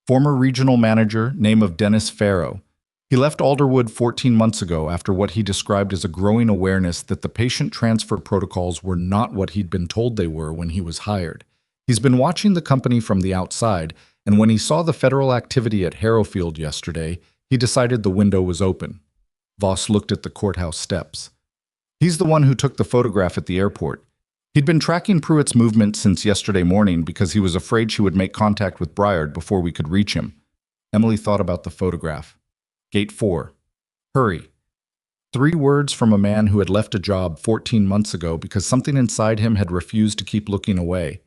Former regional manager, name of Dennis Farrow. He left Alderwood 14 months ago after what he described as a growing awareness that the patient transfer protocols were not what he'd been told they were when he was hired. He's been watching the company from the outside, and when he saw the federal activity at Harrowfield yesterday, he decided the window was open. Voss looked at the courthouse steps. He's the one who took the photograph at the airport. He'd been tracking Pruitt's movement since yesterday morning because he was afraid she would make contact with Briard before we could reach him. Emily thought about the photograph. Gate 4. Hurry. 3 words from a man who had left a job 14 months ago because something inside him had refused to keep looking away,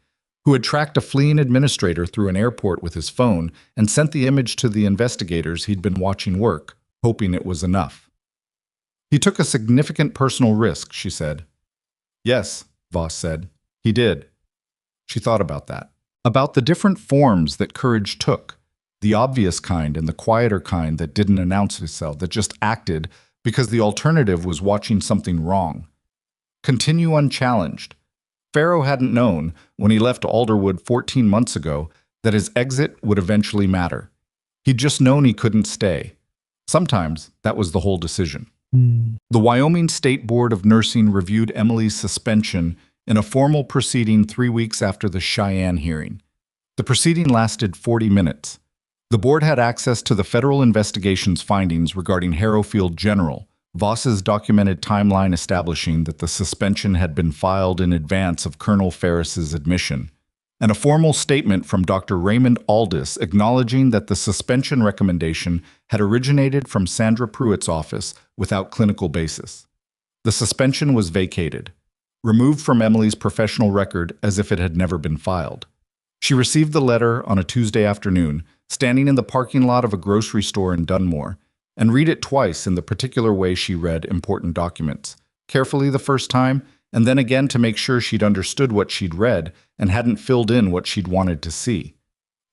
who had tracked a fleeing administrator through an airport with his phone and sent the image to the investigators he'd been watching work, hoping it was enough. "He took a significant personal risk," she said. "Yes," Voss said. "He did." She thought about that. About the different forms that courage took. The obvious kind and the quieter kind that didn't announce itself, that just acted because the alternative was watching something wrong. Continue unchallenged. Farrow hadn't known, when he left Alderwood 14 months ago, that his exit would eventually matter. He'd just known he couldn't stay. Sometimes that was the whole decision. The Wyoming State Board of Nursing reviewed Emily's suspension in a formal proceeding 3 weeks after the Cheyenne hearing. The proceeding lasted 40 minutes. The board had access to the federal investigation's findings regarding Harrowfield General, Voss's documented timeline establishing that the suspension had been filed in advance of Colonel Ferris's admission, and a formal statement from Dr. Raymond Aldis acknowledging that the suspension recommendation had originated from Sandra Pruitt's office without clinical basis. The suspension was vacated, removed from Emily's professional record as if it had never been filed. She received the letter on a Tuesday afternoon, standing in the parking lot of a grocery store in Dunmore, and read it twice in the particular way she read important documents, carefully the first time, and then again to make sure she'd understood what she'd read and hadn't filled in what she'd wanted to see.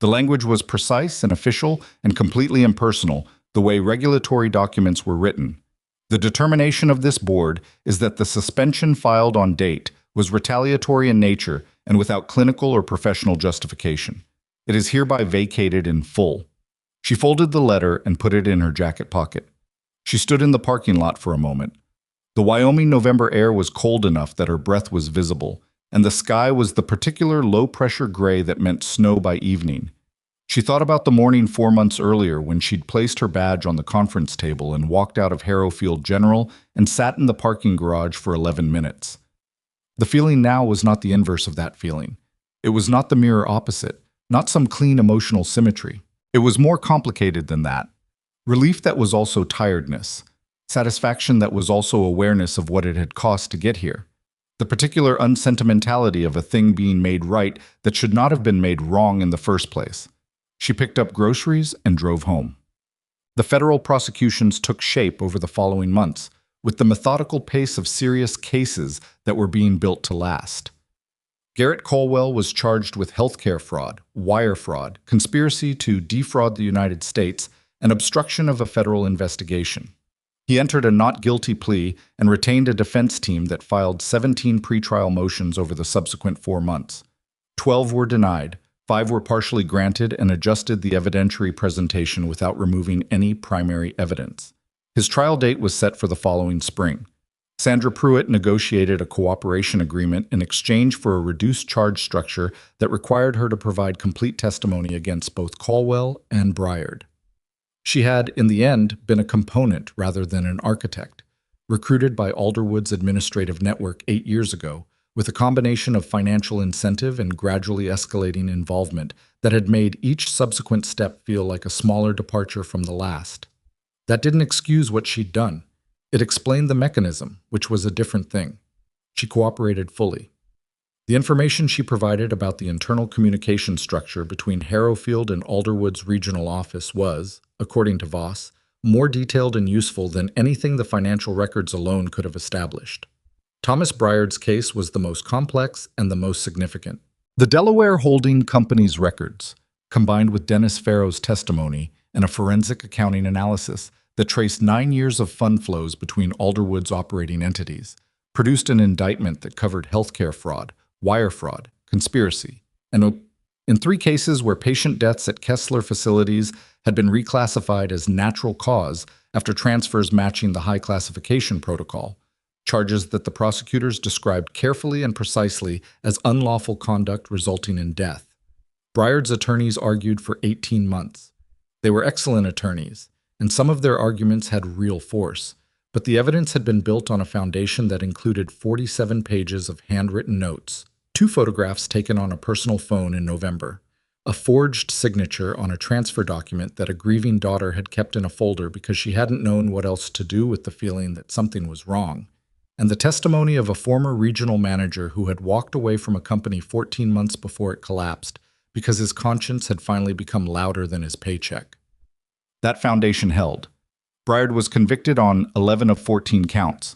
The language was precise and official and completely impersonal, the way regulatory documents were written. The determination of this board is that the suspension filed on date was retaliatory in nature and without clinical or professional justification. It is hereby vacated in full. She folded the letter and put it in her jacket pocket. She stood in the parking lot for a moment. The Wyoming November air was cold enough that her breath was visible, and the sky was the particular low-pressure gray that meant snow by evening. She thought about the morning 4 months earlier when she'd placed her badge on the conference table and walked out of Harrowfield General and sat in the parking garage for 11 minutes. The feeling now was not the inverse of that feeling. It was not the mirror opposite, not some clean emotional symmetry. It was more complicated than that. Relief that was also tiredness. Satisfaction that was also awareness of what it had cost to get here. The particular unsentimentality of a thing being made right that should not have been made wrong in the first place. She picked up groceries and drove home. The federal prosecutions took shape over the following months, with the methodical pace of serious cases that were being built to last. Garrett Colwell was charged with healthcare fraud, wire fraud, conspiracy to defraud the United States, and obstruction of a federal investigation. He entered a not guilty plea and retained a defense team that filed 17 pretrial motions over the subsequent 4 months. 12 were denied, 5 were partially granted, and adjusted the evidentiary presentation without removing any primary evidence. His trial date was set for the following spring. Sandra Pruitt negotiated a cooperation agreement in exchange for a reduced charge structure that required her to provide complete testimony against both Colwell and Briard. She had, in the end, been a component rather than an architect, recruited by Alderwood's administrative network 8 years ago, with a combination of financial incentive and gradually escalating involvement that had made each subsequent step feel like a smaller departure from the last. That didn't excuse what she'd done. It explained the mechanism, which was a different thing. She cooperated fully. The information she provided about the internal communication structure between Harrowfield and Alderwood's regional office was, according to Voss, more detailed and useful than anything the financial records alone could have established. Thomas Briard's case was the most complex and the most significant. The Delaware Holding Company's records, combined with Dennis Farrow's testimony and a forensic accounting analysis that traced 9 years of fund flows between Alderwood's operating entities, produced an indictment that covered healthcare fraud, wire fraud, conspiracy, and in 3 cases where patient deaths at Kessler facilities had been reclassified as natural cause after transfers matching the high classification protocol, charges that the prosecutors described carefully and precisely as unlawful conduct resulting in death. Briard's attorneys argued for 18 months. They were excellent attorneys, and some of their arguments had real force, but the evidence had been built on a foundation that included 47 pages of handwritten notes, 2 photographs taken on a personal phone in November, a forged signature on a transfer document that a grieving daughter had kept in a folder because she hadn't known what else to do with the feeling that something was wrong, and the testimony of a former regional manager who had walked away from a company 14 months before it collapsed because his conscience had finally become louder than his paycheck. That foundation held. Briard was convicted on 11 of 14 counts.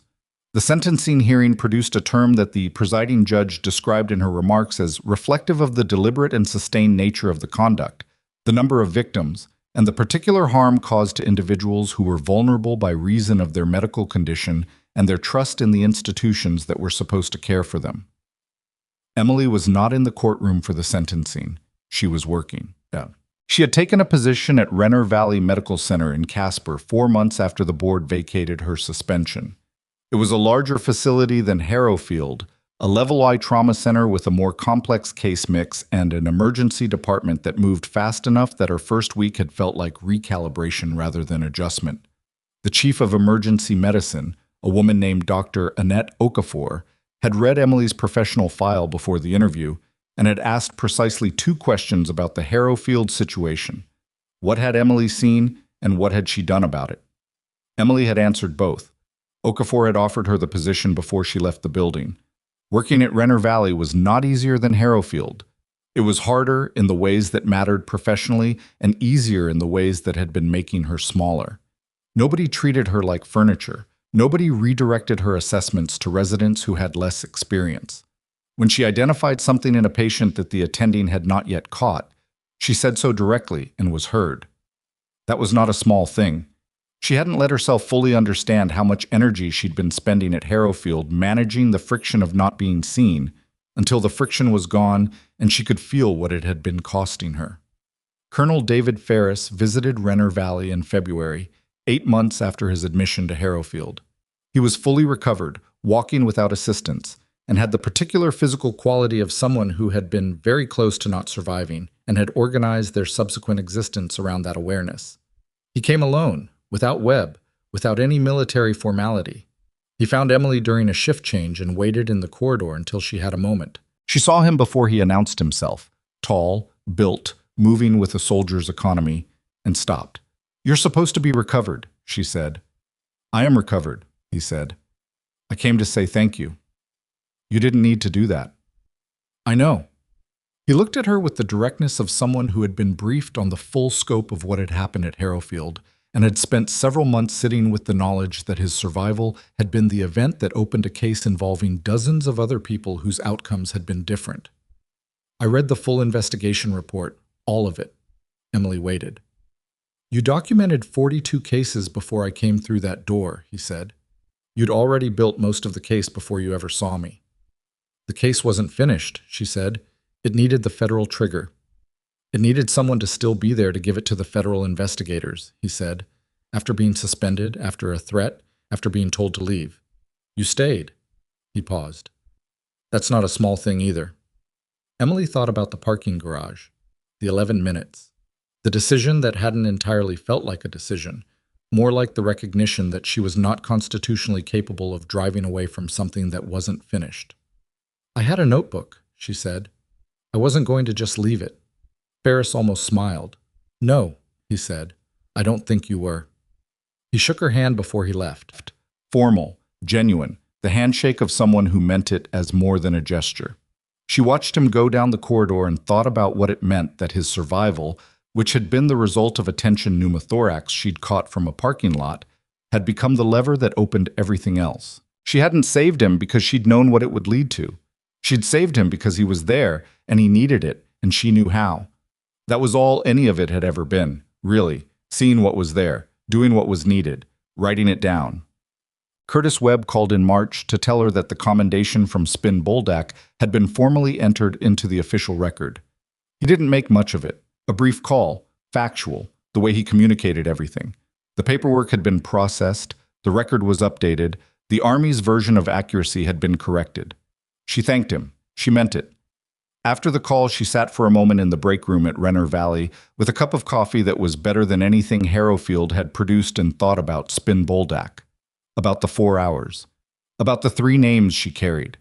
The sentencing hearing produced a term that the presiding judge described in her remarks as reflective of the deliberate and sustained nature of the conduct, the number of victims, and the particular harm caused to individuals who were vulnerable by reason of their medical condition and their trust in the institutions that were supposed to care for them. Emily was not in the courtroom for the sentencing. She was working. She had taken a position at Renner Valley Medical Center in Casper 4 months after the board vacated her suspension. It was a larger facility than Harrowfield, a level I trauma center with a more complex case mix and an emergency department that moved fast enough that her first week had felt like recalibration rather than adjustment. The chief of emergency medicine, a woman named Dr. Annette Okafor, had read Emily's professional file before the interview and had asked precisely 2 questions about the Harrowfield situation. What had Emily seen, and what had she done about it? Emily had answered both. Okafor had offered her the position before she left the building. Working at Renner Valley was not easier than Harrowfield. It was harder in the ways that mattered professionally and easier in the ways that had been making her smaller. Nobody treated her like furniture. Nobody redirected her assessments to residents who had less experience. When she identified something in a patient that the attending had not yet caught, she said so directly and was heard. That was not a small thing. She hadn't let herself fully understand how much energy she'd been spending at Harrowfield managing the friction of not being seen, until the friction was gone and she could feel what it had been costing her. Colonel David Ferris visited Renner Valley in February, 8 months after his admission to Harrowfield. He was fully recovered, walking without assistance, and had the particular physical quality of someone who had been very close to not surviving, and had organized their subsequent existence around that awareness. He came alone, without Webb, without any military formality. He found Emily during a shift change and waited in the corridor until she had a moment. She saw him before he announced himself, tall, built, moving with a soldier's economy, and stopped. "You're supposed to be recovered," she said. "I am recovered," he said. "I came to say thank you." "You didn't need to do that." "I know." He looked at her with the directness of someone who had been briefed on the full scope of what had happened at Harrowfield and had spent several months sitting with the knowledge that his survival had been the event that opened a case involving dozens of other people whose outcomes had been different. "I read the full investigation report, all of it." Emily waited. "You documented 42 cases before I came through that door," he said. "You'd already built most of the case before you ever saw me." "The case wasn't finished," she said. "It needed the federal trigger. It needed someone to still be there to give it to the federal investigators," he said, "after being suspended, after a threat, after being told to leave. You stayed." He paused. "That's not a small thing either." Emily thought about the parking garage, the 11 minutes, the decision that hadn't entirely felt like a decision, more like the recognition that she was not constitutionally capable of driving away from something that wasn't finished. "I had a notebook," she said. "I wasn't going to just leave it." Ferris almost smiled. "No," he said. "I don't think you were." He shook her hand before he left. Formal, genuine, the handshake of someone who meant it as more than a gesture. She watched him go down the corridor and thought about what it meant that his survival, which had been the result of a tension pneumothorax she'd caught from a parking lot, had become the lever that opened everything else. She hadn't saved him because she'd known what it would lead to. She'd saved him because he was there, and he needed it, and she knew how. That was all any of it had ever been, really, seeing what was there, doing what was needed, writing it down. Curtis Webb called in March to tell her that the commendation from Spin Boldak had been formally entered into the official record. He didn't make much of it. A brief call, factual, the way he communicated everything. The paperwork had been processed, the record was updated, the Army's version of accuracy had been corrected. She thanked him. She meant it. After the call, she sat for a moment in the break room at Renner Valley with a cup of coffee that was better than anything Harrowfield had produced and thought about Spin Boldak, about the 4 hours, about the 3 names she carried.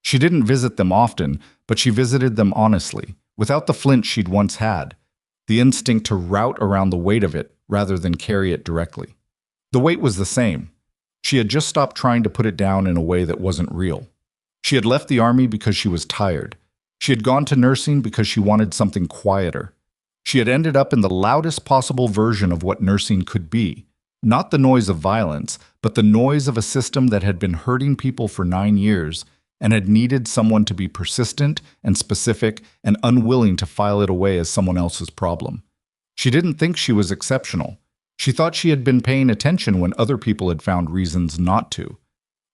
She didn't visit them often, but she visited them honestly, without the flinch she'd once had, the instinct to rout around the weight of it rather than carry it directly. The weight was the same. She had just stopped trying to put it down in a way that wasn't real. She had left the Army because she was tired. She had gone to nursing because she wanted something quieter. She had ended up in the loudest possible version of what nursing could be. Not the noise of violence, but the noise of a system that had been hurting people for 9 years and had needed someone to be persistent and specific and unwilling to file it away as someone else's problem. She didn't think she was exceptional. She thought she had been paying attention when other people had found reasons not to.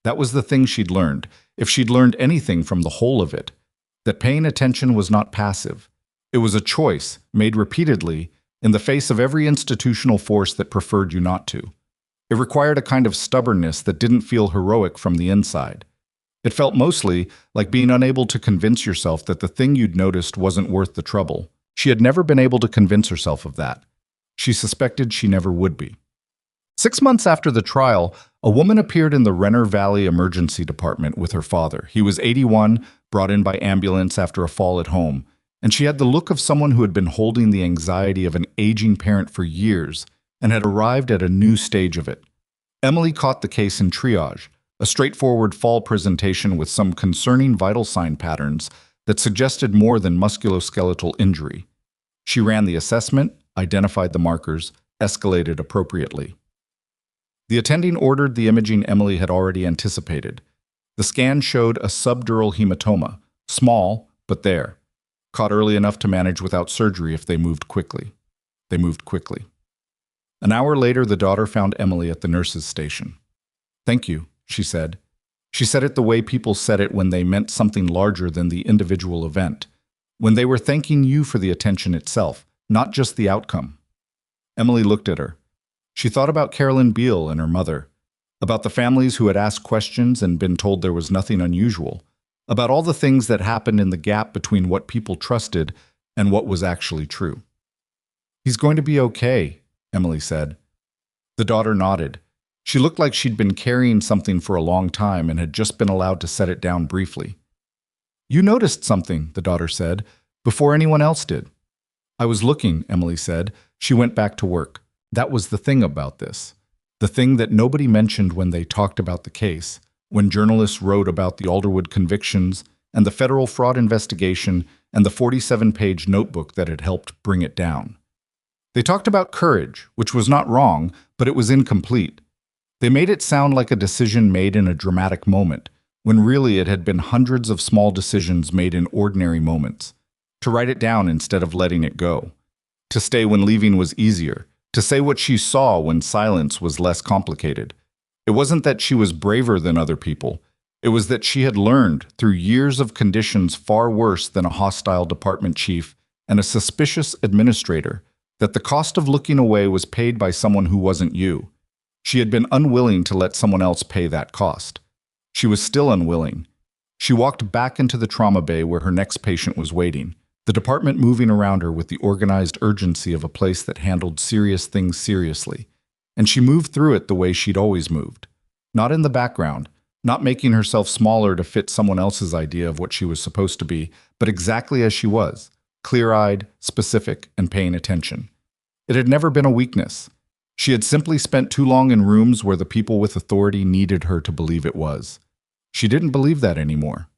That was the thing she'd learned, if she'd learned anything from the whole of it, that paying attention was not passive. It was a choice, made repeatedly, in the face of every institutional force that preferred you not to. It required a kind of stubbornness that didn't feel heroic from the inside. It felt mostly like being unable to convince yourself that the thing you'd noticed wasn't worth the trouble. She had never been able to convince herself of that. She suspected she never would be. 6 months after the trial, a woman appeared in the Renner Valley Emergency Department with her father. He was 81, brought in by ambulance after a fall at home, and she had the look of someone who had been holding the anxiety of an aging parent for years and had arrived at a new stage of it. Emily caught the case in triage, a straightforward fall presentation with some concerning vital sign patterns that suggested more than musculoskeletal injury. She ran the assessment, identified the markers, escalated appropriately. The attending ordered the imaging Emily had already anticipated. The scan showed a subdural hematoma, small, but there, caught early enough to manage without surgery if they moved quickly. They moved quickly. An hour later, the daughter found Emily at the nurse's station. "Thank you," she said. She said it the way people said it when they meant something larger than the individual event, when they were thanking you for the attention itself, not just the outcome. Emily looked at her. She thought about Carolyn Beale and her mother, about the families who had asked questions and been told there was nothing unusual, about all the things that happened in the gap between what people trusted and what was actually true. "He's going to be okay," Emily said. The daughter nodded. She looked like she'd been carrying something for a long time and had just been allowed to set it down briefly. "You noticed something," the daughter said, "before anyone else did." "I was looking," Emily said. She went back to work. That was the thing about this. The thing that nobody mentioned when they talked about the case, when journalists wrote about the Alderwood convictions and the federal fraud investigation and the 47-page notebook that had helped bring it down. They talked about courage, which was not wrong, but it was incomplete. They made it sound like a decision made in a dramatic moment, when really it had been hundreds of small decisions made in ordinary moments. To write it down instead of letting it go. To stay when leaving was easier. To say what she saw when silence was less complicated. It wasn't that she was braver than other people. It was that she had learned, through years of conditions far worse than a hostile department chief and a suspicious administrator, that the cost of looking away was paid by someone who wasn't you. She had been unwilling to let someone else pay that cost. She was still unwilling. She walked back into the trauma bay where her next patient was waiting, the department moving around her with the organized urgency of a place that handled serious things seriously. And she moved through it the way she'd always moved. Not in the background, not making herself smaller to fit someone else's idea of what she was supposed to be, but exactly as she was, clear-eyed, specific, and paying attention. It had never been a weakness. She had simply spent too long in rooms where the people with authority needed her to believe it was. She didn't believe that anymore.